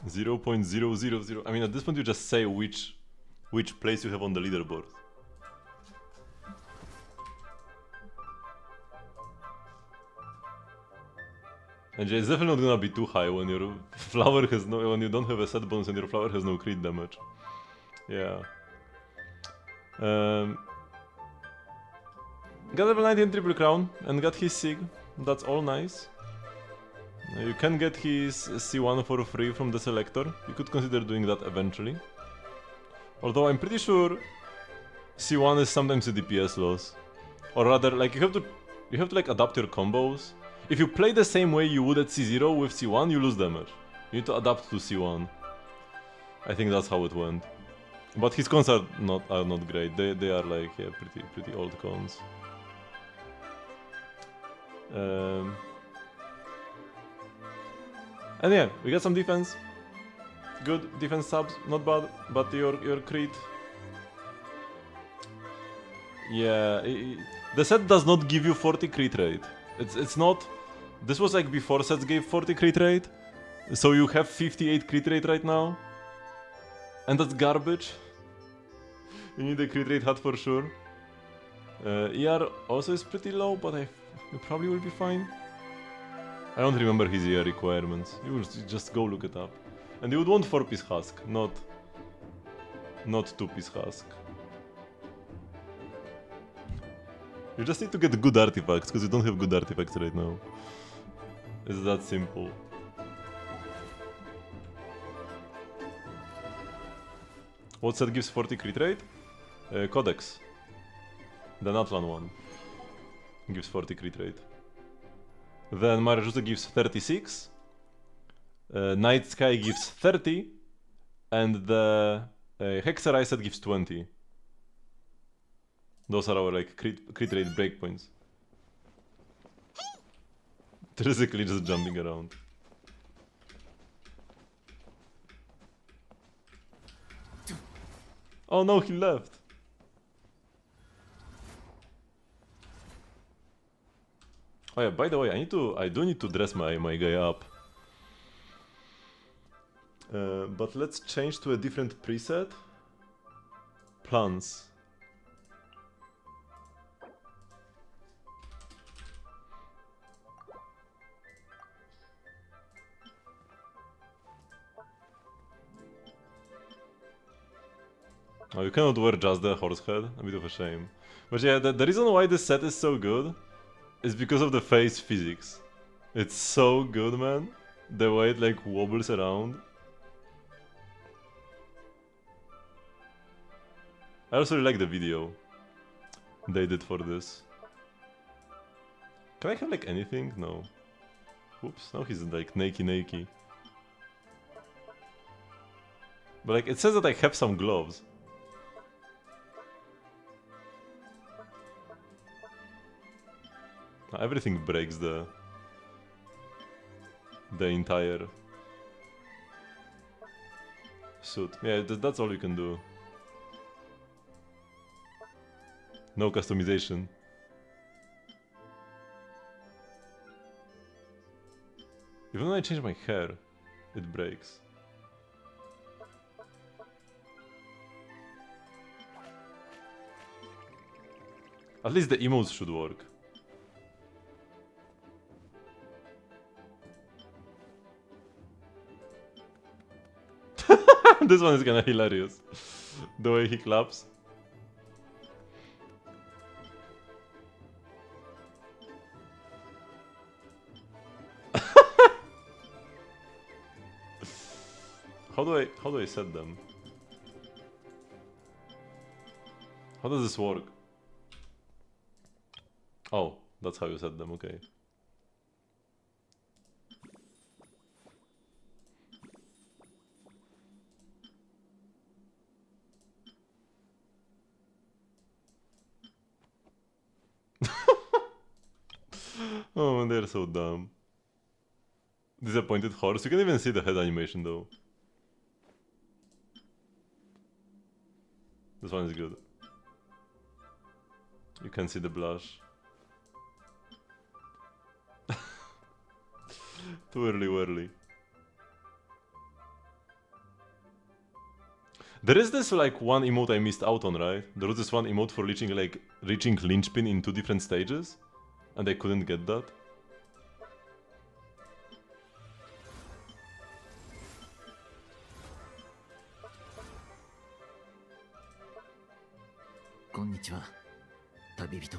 Speaker 1: .000. I mean, at this point you just say which place you have on the leaderboard. And it's definitely not gonna be too high when your flower has when you don't have a set bonus and your flower has no crit damage. Yeah. Got level 90 and triple crown and got his sig. That's all nice. You can get his C1 for free from the selector. You could consider doing that eventually. Although I'm pretty sure C1 is sometimes a DPS loss. Or rather, like you have to like adapt your combos. If you play the same way you would at C0 with C1, you lose damage. You need to adapt to C1. I think that's how it went. But his cons are not great. They are like, yeah, pretty old cons. And yeah, we got some defense. Good defense subs, not bad. But your crit, yeah, the set does not give you 40 crit rate. It's not. This was like before sets gave 40 crit rate, so you have 58 crit rate right now, and that's garbage. You need a crit rate hat for sure. ER also is pretty low, but you probably will be fine. I don't remember his ER requirements. You will just go look it up. And you would want 4-piece husk, not 2-piece husk. You just need to get good artifacts, because you don't have good artifacts right now. It's that simple. What set gives 40 crit rate? Codex. The Natlan one gives 40 crit rate. Then Marajutsu gives 36. Night Sky gives 30. And the Hexerai set gives 20. Those are our like crit rate breakpoints. Basically just jumping around. Oh no, he left. Oh yeah, by the way, I do need to dress my guy up. But let's change to a different preset. Plans. Oh, you cannot wear just the horse head? A bit of a shame. But yeah, the reason why this set is so good is because of the face physics. It's so good, man. The way it like wobbles around. I also really like the video they did for this. Can I have like anything? No. Oops, now he's like naked. But like it says that I have some gloves. Everything breaks the entire suit. Yeah, that's all you can do. No customization. Even when I change my hair, it breaks. At least the emotes should work. This one is kinda hilarious. The way he claps. How do I set them? How does this work? Oh, that's how you set them, okay. Oh man, they're so dumb. Disappointed horse. You can even see the head animation though. This one is good. You can see the blush. Twirly. There is this like one emote I missed out on, right? There was this one emote for reaching linchpin in 2 different stages, and I couldn't get that.
Speaker 3: Konnichiwa, 旅人、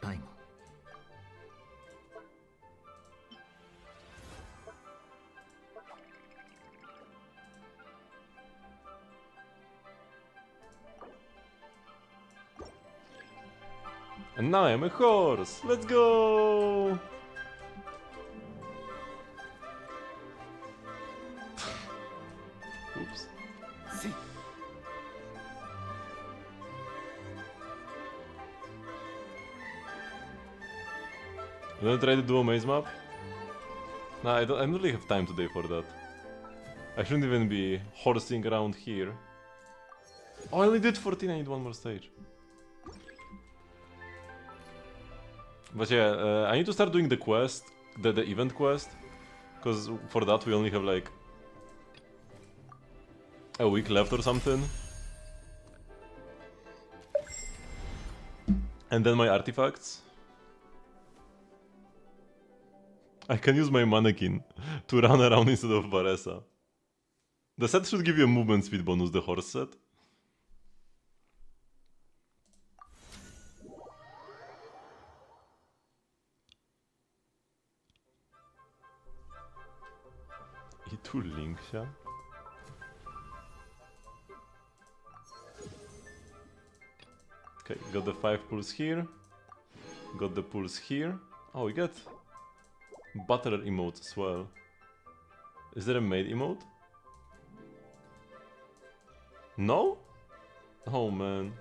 Speaker 3: 大門。
Speaker 1: And now I'm a horse! Let's go! Oops. You wanna try to do a maze map? Nah, I don't really have time today for that. I shouldn't even be horsing around here. Oh, I only did 14, I need one more stage. But yeah, I need to start doing the quest, the event quest. Because for that we only have like a week left or something. And then my artifacts. I can use my mannequin to run around instead of Varesa. The set should give you a movement speed bonus, the horse set. I tu Linksia? Okay, got the 5 pulls here. Got the pulls here. Oh, we get Butler emotes as well. Is there a maid emote? No? Oh man.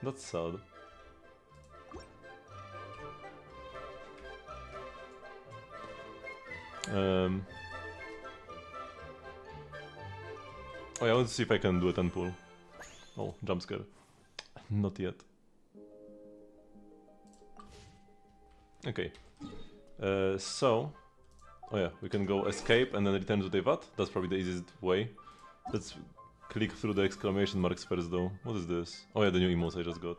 Speaker 1: That's sad. Oh yeah, I want to see if I can do a 10 pull. Oh, jump scare. Not yet. Okay. So... Oh yeah, we can go escape and then return to Devat. That's probably the easiest way. Let's click through the exclamation marks first though. What is this? Oh yeah, the new emotes I just got.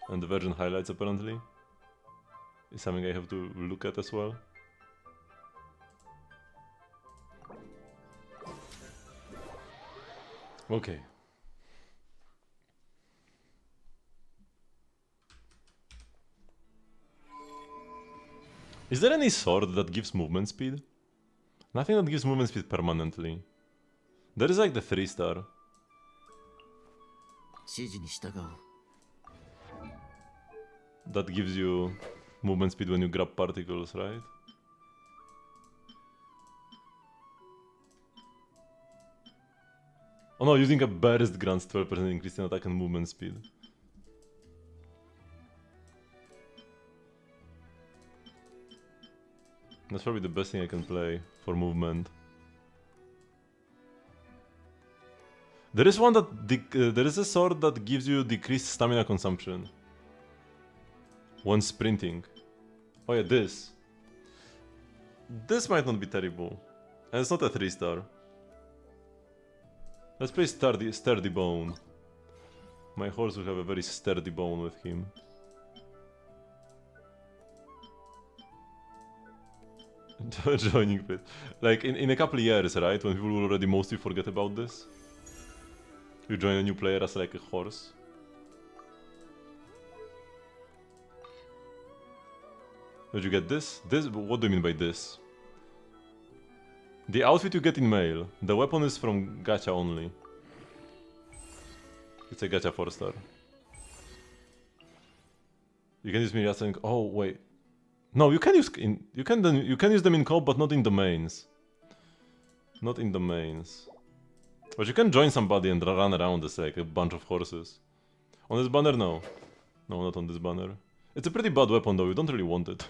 Speaker 1: And the Virgin highlights apparently is something I have to look at as well. Okay. Is there any sword that gives movement speed? Nothing that gives movement speed permanently. There is like the 3-star.
Speaker 3: 指示に従おう。
Speaker 1: That gives you movement speed when you grab particles, right? Oh no, using a burst grants 12% increase in attack and movement speed. That's probably the best thing I can play for movement. There is one that there is a sword that gives you decreased stamina consumption when sprinting. Oh yeah, this. This might not be terrible. And it's not a 3-star. Let's play sturdy bone. My horse will have a very sturdy bone with him. Joining pit. Like in a couple of years, right? When people will already mostly forget about this. You join a new player as like a horse. Did you get this? This? What do you mean by this? The outfit you get in mail. The weapon is from gacha only. It's a gacha 4-star. You can use me as oh wait. No, you can use you can use them in co-op, but not in domains. Not in domains. But you can join somebody and run around as like a bunch of horses. On this banner, no. No, not on this banner. It's a pretty bad weapon though, you don't really want it.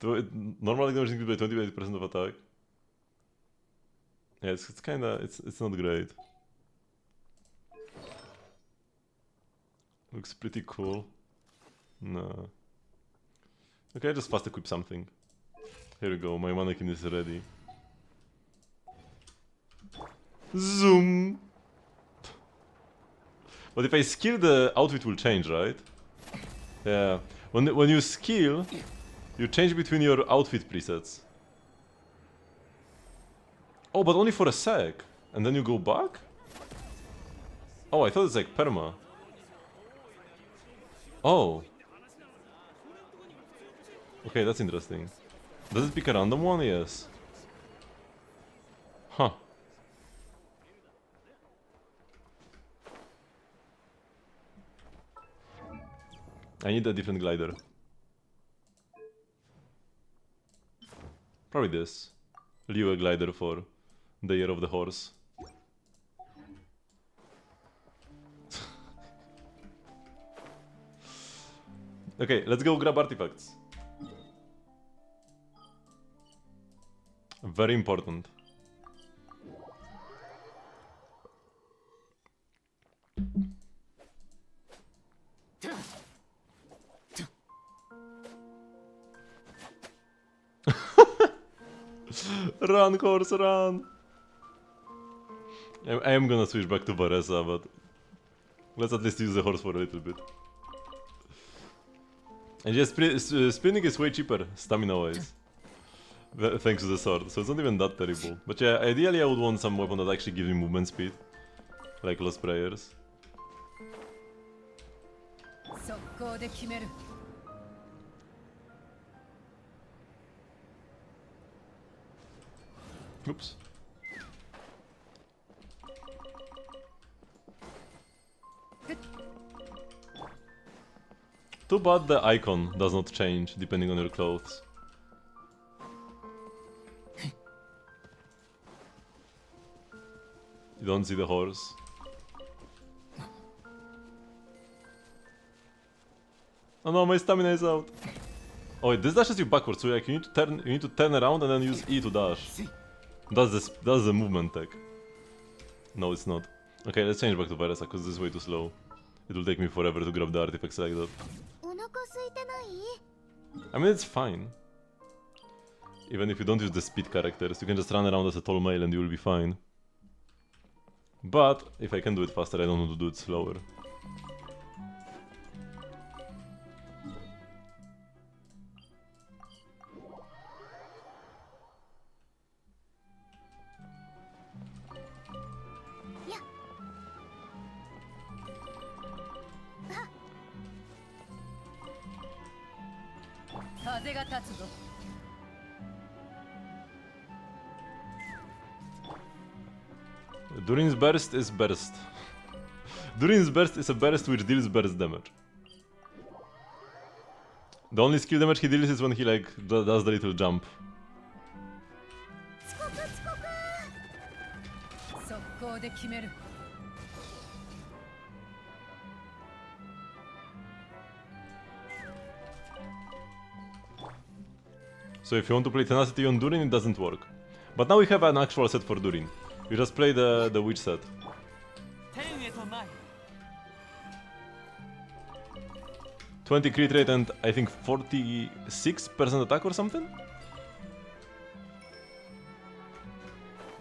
Speaker 1: Normally damage increased by 28% of attack. Yeah, it's kinda, it's not great. Looks pretty cool. No. Okay, I just fast equip something. Here we go, my mannequin is ready. Zoom! But if I skill, the outfit will change, right? Yeah. When you skill, you change between your outfit presets. Oh, but only for a sec. And then you go back? Oh, I thought it's like perma. Oh. Okay, that's interesting. Does it pick a random one? Yes. Huh. I need a different glider. Probably this. Liu glider for the Year of the Horse. Okay, let's go grab artifacts. Very important. Run, horse, run! I am gonna switch back to Varesa, but let's at least use the horse for a little bit. And just spinning is way cheaper, stamina-wise. Thanks to the sword, so it's not even that terrible. But yeah, ideally I would want some weapon that actually gives me movement speed. Like Lost Prayers. Oops. Too bad the icon does not change depending on your clothes. You don't see the horse. Oh no, my stamina is out. Oh wait, this dashes you backwards, so like you need to turn around and then use E to dash. That's the movement tech. No, it's not. Okay, let's change back to Varesa, because this is way too slow. It will take me forever to grab the artifacts like that. I mean, it's fine. Even if you don't use the speed characters, you can just run around as a tall male and you will be fine. But, if I can do it faster, I don't want to do it slower. Durin's burst is burst. Durin's burst is a burst which deals burst damage. The only skill damage he deals is when he like does the little jump. So if you want to play Tenacity on Durin, it doesn't work. But now we have an actual set for Durin. You just play the Witch set. $20 crit rate and I think 46% attack or something?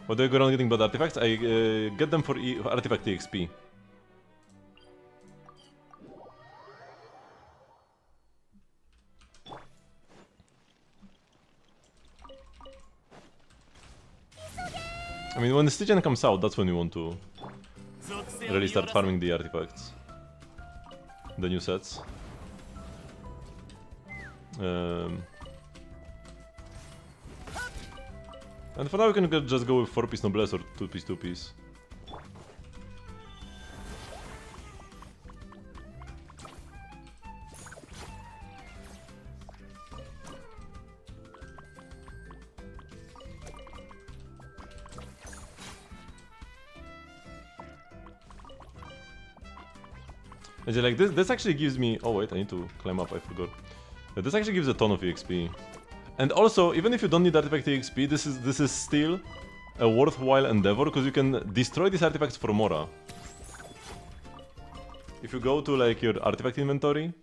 Speaker 1: What do I go around getting bad artifacts? I get them for artifact EXP. I mean, when the Stygian comes out, that's when you want to really start farming the artifacts. The new sets. And for now we can just go with 4-piece Noblesse or 2-piece 2-piece. And like this actually gives me. Oh wait, I need to climb up. I forgot. This actually gives a ton of EXP. And also, even if you don't need artifact EXP, this is still a worthwhile endeavor because you can destroy these artifacts for Mora. If you go to like your artifact inventory,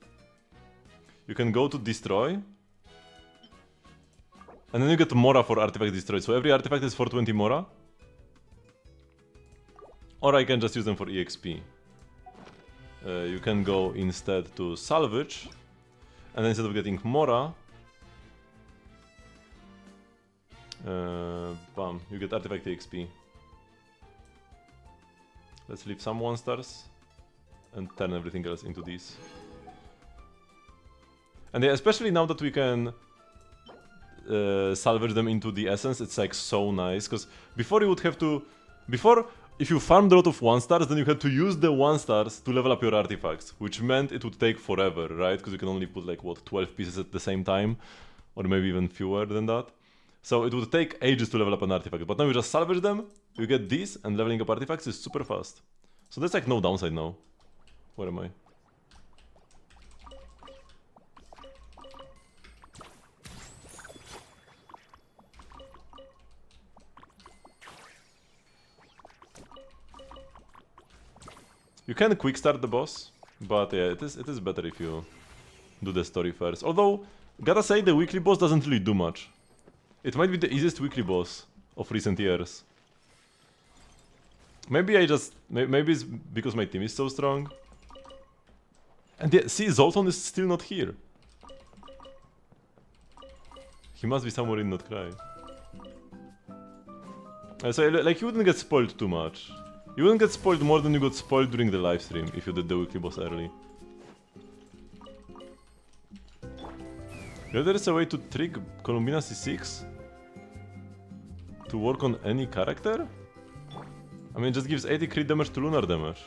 Speaker 1: you can go to destroy, and then you get Mora for artifact destroyed. So every artifact is 420 Mora. Or I can just use them for EXP. You can go instead to salvage, and then instead of getting Mora, bam, you get artifact EXP. Let's leave some 1-stars and turn everything else into these. And yeah, especially now that we can salvage them into the essence, it's like so nice, because before you would have to... Before, if you farmed a lot of 1-stars, then you had to use the 1-stars to level up your artifacts, which meant it would take forever, right? Because you can only put like, what, 12 pieces at the same time? Or maybe even fewer than that. So it would take ages to level up an artifact, but now you just salvage them, you get these, and leveling up artifacts is super fast. So there's like no downside now. Where am I? You can quick start the boss, but yeah, it is better if you do the story first. Although, gotta say, the weekly boss doesn't really do much. It might be the easiest weekly boss of recent years. Maybe maybe it's because my team is so strong. And yeah, see, Zoltan is still not here. He must be somewhere in Not Cry. So, like, you wouldn't get spoiled too much. You wouldn't get spoiled more than you got spoiled during the livestream if you did the weekly boss early. If there is a way to trick Columbina C6 to work on any character? I mean, it just gives 80 crit damage to lunar damage.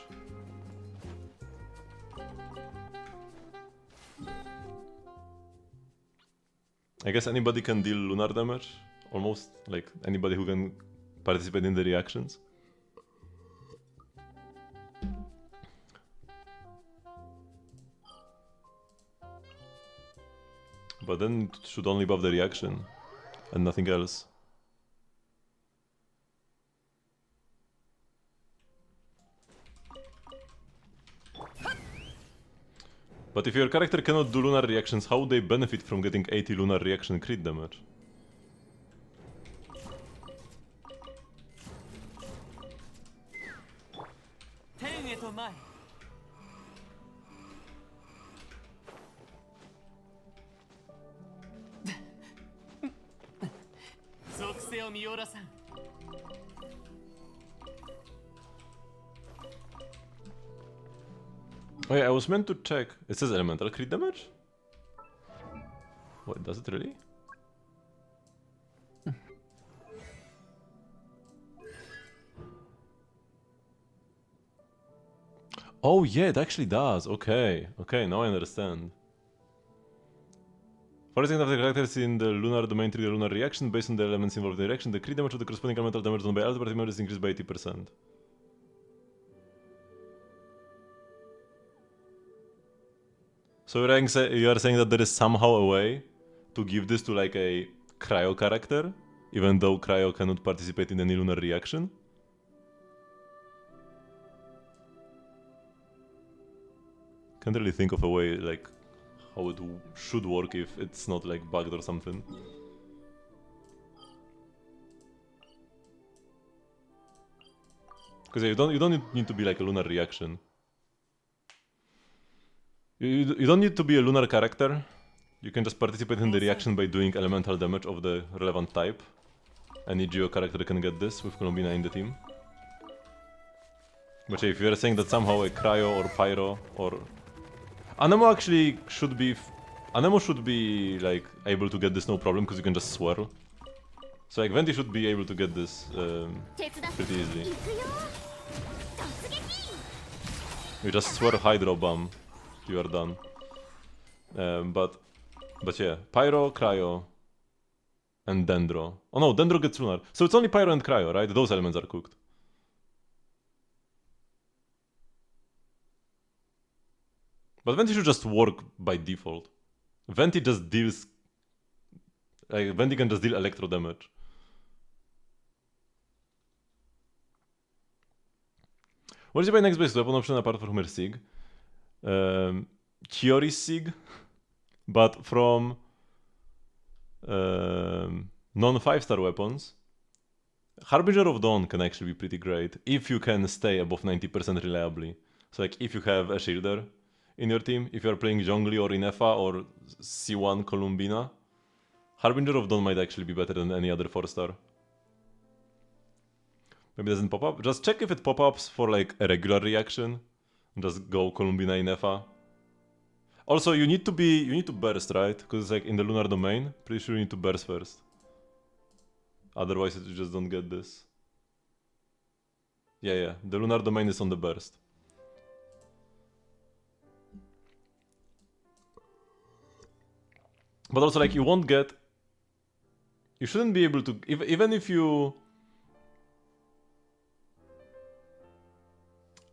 Speaker 1: I guess anybody can deal lunar damage. Almost, like, anybody who can participate in the reactions. But then it should only buff the reaction, and nothing else. But if your character cannot do lunar reactions, how would they benefit from getting 80 lunar reaction crit damage? Oh yeah, I was meant to check. It says elemental crit damage? What, does it really? Oh yeah, it actually does. Okay, okay, now I understand. For example, of the characters in the lunar domain trigger lunar reaction based on the elements involved in the reaction, the crit damage of the corresponding elemental damage done by other party members is increased by 80%. So you are saying that there is somehow a way to give this to like a cryo character, even though cryo cannot participate in any lunar reaction? Can't really think of a way like how it should work if it's not like bugged or something. Because you don't need to be like a lunar reaction. You don't need to be a lunar character. You can just participate in the reaction by doing elemental damage of the relevant type. Any Geo character can get this with Columbina in the team. But if you're saying that somehow a Cryo or Pyro or... Anemo actually should be... Anemo should be like able to get this no problem because you can just swirl. So like Venti should be able to get this pretty easily. You just swirl Hydro Bomb. You are done. But yeah, Pyro, Cryo, and Dendro. Oh no, Dendro gets lunar. So it's only Pyro and Cryo, right? Those elements are cooked. But Venti should just work by default. Venti just deals... Like, Venti can just deal electro damage. What is your next best weapon option apart from her Sig? Chiori's Sig, but from non-5-star weapons. Harbinger of Dawn can actually be pretty great if you can stay above 90% reliably. So like if you have a shielder in your team, if you're playing Zhongli or Inefa or C1 Columbina, Harbinger of Dawn might actually be better than any other 4-star. Maybe it doesn't pop up. Just check if it pop-ups for like a regular reaction. Just go Columbina Inefa. Also, you need to burst, right? Because it's like in the lunar domain. Pretty sure you need to burst first. Otherwise, you just don't get this. Yeah, the lunar domain is on the burst. But also, like, you won't get... You shouldn't be able to... Even if you...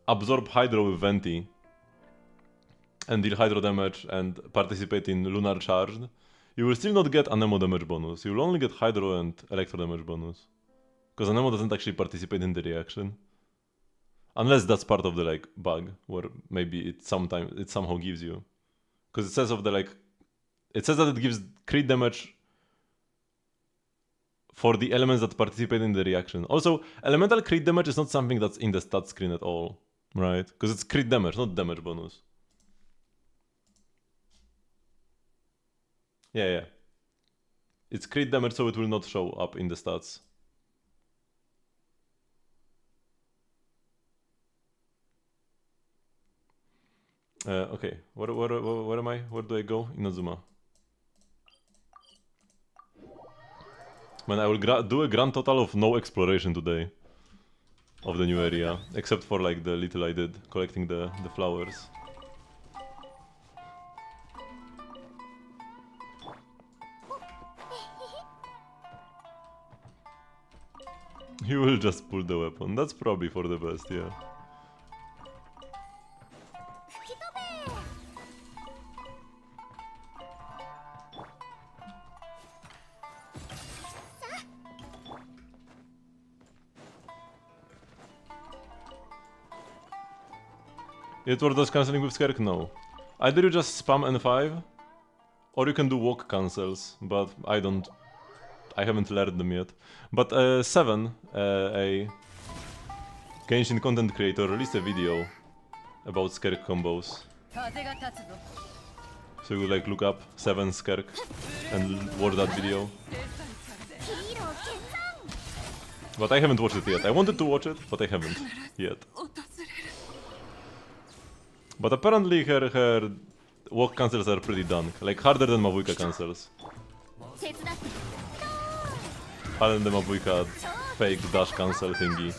Speaker 1: absorb Hydro with Venti and deal Hydro damage and participate in Lunar Charged, you will still not get Anemo damage bonus. You will only get Hydro and Electro damage bonus. Because Anemo doesn't actually participate in the reaction. Unless that's part of the, like, bug, where maybe it somehow gives you. Because it says of the, like... It says that it gives crit damage for the elements that participate in the reaction. Also, elemental crit damage is not something that's in the stat screen at all, right? Because it's crit damage, not damage bonus. Yeah. It's crit damage, so it will not show up in the stats. Okay, where am I? Where do I go? Inazuma. Man, I will do a grand total of no exploration today of the new area, except for like the little I did, collecting the flowers. You will just pull the weapon. That's probably for the best, yeah. It worth just cancelling with Skerk? No. Either you just spam N5, or you can do walk cancels, but I haven't learned them yet. But Seven, a Genshin content creator, released a video about Skerk combos. So you like look up Seven Skerk and watch that video. But I haven't watched it yet. I wanted to watch it, but I haven't yet. But apparently her walk cancels are pretty dunk, like harder than Mavuika cancels. Harder than the Mavuika fake dash cancel thingy.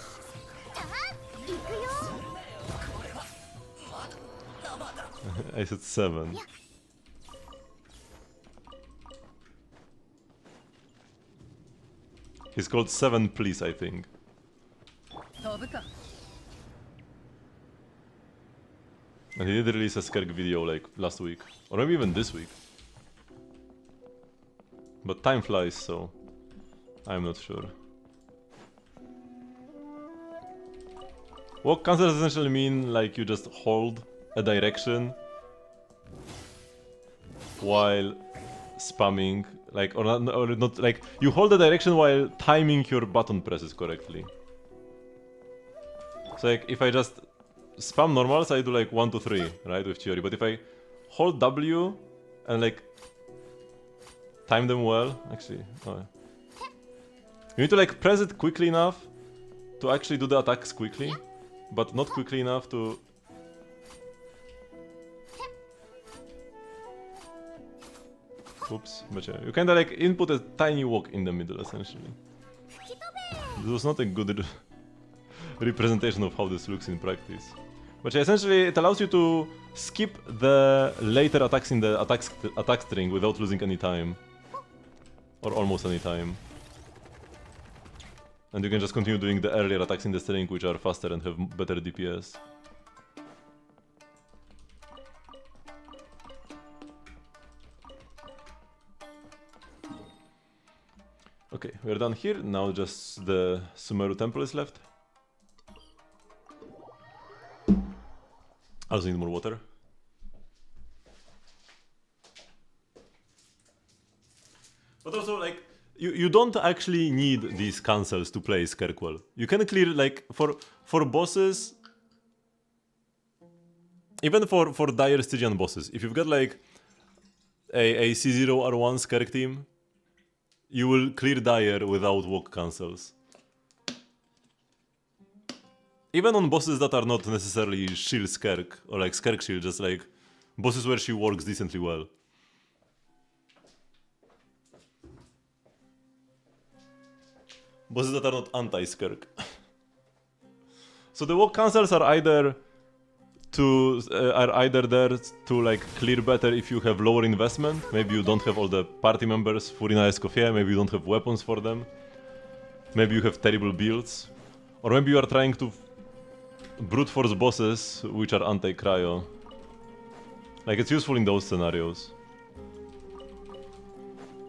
Speaker 1: I said 7. He's called 7 please, I think. And he did release a Skerk video like last week, or maybe even this week. But time flies, so I'm not sure. Walk cancels essentially mean like you just hold a direction while spamming, like, or not like you hold the direction while timing your button presses correctly. So like if I just spam normals, I do like 1, 2, 3, right, with Chiori. But if I hold W and like time them well, actually, you need to like press it quickly enough to actually do the attacks quickly, but not quickly enough to... Oops, but yeah, you kinda like input a tiny walk in the middle essentially. This was not a good representation of how this looks in practice. But yeah, essentially it allows you to skip the later attacks in the attack string without losing any time. Or almost any time. And you can just continue doing the earlier attacks in the string, which are faster and have better DPS. Okay, we're done here. Now just the Sumeru temple is left. I also need more water. But also, like, you don't actually need these cancels to play Skerk well. You can clear, like, for bosses, even for dire Stygian bosses, if you've got, like, a C0 R1 Skerk team, you will clear dire without walk cancels. Even on bosses that are not necessarily shield Skerk, or like Skerk shield, just like bosses where she works decently well. Bosses that are not anti-Skerk. So the walk cancels are either there to like clear better if you have lower investment. Maybe you don't have all the party members, Furina Escoffier, maybe you don't have weapons for them. Maybe you have terrible builds. Or maybe you are trying to brute force bosses which are anti-cryo. Like, it's useful in those scenarios.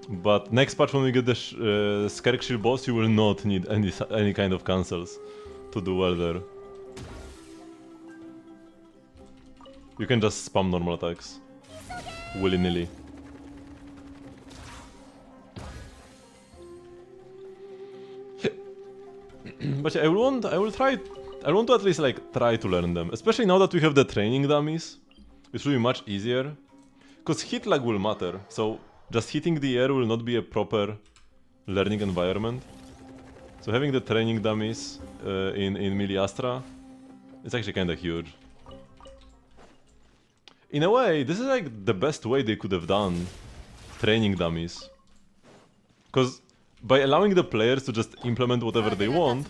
Speaker 1: But next patch when we get the Skerkshill boss, you will not need any kind of cancels to do well there. You can just spam normal attacks. Willy-nilly. But yeah, I want to at least like try to learn them. Especially now that we have the training dummies. It will be much easier. Because hit lag will matter, so just hitting the air will not be a proper learning environment. So having the training dummies in Melee Astra is actually kinda huge. In a way, this is like the best way they could have done training dummies. Because by allowing the players to just implement whatever they want,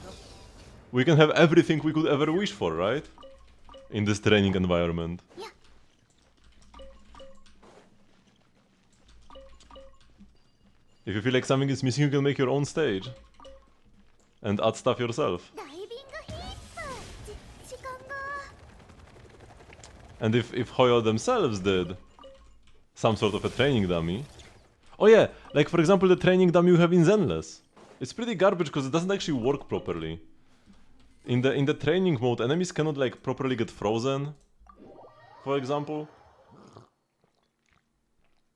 Speaker 1: we can have everything we could ever wish for, right? In this training environment. If you feel like something is missing, you can make your own stage. And add stuff yourself. And if Hoyo themselves did some sort of a training dummy... Oh yeah, like for example the training dummy you have in Zenless. It's pretty garbage because it doesn't actually work properly. In the training mode, enemies cannot like properly get frozen, for example.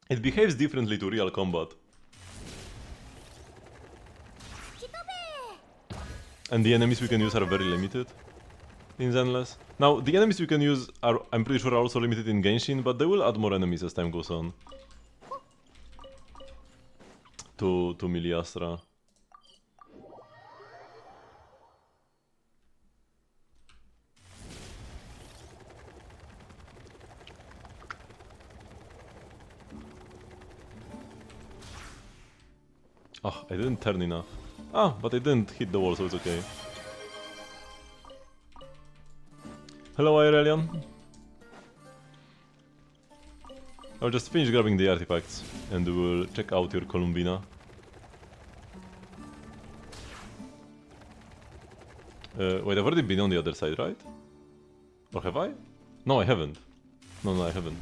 Speaker 1: It behaves differently to real combat. And the enemies we can use are very limited in Zenless. Now, the enemies we can use are, I'm pretty sure, are also limited in Genshin, but they will add more enemies as time goes on. To Melee Astra. Oh, I didn't turn enough. Ah, but I didn't hit the wall, so it's okay. Hello, Aurelian. I'll just finish grabbing the artifacts, and we'll check out your Columbina. Wait, I've already been on the other side, right? Or have I? No, I haven't. No, I haven't.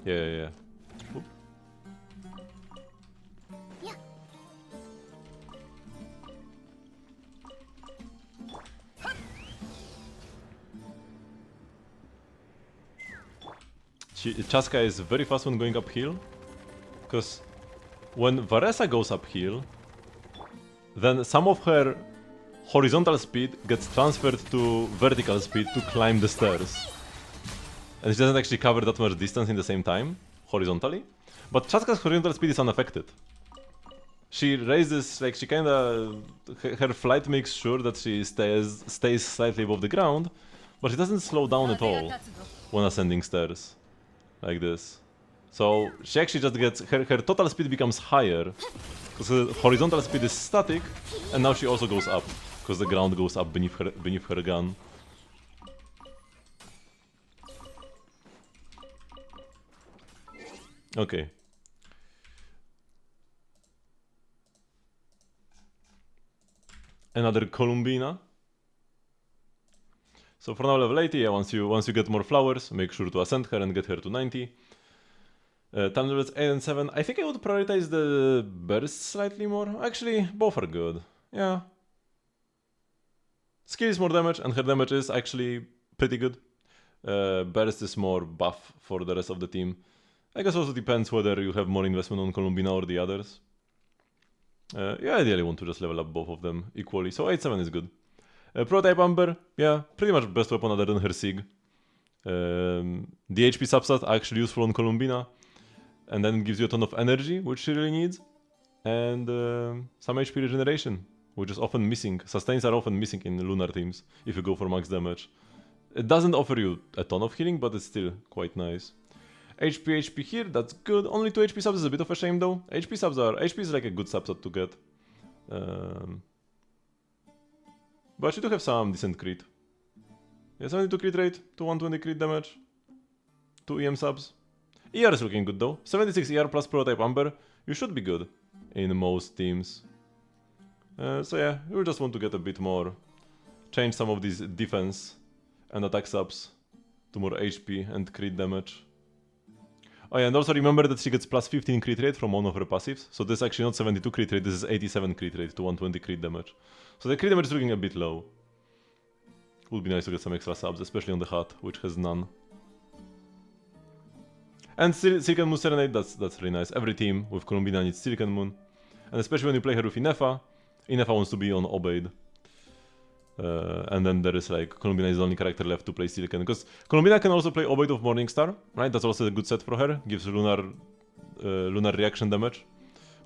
Speaker 1: Yeah. Oop. Chaska is very fast when going uphill, because when Varesa goes uphill, then some of her horizontal speed gets transferred to vertical speed to climb the stairs. And she doesn't actually cover that much distance in the same time, horizontally. But Chaska's horizontal speed is unaffected. She raises, like, she kinda... Her flight makes sure that she stays slightly above the ground, but she doesn't slow down at all when ascending stairs. Like this. So she actually just gets... Her total speed becomes higher, because her horizontal speed is static, and now she also goes up, because the ground goes up beneath her gun. Okay. Another Columbina. So for now level 80, yeah, once you get more flowers, make sure to ascend her and get her to 90. Time levels 8 and 7. I think I would prioritize the burst slightly more. Actually, both are good. Yeah. Skill is more damage, and her damage is actually pretty good. Burst is more buff for the rest of the team. I guess also depends whether you have more investment on Columbina or the others. You ideally want to just level up both of them equally, so 8-7 is good. Prototype Amber, yeah, pretty much best weapon other than her Sig. The HP substat are actually useful on Columbina, and then it gives you a ton of energy, which she really needs, and some HP regeneration, which is often missing. Sustains are often missing in Lunar teams, if you go for max damage. It doesn't offer you a ton of healing, but it's still quite nice. HP here, that's good. Only 2 HP subs is a bit of a shame though. HP is like a good subset to get. But she do have some decent crit. Yeah, 72 crit rate, 120 crit damage, 2 EM subs. ER is looking good though. 76 ER plus prototype Amber. You should be good in most teams. So yeah, you just want to get a bit more. Change some of these defense and attack subs to more HP and crit damage. Oh yeah, and also remember that she gets plus 15 crit rate from one of her passives. So this is actually not 72 crit rate, this is 87 crit rate to 120 crit damage. So the crit damage is looking a bit low. Would be nice to get some extra subs, especially on the HUD, which has none. And Silken Moon Serenade, that's really nice. Every team with Columbina needs Silken Moon. And especially when you play her with Inefa. Inefa wants to be on Obeyed. And then there is like, Columbina is the only character left to play Silken. Because Columbina can also play Obeyed of Morningstar, right? That's also a good set for her. Gives lunar reaction damage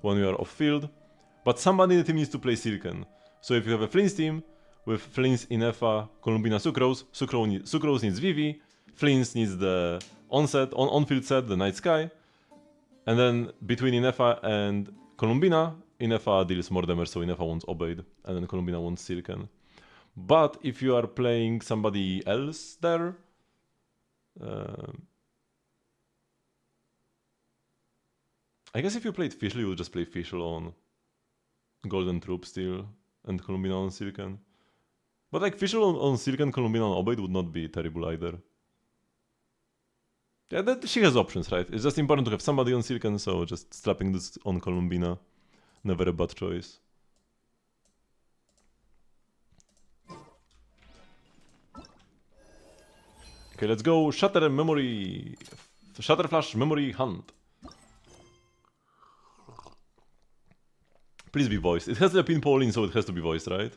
Speaker 1: when you are off field. But somebody in the team needs to play Silken. So if you have a Flynn's team, with Flynn's, Inefa, Columbina, Sucrose needs Vivi, Flynn's needs the on-field set, the Night Sky. And then between Inefa and Columbina, Inefa deals more damage, so Inefa wants Obeyed, and then Columbina wants Silken. But if you are playing somebody else there, I guess if you played Fischl, you would just play Fischl on Golden Troop still, and Columbina on Silken. But like Fischl on Silken, Columbina on Obeyed would not be terrible either. Yeah, she has options, right? It's just important to have somebody on Silken, so just slapping this on Columbina, never a bad choice. Okay, let's go Shatter Flash Memory Hunt. Please be voiced. It has the pin Pauline, so it has to be voiced, right?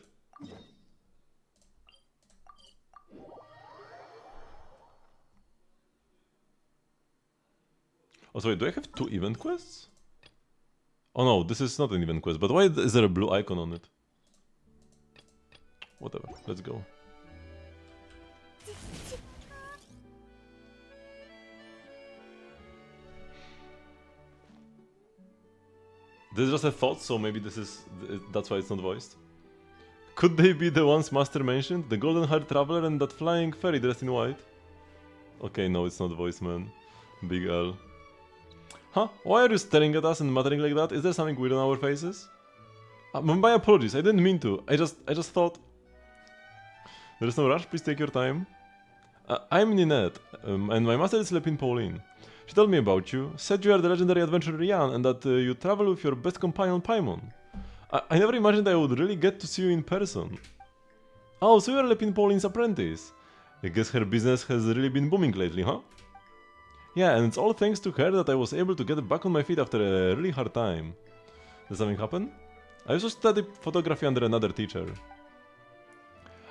Speaker 1: Oh, so wait, do I have 2 event quests? Oh no, this is not an event quest, but why is there a blue icon on it? Whatever, let's go. This is just a thought, so maybe that's why it's not voiced. Could they be the ones Master mentioned? The golden-haired traveler and that flying fairy dressed in white? Okay, no, it's not voiced, man. Big L. Huh? Why are you staring at us and muttering like that? Is there something weird on our faces? My apologies, I didn't mean to. I just thought... There's no rush, please take your time. I'm Ninette, and my master is Lepin Pauline. She told me about you, said you are the legendary adventurer Rian, and that you travel with your best companion Paimon. I never imagined I would really get to see you in person. Oh, so you are Lepin Pauline's apprentice. I guess her business has really been booming lately, huh? Yeah, and it's all thanks to her that I was able to get back on my feet after a really hard time. Did something happen? I used to study photography under another teacher.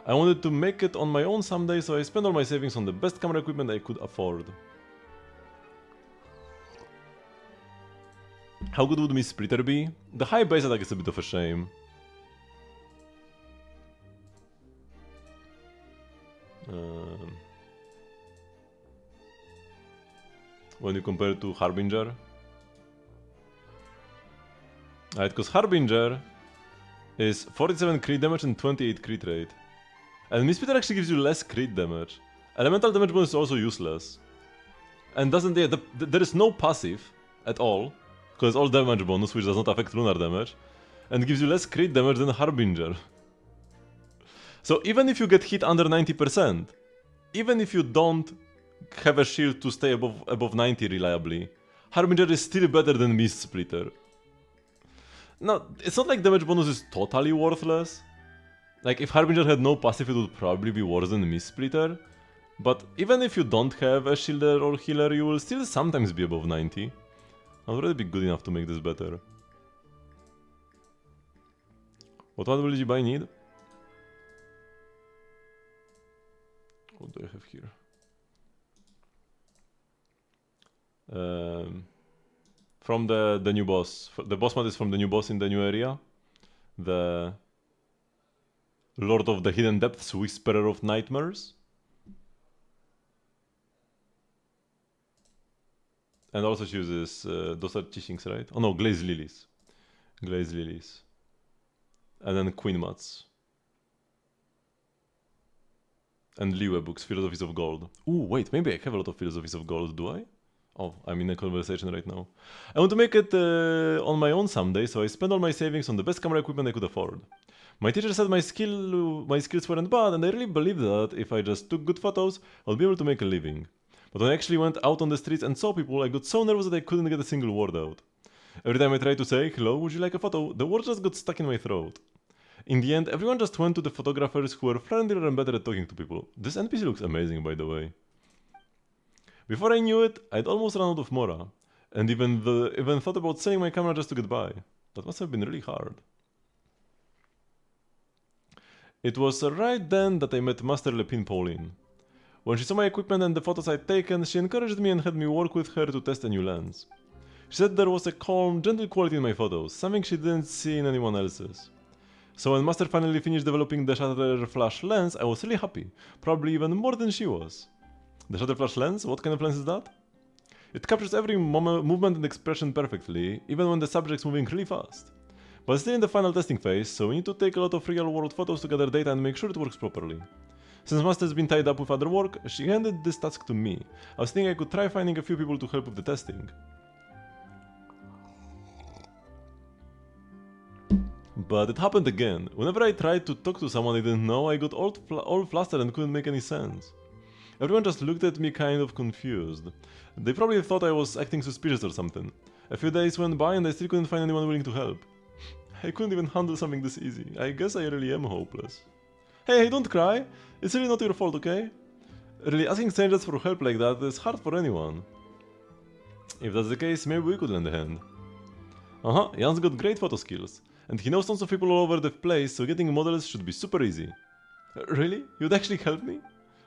Speaker 1: I wanted to make it on my own someday, so I spent all my savings on the best camera equipment I could afford. How good would Miss Splitter be? The high base attack is a bit of a shame. When you compare it to Harbinger. Right, because Harbinger is 47 crit damage and 28 crit rate. And Miss Splitter actually gives you less crit damage. Elemental damage bonus is also useless. And there is no passive at all. Because all damage bonus, which does not affect lunar damage, and gives you less crit damage than Harbinger. So even if you get hit under 90%, even if you don't have a shield to stay above 90 reliably, Harbinger is still better than Mist Splitter. Now, it's not like damage bonus is totally worthless. Like, if Harbinger had no passive, it would probably be worse than Mist Splitter. But even if you don't have a shielder or healer, you will still sometimes be above 90. I'll already be good enough to make this better. What will Jibai need? What do I have here? From the new boss. The boss mod is from the new boss in the new area. The Lord of the Hidden Depths, Whisperer of Nightmares. And also she uses, those are Chishings, right? Oh no, Glazed Lilies. Glazed Lilies. And then Queen Mats. And Liwe books, Philosophies of Gold. Ooh, wait, maybe I have a lot of Philosophies of Gold, do I? Oh, I'm in a conversation right now. I want to make it on my own someday, so I spent all my savings on the best camera equipment I could afford. My teacher said my skills weren't bad, and I really believed that if I just took good photos, I'll be able to make a living. But when I actually went out on the streets and saw people, I got so nervous that I couldn't get a single word out. Every time I tried to say, hello, would you like a photo, the words just got stuck in my throat. In the end, everyone just went to the photographers who were friendlier and better at talking to people. This NPC looks amazing, by the way. Before I knew it, I'd almost run out of Mora, and even thought about selling my camera just to get by. That must have been really hard. It was right then that I met Master Lepine Pauline. When she saw my equipment and the photos I'd taken, she encouraged me and had me work with her to test a new lens. She said there was a calm, gentle quality in my photos, something she didn't see in anyone else's. So when Master finally finished developing the shutter flash lens, I was really happy, probably even more than she was. The shutter flash lens? What kind of lens is that? It captures every movement and expression perfectly, even when the subject's moving really fast. But it's still in the final testing phase, so we need to take a lot of real-world photos to gather data and make sure it works properly. Since Master's been tied up with other work, she handed this task to me. I was thinking I could try finding a few people to help with the testing. But it happened again. Whenever I tried to talk to someone I didn't know, I got all flustered and couldn't make any sense. Everyone just looked at me kind of confused. They probably thought I was acting suspicious or something. A few days went by and I still couldn't find anyone willing to help. I couldn't even handle something this easy. I guess I really am hopeless. Hey, don't cry. It's really not your fault, okay? Really, asking strangers for help like that is hard for anyone. If that's the case, maybe we could lend a hand. Jan's got great photo skills. And he knows tons of people all over the place, so getting models should be super easy. Really? You'd actually help me?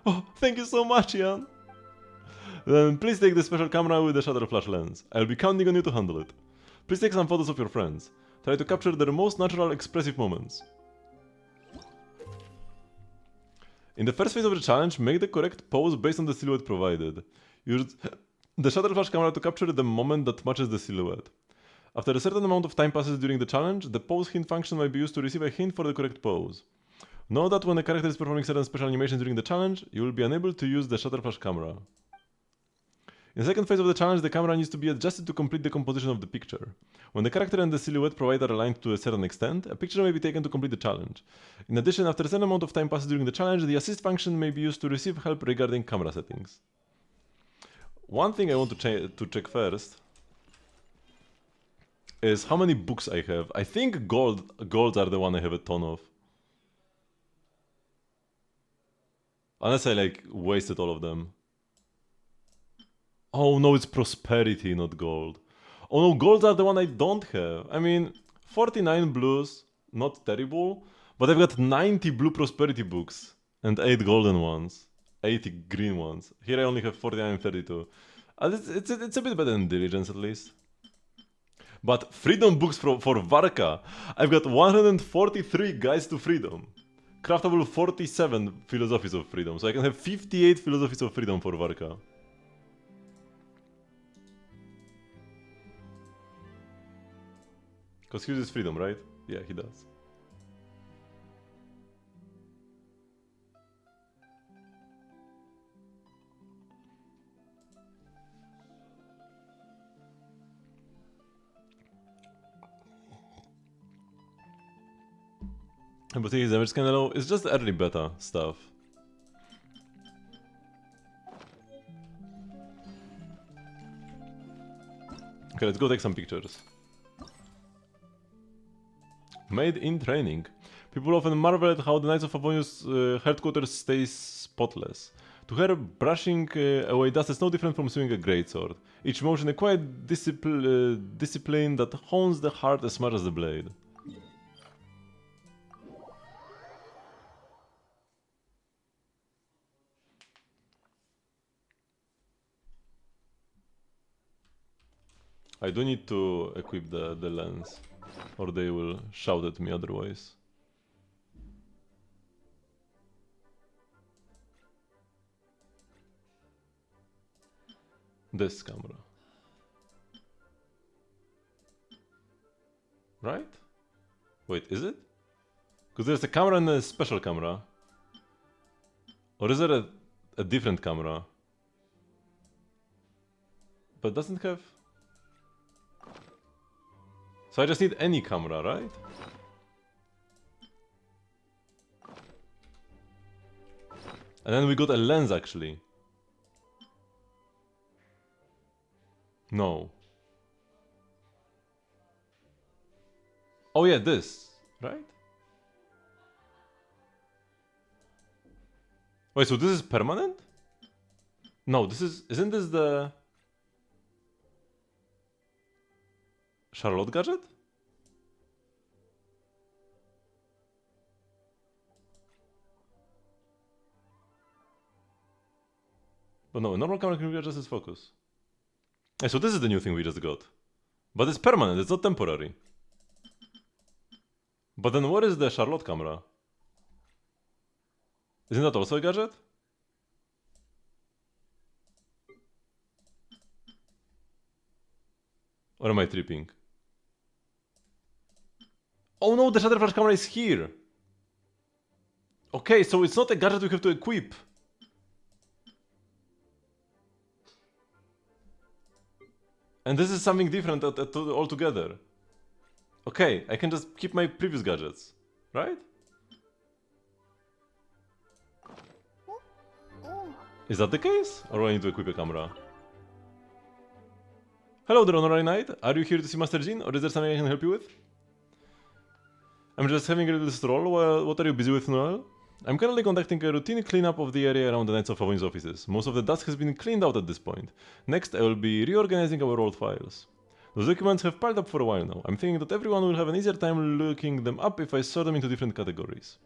Speaker 1: Oh, thank you so much, Jan! Then please take the special camera with the shutter flash lens. I'll be counting on you to handle it. Please take some photos of your friends. Try to capture their most natural, expressive moments. In the first phase of the challenge, make the correct pose based on the silhouette provided. Use the shutter flash camera to capture the moment that matches the silhouette. After a certain amount of time passes during the challenge, the pose hint function might be used to receive a hint for the correct pose. Know that when a character is performing certain special animations during the challenge, you will be unable to use the shutter flash camera. In the second phase of the challenge, the camera needs to be adjusted to complete the composition of the picture. When the character and the silhouette provided are aligned to a certain extent, a picture may be taken to complete the challenge. In addition, after a certain amount of time passes during the challenge, the assist function may be used to receive help regarding camera settings. One thing I want to check first is how many books I have. I think golds are the one I have a ton of. Unless I like wasted all of them. Oh no, it's prosperity, not gold. Oh no, golds are the one I don't have. I mean, 49 blues, not terrible, but I've got 90 blue prosperity books and 8 golden ones, 80 green ones. Here I only have 49 and 32. It's a bit better than diligence at least. But freedom books for Varka. I've got 143 guides to freedom. Craftable 47 philosophies of freedom. So I can have 58 philosophies of freedom for Varka. Because he uses freedom, right? Yeah, he does. But the thing is, damage kind of low. It's just early beta stuff. Okay, let's go take some pictures. Made in training. People often marvel at how the Knights of Favonius headquarters stays spotless. To her, brushing away dust is no different from swinging a greatsword. Each motion a quiet discipline that hones the heart as much as the blade. I do need to equip the lens, or they will shout at me otherwise. This camera. Right? Wait, is it? Because there's a camera and a special camera. Or is there a different camera? But doesn't have... So I just need any camera, right? And then we got a lens actually. No. Oh yeah, this, right? Wait, so this is permanent? No, this is... Isn't this the... Charlotte gadget? But no, a normal camera can readjust its focus. Hey, so this is the new thing we just got. But it's permanent, it's not temporary. But then what is the Charlotte camera? Isn't that also a gadget? Or am I tripping? Oh no, the shutter flash camera is here! Okay, so it's not a gadget we have to equip. And this is something different altogether. Okay, I can just keep my previous gadgets, right? Is that the case? Or do I need to equip a camera? Hello there, Honorary Knight. Are you here to see Master Jean, or is there something I can help you with? I'm just having a little stroll. What are you busy with, Noel? I'm currently conducting a routine cleanup of the area around the Knights of Favoin's offices. Most of the dust has been cleaned out at this point. Next, I will be reorganizing our old files. Those documents have piled up for a while now. I'm thinking that everyone will have an easier time looking them up if I sort them into different categories.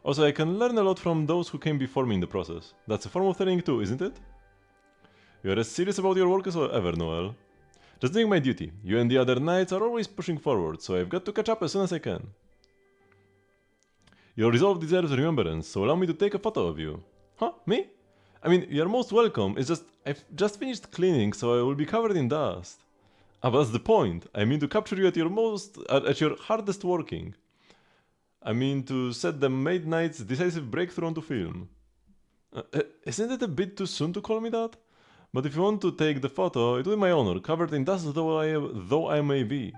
Speaker 1: Also, I can learn a lot from those who came before me in the process. That's a form of learning too, isn't it? You are as serious about your work as ever, Noel. Just doing my duty. You and the other knights are always pushing forward, so I've got to catch up as soon as I can. Your resolve deserves remembrance, so allow me to take a photo of you. Huh? Me? I mean, you're most welcome, it's just... I've just finished cleaning, so I will be covered in dust. Ah, but that's the point. I mean to capture you at your hardest working. I mean to set the Maid Knight's decisive breakthrough onto film. Isn't it a bit too soon to call me that? But if you want to take the photo, it will be my honor, covered in dust though I may be.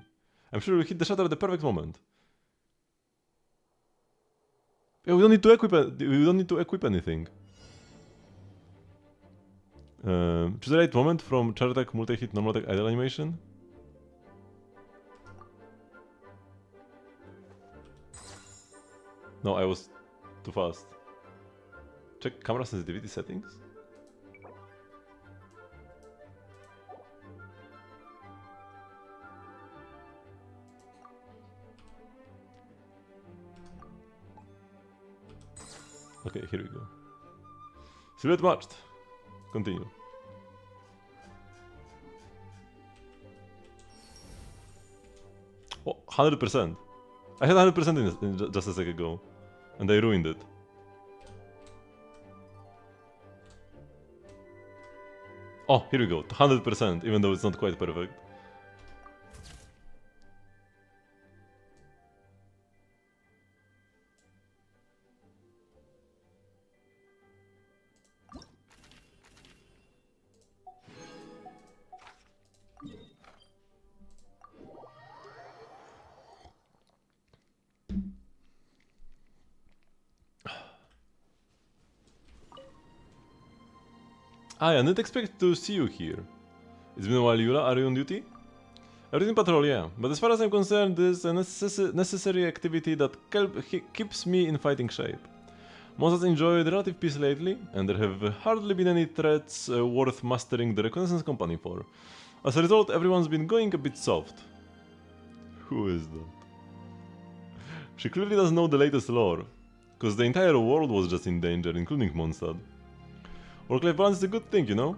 Speaker 1: I'm sure we'll hit the shutter at the perfect moment. Yeah, we don't need to equip anything. Choose the right moment from charge attack, multi-hit, normal attack, idle animation. No, I was too fast. Check camera sensitivity settings. Okay, here we go. Silhouette matched. Continue. Oh, 100%. I had 100% in just a second ago. And I ruined it. Oh, here we go. 100%, even though it's not quite perfect. I didn't expect to see you here. It's been a while, Yula. Are you on duty? Everything patrol, yeah. But as far as I'm concerned, this is a necessary activity that keeps me in fighting shape. Most has enjoyed relative peace lately, and there have hardly been any threats worth mastering the reconnaissance company for. As a result, everyone's been going a bit soft. Who is that? She clearly doesn't know the latest lore, because the entire world was just in danger, including Mondstadt. Work-life balance is a good thing, you know?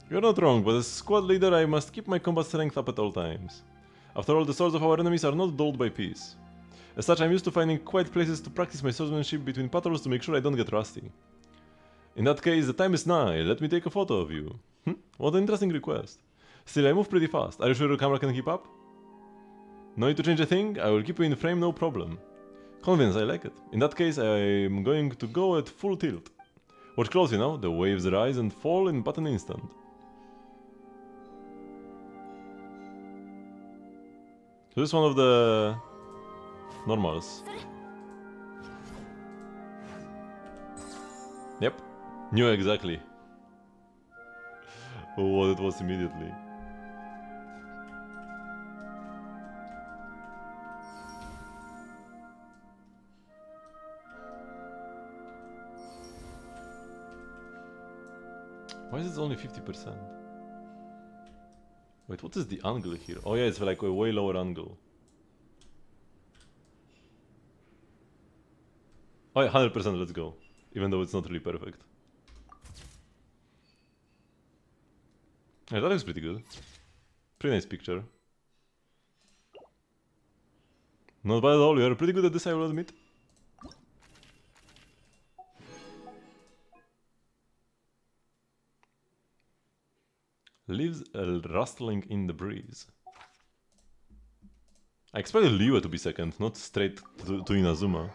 Speaker 1: You're not wrong, but as squad leader I must keep my combat strength up at all times. After all, the swords of our enemies are not dulled by peace. As such, I'm used to finding quiet places to practice my swordsmanship between patrols to make sure I don't get rusty. In that case, the time is nigh, let me take a photo of you. What an interesting request. Still, I move pretty fast. Are you sure your camera can keep up? No need to change a thing, I will keep you in frame, no problem. Convince, I like it. In that case, I'm going to go at full tilt. Watch close, you know, the waves rise and fall in but an instant. So this is one of the normals. Yep, knew exactly what it was immediately. Why is it only 50%? Wait, what is the angle here? Oh yeah, it's like a way lower angle. Oh yeah, 100%, let's go. Even though it's not really perfect. Yeah, that looks pretty good. Pretty nice picture. Not bad at all, you're pretty good at this, I will admit. Leaves rustling in the breeze. I expected Liu to be second, not straight to Inazuma.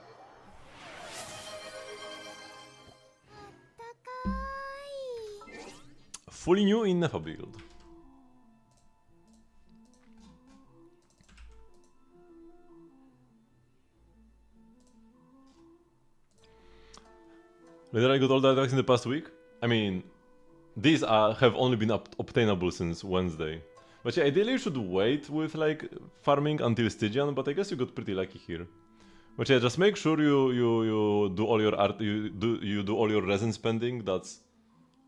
Speaker 1: Fully new in Nefa build. Later I got all the artifacts in the past week. I mean, these have only been obtainable since Wednesday. But yeah, ideally you should wait with like farming until Stygian, but I guess you got pretty lucky here. But yeah, just make sure you do all your you do all your resin spending that's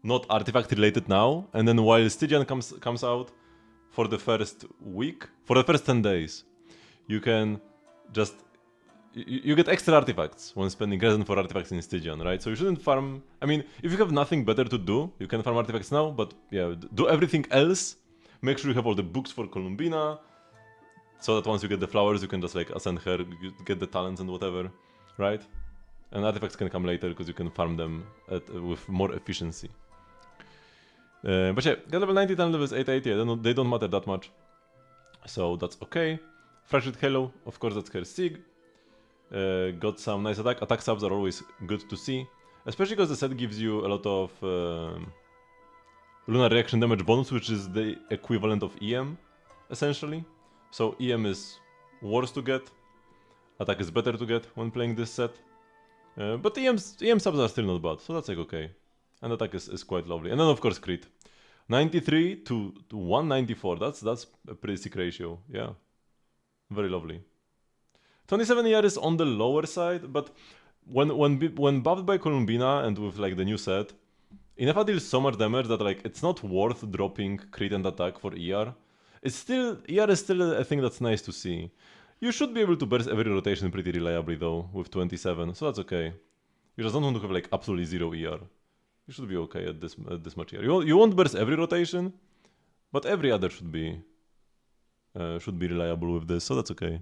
Speaker 1: not artifact related now, and then while Stygian comes out for the first week, for the first 10 days, you can just you get extra artifacts when spending resin for artifacts in Stygian, right? So you shouldn't farm. I mean, if you have nothing better to do, you can farm artifacts now, but yeah, do everything else. Make sure you have all the books for Columbina, so that once you get the flowers, you can just like ascend her, get the talents and whatever, right? And artifacts can come later because you can farm them with more efficiency. But yeah, get level 90 and levels 880, they don't matter that much. So that's okay. Fresh with Halo, of course that's her Sig. Got some nice attack subs are always good to see. Especially because the set gives you a lot of lunar reaction damage bonus, which is the equivalent of EM, essentially. So EM is worse to get, attack is better to get when playing this set. But EM subs are still not bad, so that's like okay. And attack is quite lovely. And then of course crit. 93 to 194, that's a pretty sick ratio, yeah. Very lovely. 27 ER is on the lower side, but when buffed by Columbina and with like the new set, Inefa deals so much damage that like it's not worth dropping crit and attack for ER. ER is still a thing that's nice to see. You should be able to burst every rotation pretty reliably though, with 27, so that's okay. You just don't want to have like absolutely 0 ER. You should be okay at this much ER. You won't burst every rotation, but every other should be reliable with this, so that's okay.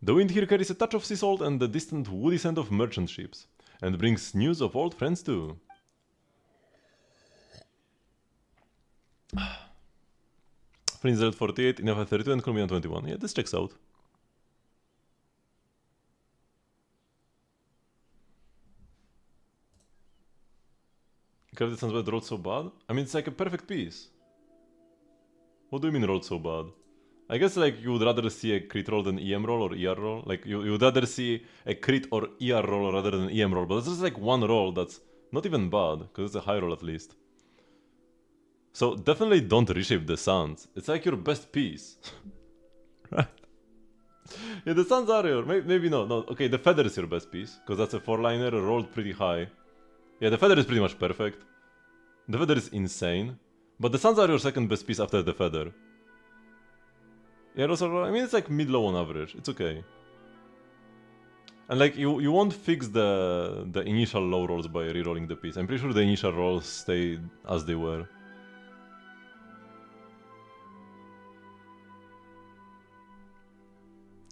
Speaker 1: The wind here carries a touch of sea salt and the distant woody scent of merchant ships, and brings news of old friends too. Prince 48, Inefa 32 and Columbina 21. Yeah, this checks out. Gravity Sun's rolled so bad? I mean, it's like a perfect piece. What do you mean rolled so bad? I guess like you would rather see a crit roll than EM roll or ER roll. Like you would rather see a crit or ER roll rather than EM roll. But it's just like one roll that's not even bad, because it's a high roll at least. So definitely don't reshape the Suns. It's like your best piece. Right? Yeah, the Suns are your... Maybe no. Okay, the Feather is your best piece, because that's a 4-liner rolled pretty high. Yeah, the Feather is pretty much perfect. The Feather is insane. But the Suns are your second best piece after the Feather. Yeah, also, I mean, it's like mid-low on average. It's okay. And like, you won't fix the initial low rolls by rerolling the piece. I'm pretty sure the initial rolls stay as they were.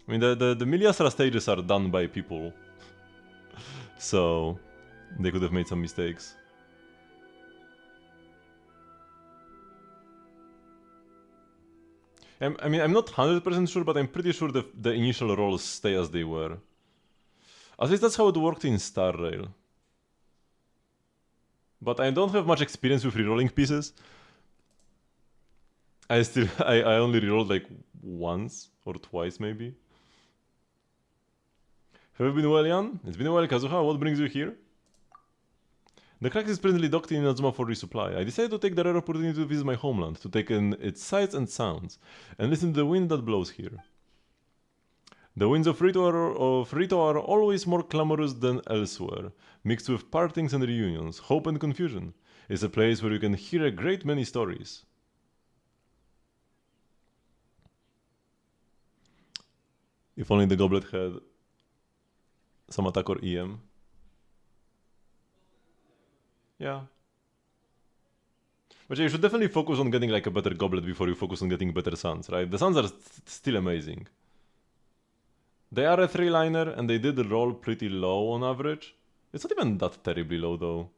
Speaker 1: I mean, the Miliasra stages are done by people. So they could have made some mistakes. I mean, I'm not 100% sure, but I'm pretty sure the initial rolls stay as they were. At least that's how it worked in Star Rail. But I don't have much experience with rerolling pieces. I only rerolled like once or twice maybe. Have you been well, Jan? It's been a while, Kazuha. What brings you here? The crack is presently docked in Inazuma for resupply. I decided to take the rare opportunity to visit my homeland, to take in its sights and sounds, and listen to the wind that blows here. The winds of Rito are always more clamorous than elsewhere, mixed with partings and reunions, hope and confusion. It's a place where you can hear a great many stories. If only the goblet had some attack or EM. Yeah. But yeah, you should definitely focus on getting like a better goblet before you focus on getting better suns, right? The suns are still amazing. They are a 3-liner and they did roll pretty low on average. It's not even that terribly low though.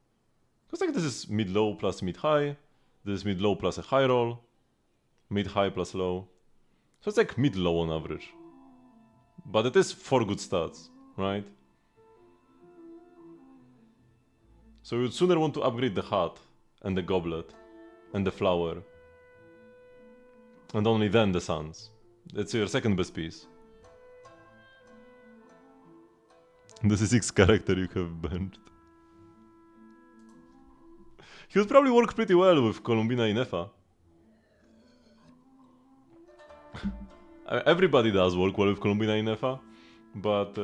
Speaker 1: Because like this is mid-low plus mid-high. This is mid-low plus a high roll. Mid-high plus low. So it's like mid-low on average. But it is 4 good stats, right? So you'd sooner want to upgrade the hat and the goblet and the flower. And only then the suns. That's your second best piece. This is 6 character you have benched. He would probably work pretty well with Columbina in FA. Everybody does work well with Columbina in FA, but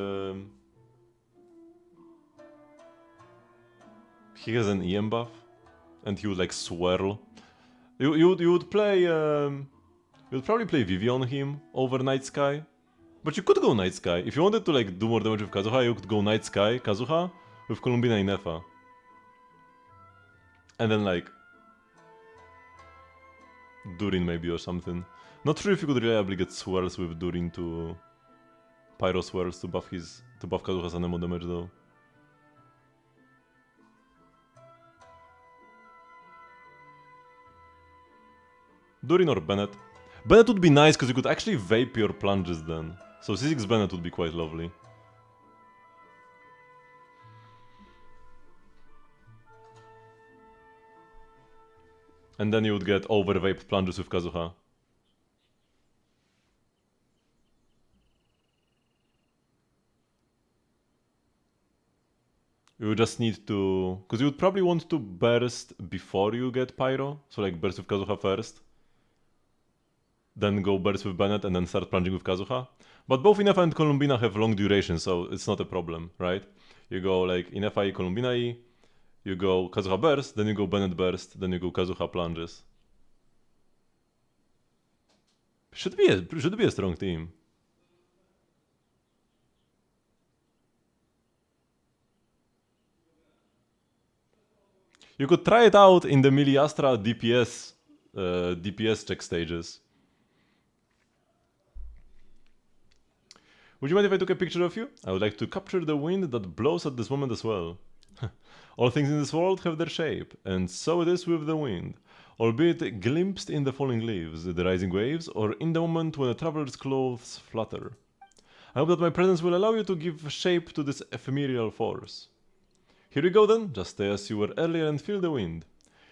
Speaker 1: he has an EM buff, and he would like swirl. You would play you'd probably play Vivi on him over Night Sky, but you could go Night Sky if you wanted to like do more damage with Kazuha. You could go Night Sky Kazuha with Columbina in FA, and then like Durin maybe or something. Not sure if you could reliably get swirls with Durin to Pyro swirls to buff Kazuha's anemo damage though. Durin or Bennett. Bennett would be nice because you could actually vape your plunges then. So C6 Bennett would be quite lovely. And then you would get over-vaped plunges with Kazuha. You would just need to... Because you would probably want to burst before you get Pyro. So like burst with Kazuha first. Then go burst with Bennett and then start plunging with Kazuha. But both Inefa and Columbina have long duration, so it's not a problem, right? You go like Inefa E, Columbina E, you go Kazuha burst, then you go Bennett burst, then you go Kazuha plunges. Should be a strong team. You could try it out in the Miliastra DPS check stages. Would you mind if I took a picture of you? I would like to capture the wind that blows at this moment as well. All things in this world have their shape, and so it is with the wind, albeit glimpsed in the falling leaves, the rising waves, or in the moment when a traveler's clothes flutter. I hope that my presence will allow you to give shape to this ephemeral force. Here we go then, just stay as you were earlier and feel the wind.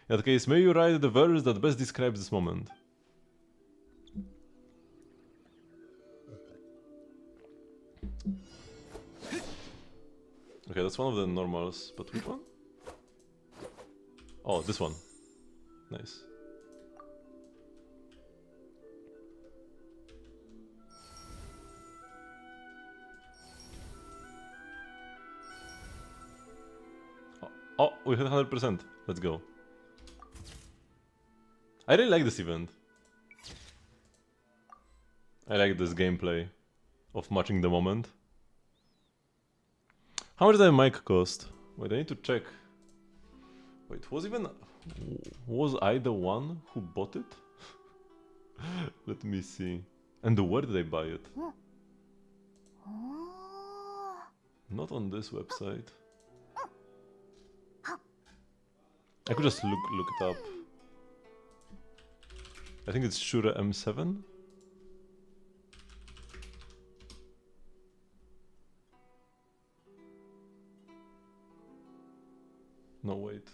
Speaker 1: In that case, may you write the verse that best describes this moment. Okay, that's one of the normals, but which one? Oh, this one. Nice. Oh, we hit 100%. Let's go. I really like this event. I like this gameplay of matching the moment. How much does that mic cost? Wait, I need to check. Wait, was I the one who bought it? Let me see. And where did I buy it? Not on this website. I could just look it up. I think it's Shure M7. No, wait.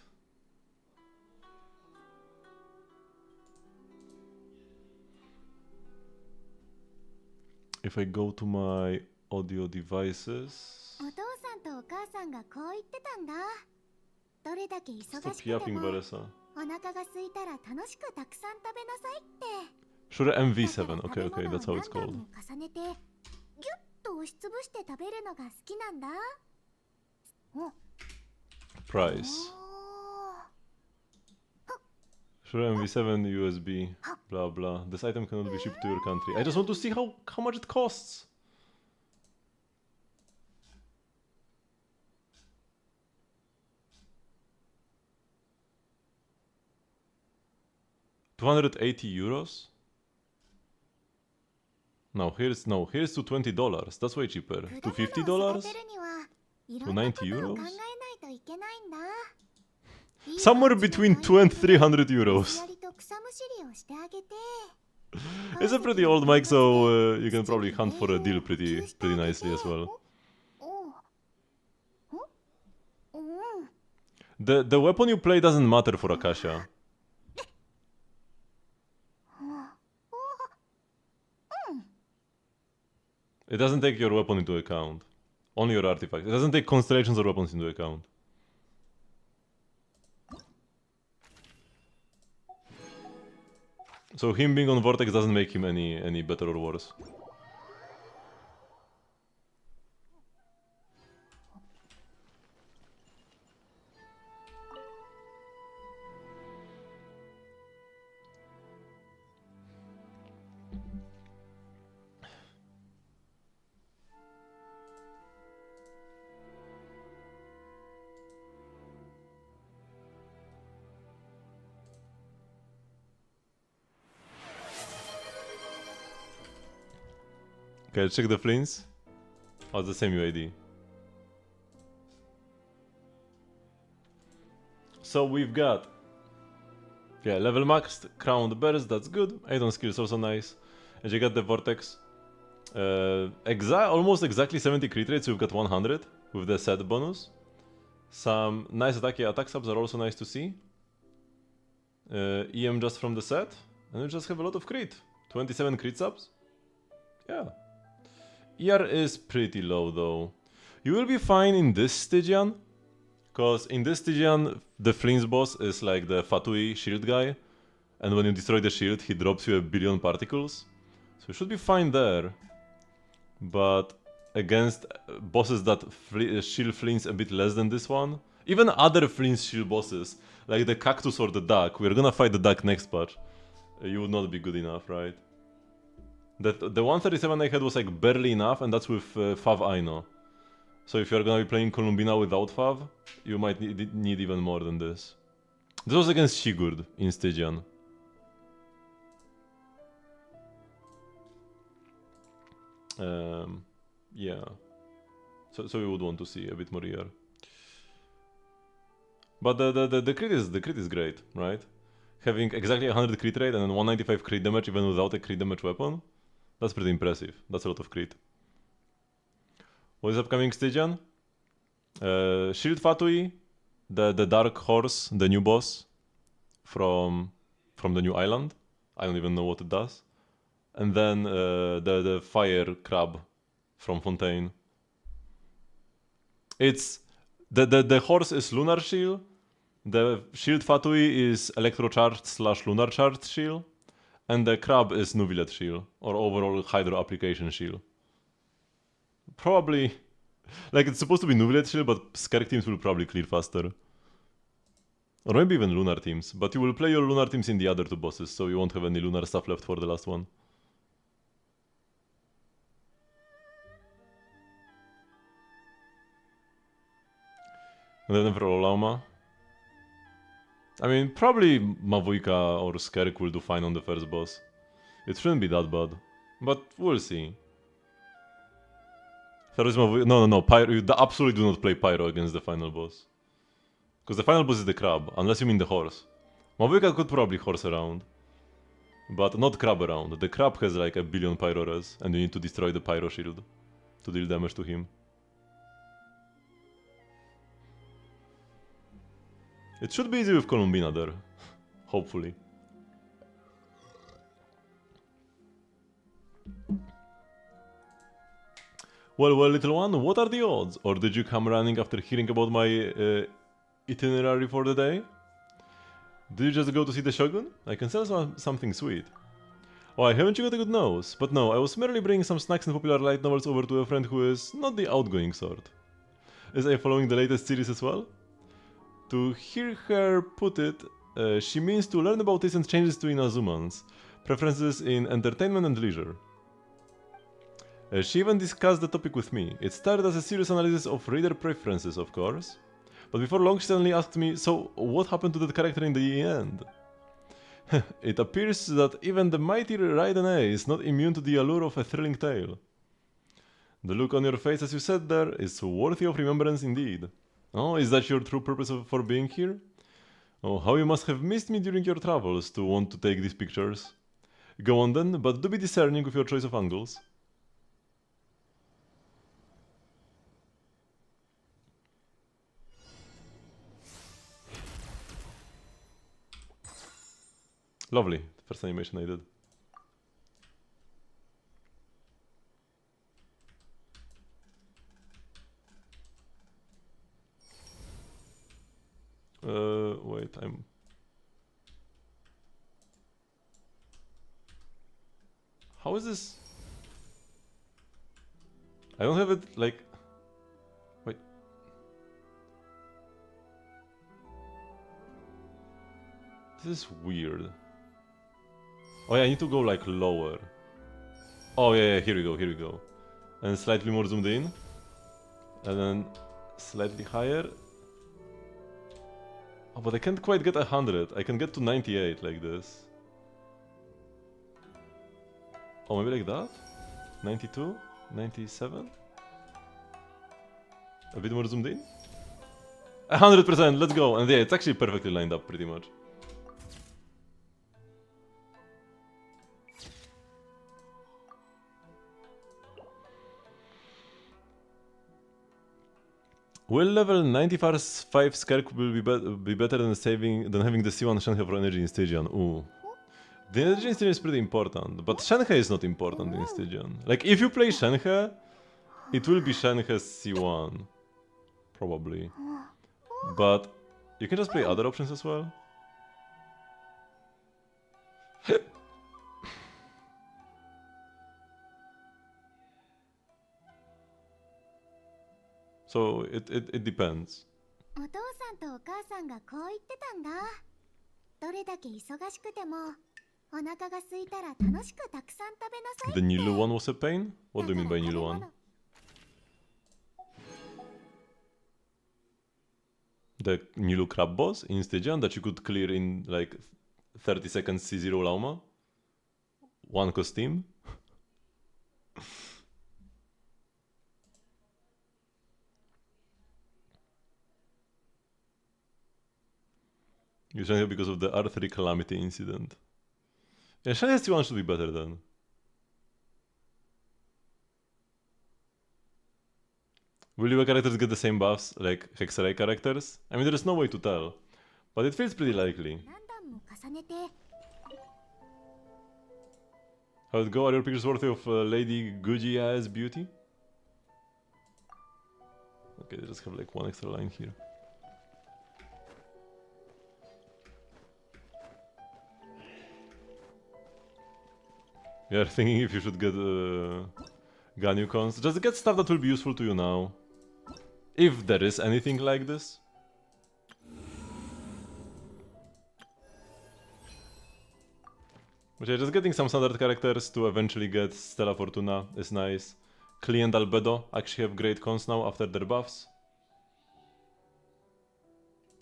Speaker 1: If I go to my audio devices.
Speaker 2: お父さんとお母さんがこう言ってたんだ。どれだけ忙
Speaker 1: Stop
Speaker 2: しくて
Speaker 1: yapping,
Speaker 2: も
Speaker 1: Vanessa.
Speaker 2: お腹が空いたら楽しくたくさん食べなさいって。
Speaker 1: Shure
Speaker 2: だから
Speaker 1: MV7.
Speaker 2: 食
Speaker 1: Okay,
Speaker 2: べ
Speaker 1: okay,
Speaker 2: 物を
Speaker 1: that's how it's
Speaker 2: 何段
Speaker 1: called.
Speaker 2: も重ねてギュッと押しつぶして食べるのが好きなんだ。お
Speaker 1: Price. Shure MV7 USB. Blah blah. This item cannot be shipped to your country. I just want to see how much it costs. €280? No, here's to $20. That's way cheaper. To
Speaker 2: 果
Speaker 1: $50?
Speaker 2: 物を育てるにはいろんなことを考えないといけないんだ。
Speaker 1: Somewhere between 2 and 300 euros.
Speaker 2: 水やりと草むしりをしてあげて。
Speaker 1: It's a pretty old mic, so you can probably hunt for a deal pretty nicely as well.
Speaker 2: うん。
Speaker 1: The weapon you play doesn't matter for Akasha. It doesn't take your weapon into account. Only your artifact. It doesn't take constellations or weapons into account. So him being on Vortex doesn't make him any better or worse. Okay, check the flints. Oh, it's the same UID. So we've got, yeah, level maxed, crowned bears, that's good. 8 on skills, also nice. And you got the vortex. Almost exactly 70 crit rates, we've got 100 with the set bonus. Some nice attack subs are also nice to see. EM just from the set, and we just have a lot of crit. 27 crit subs. Yeah. ER is pretty low though. You will be fine in this Stygian, cause in this Stygian the Flints boss is like the Fatui shield guy, and when you destroy the shield he drops you a billion particles. So you should be fine there. But against bosses that shield Flints a bit less than this one, even other Flints shield bosses, like the Cactus or the Duck, we're gonna fight the Duck next patch, you would not be good enough, right? The 137 I had was like barely enough, and that's with Fav Aino. So if you're gonna be playing Columbina without Fav, you might need even more than this. This was against Sigurd in Stygian. Yeah. So you would want to see a bit more ER. But the crit is great, right? Having exactly 100 crit rate and then 195 crit damage even without a crit damage weapon. That's pretty impressive. That's a lot of crit. What is upcoming Stygian? Shield Fatui, the Dark Horse, the new boss from the new island. I don't even know what it does. And then the Fire Crab from Fontaine. It's the horse is Lunar Shield. The Shield Fatui is Electrocharged / Lunar Charged Shield. And the crab is Nuvilet shield, or overall Hydro application shield. Probably, like it's supposed to be Nuvilet shield, but Skerk teams will probably clear faster. Or maybe even Lunar teams, but you will play your Lunar teams in the other two bosses, so you won't have any Lunar stuff left for the last one. And then for Olauma. I mean, probably Mavuika or Skerk will do fine on the first boss. It shouldn't be that bad, but we'll see. No, Pyro, you absolutely do not play Pyro against the final boss. Because the final boss is the crab, unless you mean the horse. Mavuika could probably horse around. But not crab around. The crab has like a billion pyro res, and you need to destroy the pyro shield to deal damage to him. It should be easy with Columbina there. Hopefully. Well, little one, what are the odds? Or did you come running after hearing about my itinerary for the day? Did you just go to see the Shogun? I can sell something sweet. Why, haven't you got a good nose? But no, I was merely bringing some snacks and popular light novels over to a friend who is not the outgoing sort. Is I following the latest series as well? To hear her put it, she means to learn about recent changes to Inazuman's preferences in entertainment and leisure. She even discussed the topic with me. It started as a serious analysis of reader preferences, of course. But before long she suddenly asked me, so what happened to that character in the end? It appears that even the mighty Raiden A is not immune to the allure of a thrilling tale. The look on your face as you said there is worthy of remembrance indeed. Oh, is that your true purpose for being here? Oh, how you must have missed me during your travels to want to take these pictures. Go on then, but do be discerning with your choice of angles. Lovely, first animation I did. Wait, How is this? I don't have it, like... Wait. This is weird. Oh yeah, I need to go like lower. Oh yeah, here we go. And slightly more zoomed in. And then slightly higher. Oh, but I can't quite get 100. I can get to 98 like this. Oh, maybe like that? 92? 97? A bit more zoomed in? 100%, let's go! And yeah, it's actually perfectly lined up pretty much. Will level 95 Skerk will be better than having the C1 Shenhe for energy in Stygian. Ooh. The energy in Stygian is pretty important, but Shenhe is not important in Stygian. Like, if you play Shenhe, it will be Shenhe's C1. Probably. But you can just play other options as well. So it depends.
Speaker 2: お父さんとお母さんがこう言ってたんだ。どれだけ忙しくてもお腹が空いたら楽しくたくさん食べなさいって。
Speaker 1: The Nilu one was a pain? What do you mean by Nilu one? The Nilu crab boss in Stygian that you could clear in like 30 seconds C0 Lauma? One costume? You Shenhe because of the R3 Calamity incident. Yeah, Shenhe C1 should be better then. Will your characters get the same buffs like Hexaray characters? I mean, there is no way to tell, but it feels pretty likely.
Speaker 2: 何段も重ねて
Speaker 1: How'd it go? Are your pictures worthy of Lady Gujia's beauty? Okay, they just have like one extra line here. You're thinking if you should get Ganyu cons. Just get stuff that will be useful to you now. If there is anything like this. But yeah, just getting some standard characters to eventually get Stella Fortuna is nice. Klee and Albedo actually have great cons now after their buffs.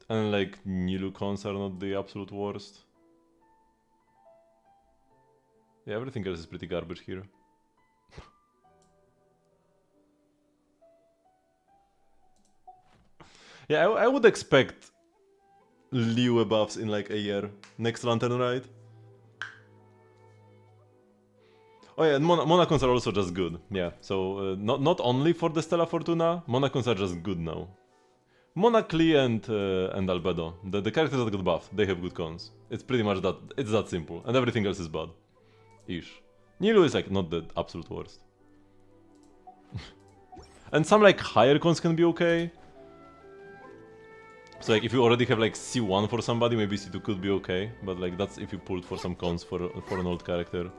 Speaker 1: And like, Nilu cons are not the absolute worst. Yeah, everything else is pretty garbage here. Yeah, I would expect Liyue buffs in like a year. Next Lantern Ride. Oh yeah, and Monacons are also just good. Yeah, so not only for the Stella Fortuna, Monacons are just good now. Monacli and Albedo, the characters that got buffed, they have good cons. It's pretty much that, it's that simple, and everything else is bad. Ish. Nilu is like not the absolute worst. And some like higher cons can be okay. So like if you already have like C1 for somebody, maybe C2 could be okay, but like that's if you pulled for some cons for an old character.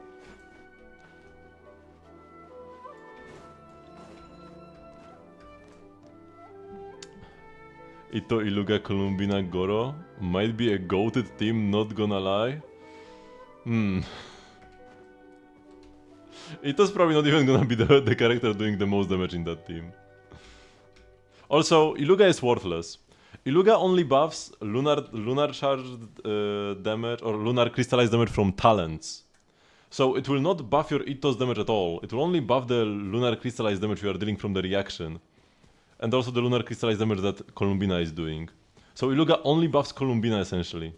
Speaker 1: Ito, Iluga, Columbina, Goro might be a goated team, not gonna lie. Ito's probably not even gonna be the character doing the most damage in that team. Also, Iluga is worthless. Iluga only buffs lunar charged damage or lunar crystallized damage from talents. So it will not buff your Ito's damage at all. It will only buff the lunar crystallized damage you are dealing from the reaction. And also the lunar crystallized damage that Columbina is doing. So Iluga only buffs Columbina essentially.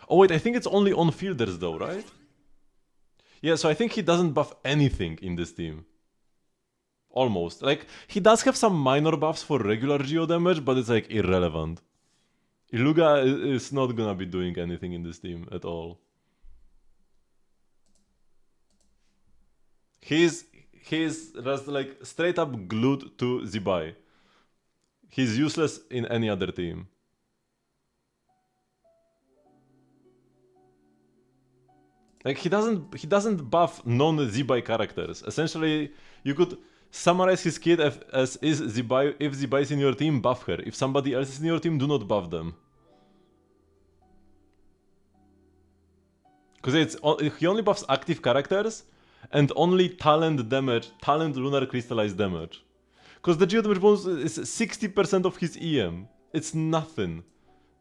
Speaker 1: Oh wait, I think it's only on fielders though, right? Yeah, so I think he doesn't buff anything in this team. Almost. Like, he does have some minor buffs for regular geo damage, but it's like irrelevant. Iluga is not gonna be doing anything in this team at all. He's just like straight up glued to Zibai. He's useless in any other team. Like he doesn't buff non-Zibai characters. Essentially, you could summarize his kit as is Zibai. If Zibai is in your team, buff her. If somebody else is in your team, do not buff them. Because he only buffs active characters and only talent damage, talent lunar crystallized damage. Because the geo damage bonus is 60% of his EM. It's nothing.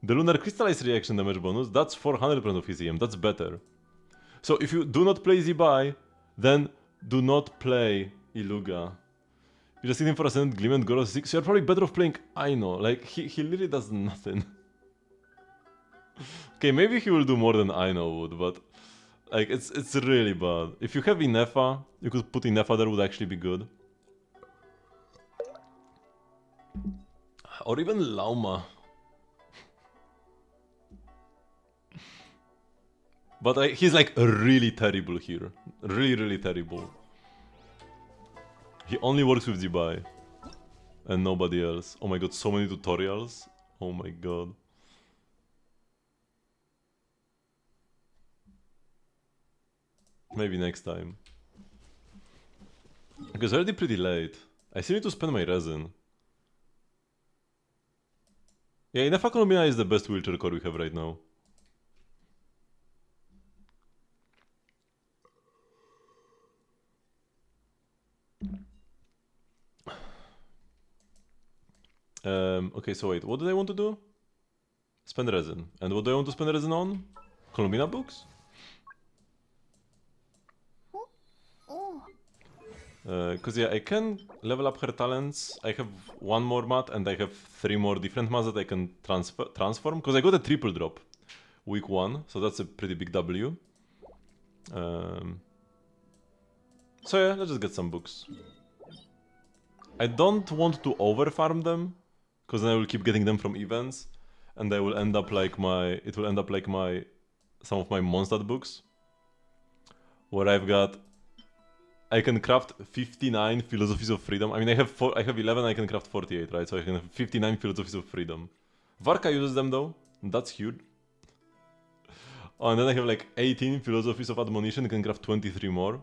Speaker 1: The lunar crystallized reaction damage bonus, that's 400% of his EM. That's better. So if you do not play Zibai, then do not play Iluga. You're just sitting for Ascendant Gleam and Goro 6, so you're probably better off playing Aino. Like, he literally does nothing. Okay, maybe he will do more than Aino would, but... Like, it's really bad. If you have Inefa, you could put Inefa there, would actually be good. Or even Lauma. But he's like really terrible here. Really terrible. He only works with Zibai. And nobody else. Oh my god, so many tutorials. Oh my god. Maybe next time. Because it's already pretty late. I still need to spend my resin. Yeah, Inefa Columbina is the best wheelchair core we have right now. Okay, so wait, what do I want to do? Spend resin. And what do I want to spend resin on? Columbina books? Because yeah, I can level up her talents. I have one more mat and I have 3 more different mats that I can transform. Because I got a triple drop week 1, so that's a pretty big W. So yeah, let's just get some books. I don't want to over farm them, because then I will keep getting them from events, and I will end up like it will end up like some of my Mondstadt books, where I can craft 59 Philosophies of Freedom. I mean, I have 11, I can craft 48, right? So I can have 59 Philosophies of Freedom. Varka uses them though, that's huge. Oh, and then I have like 18 Philosophies of Admonition, I can craft 23 more.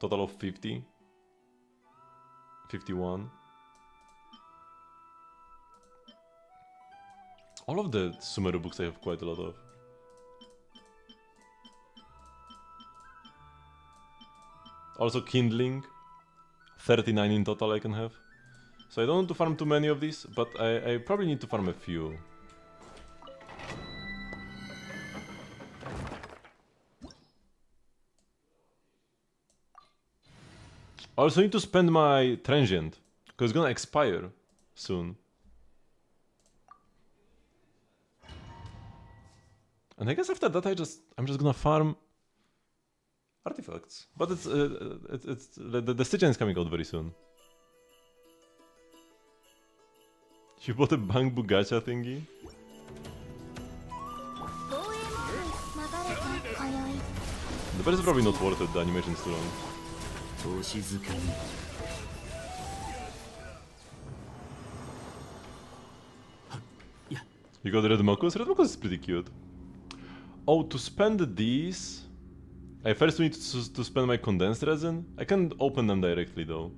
Speaker 1: Total of 50. 51. All of the Sumeru books I have quite a lot of. Also Kindling. 39 in total I can have. So I don't want to farm too many of these, but I probably need to farm a few. I also need to spend my transient, because it's gonna expire soon. And I guess after that I'm just gonna farm artifacts. But it's the Stygian is coming out very soon. You bought a Bang Bugacha thingy?
Speaker 2: 防衛モード流れた今宵
Speaker 1: The bet is probably not worth it, the animation is too long.
Speaker 3: 投資塚に
Speaker 1: You got Red Makus? Red Makus is pretty cute. Oh, to spend these... I first need to spend my condensed resin? I can open them directly though.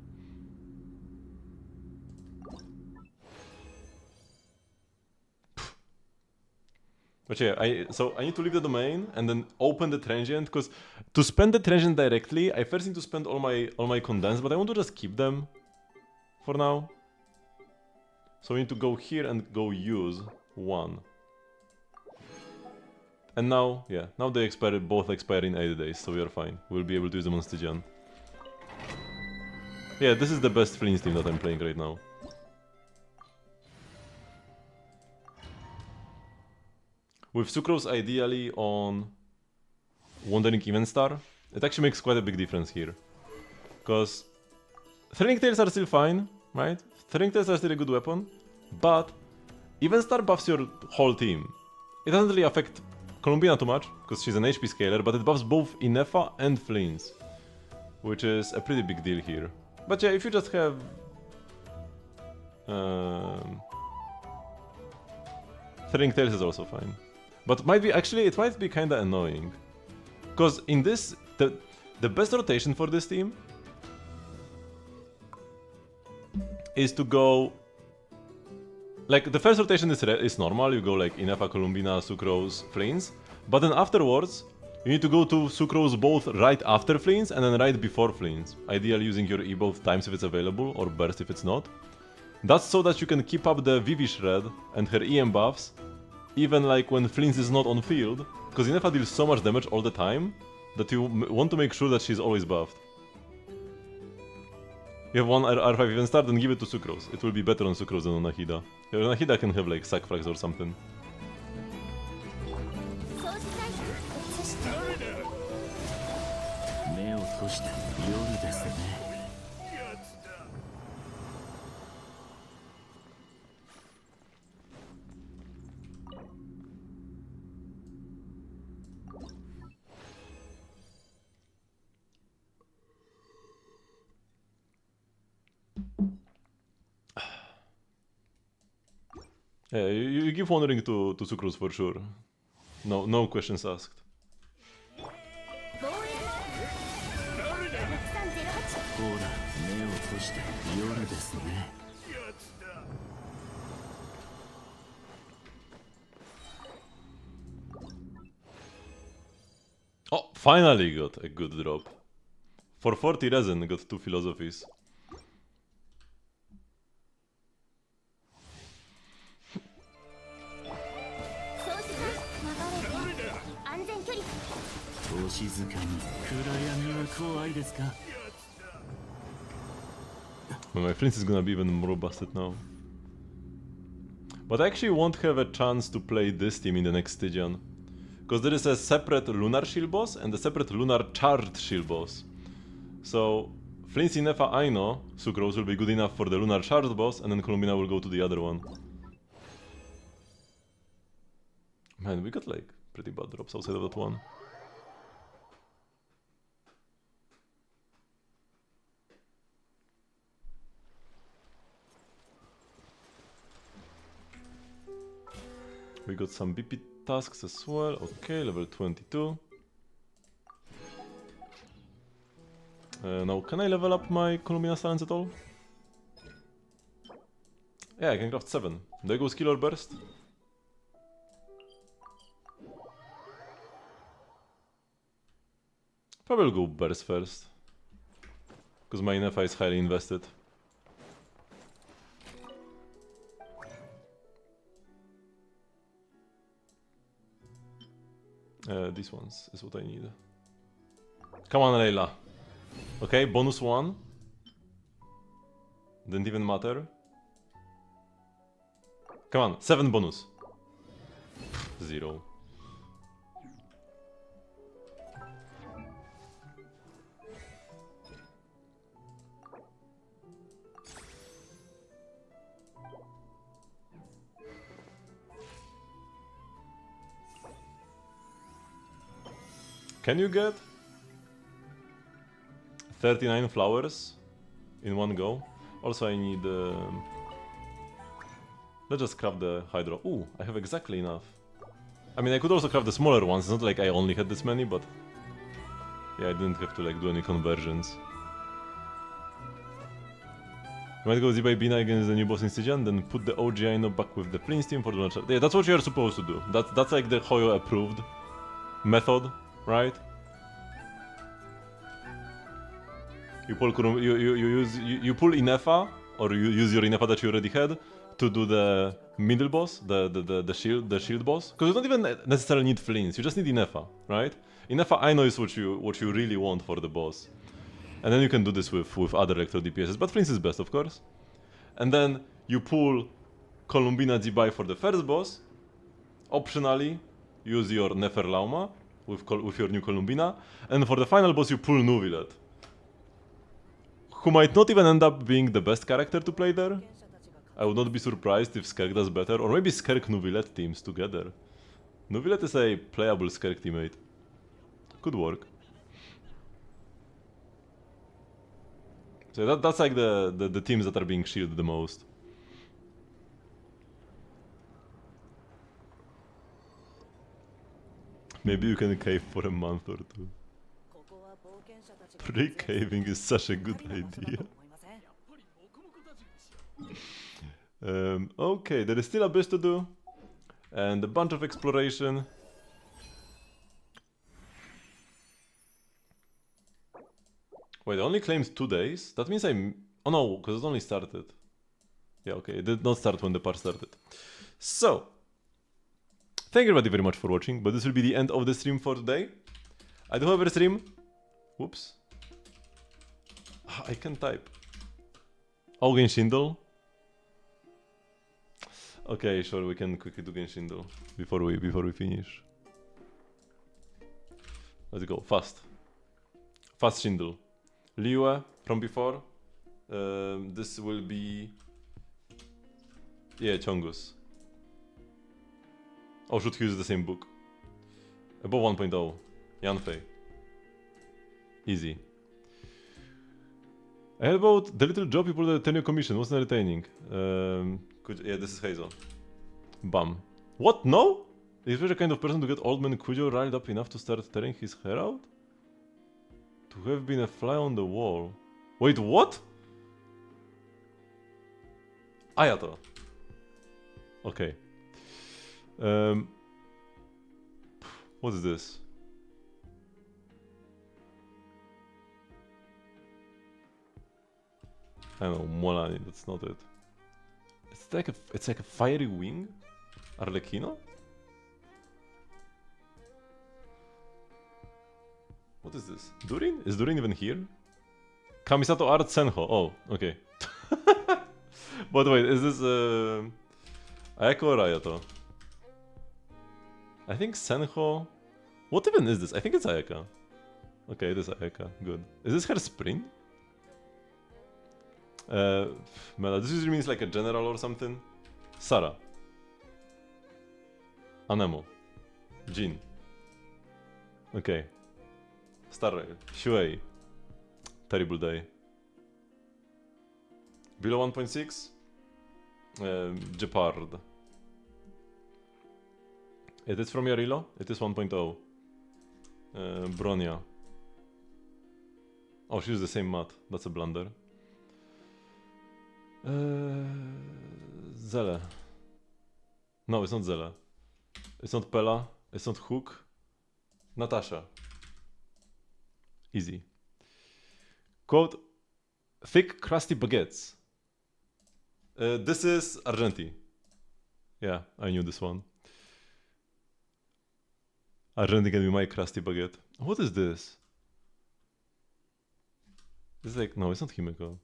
Speaker 1: But yeah, so I need to leave the domain and then open the transient, because to spend the transient directly, I first need to spend all my condensed, but I want to just keep them for now. So we need to go here and go use one. And now, yeah, now they both expire in 8 days, so we are fine. We'll be able to use them on Stygian. Yeah, this is the best Fleens team that I'm playing right now. With Sucrose ideally on Wandering Event Star, it actually makes quite a big difference here. Because Thrilling Tales are still fine, right? Thrilling Tales are still a good weapon, but Event Star buffs your whole team. It doesn't really affect Columbina too much, because she's an HP scaler, but it buffs both Inefa and Fleens, which is a pretty big deal here. But yeah, if you just have... Thrilling Tales is also fine. But it might be kinda annoying. Because in this, the best rotation for this team is to go... Like, the first rotation is normal, you go like Inefa, Columbina, Sucrose, Fleens. But then afterwards, you need to go to Sucrose both right after Fleens and then right before Fleens. Ideally using your E both times if it's available, or Burst if it's not. That's so that you can keep up the Vivi Shred and her EM buffs, even like when Fleens is not on field, because Inefa deals so much damage all the time that you want to make sure that she's always buffed. You have one R5 even start, then give it to Sucrose. It will be better on Sucrose than on Nahida. Yeah, Nahida can have like sack frags or something.
Speaker 2: そうしたいそして
Speaker 3: 目を閉した夜ですね
Speaker 1: Yeah, you give one ring to Sucrose for sure. No questions asked.
Speaker 2: 防衛6308
Speaker 3: ほら目を閉した夜ですね
Speaker 1: Oh, finally got a good drop. For 40 resin, got 2 philosophies. Well, my Flint is gonna be even more busted now. But I actually won't have a chance to play this team in the next Stygian. Because there is a separate Lunar Shield boss and a separate Lunar Charged Shield boss. So, Flint's Inefa I know, Sucrose will be good enough for the Lunar Charged boss, and then Columbina will go to the other one. Man, we got like pretty bad drops outside of that one. We got some BP tasks as well. Okay, level 22. Now, can I level up my Columbina Silence at all? Yeah, I can craft 7. Do I go skill or burst? Probably will go burst first. Because my Inefa is highly invested. These ones is what I need. Come on, Layla. Okay, bonus 1. Didn't even matter. Come on, 7 bonus. 0. Can you get 39 flowers in one go? Also, I need... let's just craft the Hydro. Ooh, I have exactly enough. I mean, I could also craft the smaller ones. It's not like I only had this many, but... yeah, I didn't have to like do any conversions. You might go Zibai against the new boss in Stygian, then put the OG Aino back with the Prince team for the launcher. Yeah, that's what you're supposed to do. That's like the Hoyo approved method, right? You pull you pull Inefa, or you use your Inefa that you already had to do the middle boss, the shield boss. Because you don't even necessarily need flints, you just need Inefa, right? Inefa I know is what you really want for the boss. And then you can do this with other electro DPSs, but flints is best, of course. And then you pull Columbina Zibai for the first boss. Optionally, use your Neferlauma with your new Columbina. And for the final boss, you pull Nuvilet, who might not even end up being the best character to play there. I would not be surprised if Skerk does better, or maybe Skerk Nuvilet teams together. Nuvilet is a playable Skerk teammate. Could work. So that's like the teams that are being shielded the most. Maybe you can cave for a month or two. Pre-caving is such a good idea. Okay, there is still Abyss to do, and a bunch of exploration. Wait, it only claims 2 days? That means oh no, because it only started. Yeah, okay, it did not start when the part started. So, thank you everybody very much for watching, but this will be the end of the stream for today. I do have a stream. Whoops. I can type. Genshin. Okay, sure, we can quickly do Genshin before we finish. Let's go, fast. Fast Shindle. Liyue from before. This will be... yeah, Chongus. Oh, should use the same book. Above 1.0. Yanfei. Easy. I heard about the little job you put at the tenure commission. Wasn't entertaining. Yeah, this is Hazel. Bam. What? No? Is there a kind of person to get old man Kujo riled up enough to start tearing his hair out? To have been a fly on the wall. Wait, what? Ayato. Okay. What is this? I don't know, Molani, that's not it. It's like a fiery wing? Arlecchino? What is this? Durin? Is Durin even here? Kamisato Art Senho. Oh, okay. But wait, is this Ayako or Ayato? I think Senho... What even is this? I think it's Ayaka. Okay, it is Ayaka. Good. Is this her spring? Mela, this usually means like a general or something. Sara. Anemo. Jin. Okay. Starrail. Shuei. Terrible day. Below 1.6? Jeopard. It is from Yarilo? It is 1.0. Bronya. Oh, she used the same mat. That's a blunder. Zele. No, it's not Zele. It's not Pela. It's not Hook. Natasha. Easy. Quote, thick, crusty baguettes. This is Argenti. Yeah, I knew this one. Argenti can be my crusty baguette. What is this? It's like, no, it's not Himeko.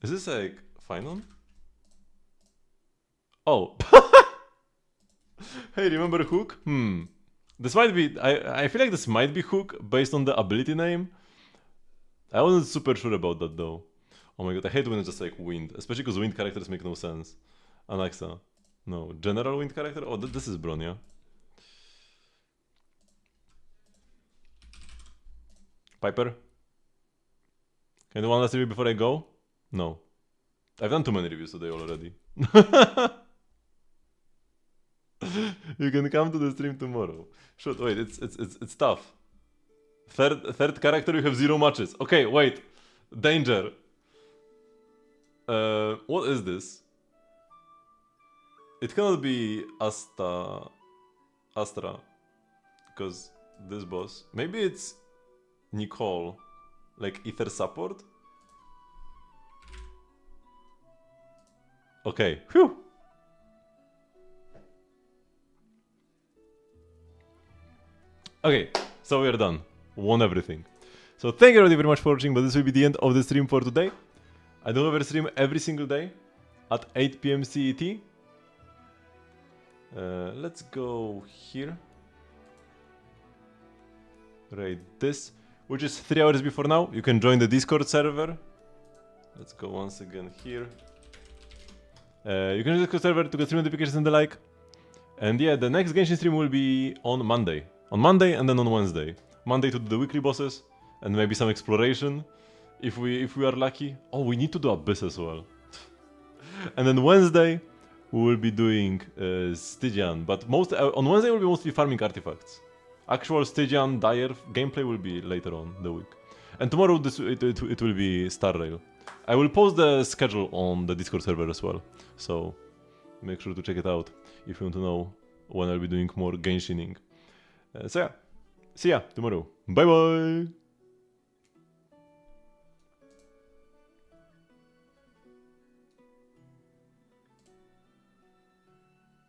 Speaker 1: Is this like Finon? Oh. Hey, remember Hook? This might be... I feel like this might be Hook based on the ability name. I wasn't super sure about that though. Oh my god, I hate when it's just like wind. Especially because wind characters make no sense. Anaxa. No, general wind character? Oh, this is Bronya. Piper? Can you do one last review before I go? No. I've done too many reviews today already. You can come to the stream tomorrow. Shoot, wait, it's tough. Third character, you have 0 matches. Okay, wait. Danger. What is this? It cannot be Astra, because this boss. Maybe it's Nicole, like ether support. Okay, whew. Okay, so we are done. Won everything. So thank you everybody very much for watching, but this will be the end of the stream for today. I do have a stream every single day at 8 PM CET. Let's go here. Right, this, which is 3 hours before now. You can join the Discord server. Let's go once again here. You can join the Discord server to get stream notifications and the like. And yeah, the next Genshin stream will be on Monday. On Monday and then on Wednesday. Monday to do the weekly bosses and maybe some exploration if we are lucky. Oh, we need to do Abyss as well. And then Wednesday we will be doing Stygian, but on Wednesday will be mostly farming artifacts. Actual Stygian Dire gameplay will be later on the week. And tomorrow it will be Star Rail. I will post the schedule on the Discord server as well, so make sure to check it out if you want to know when I'll be doing more Genshining. So yeah, see ya tomorrow. Bye bye!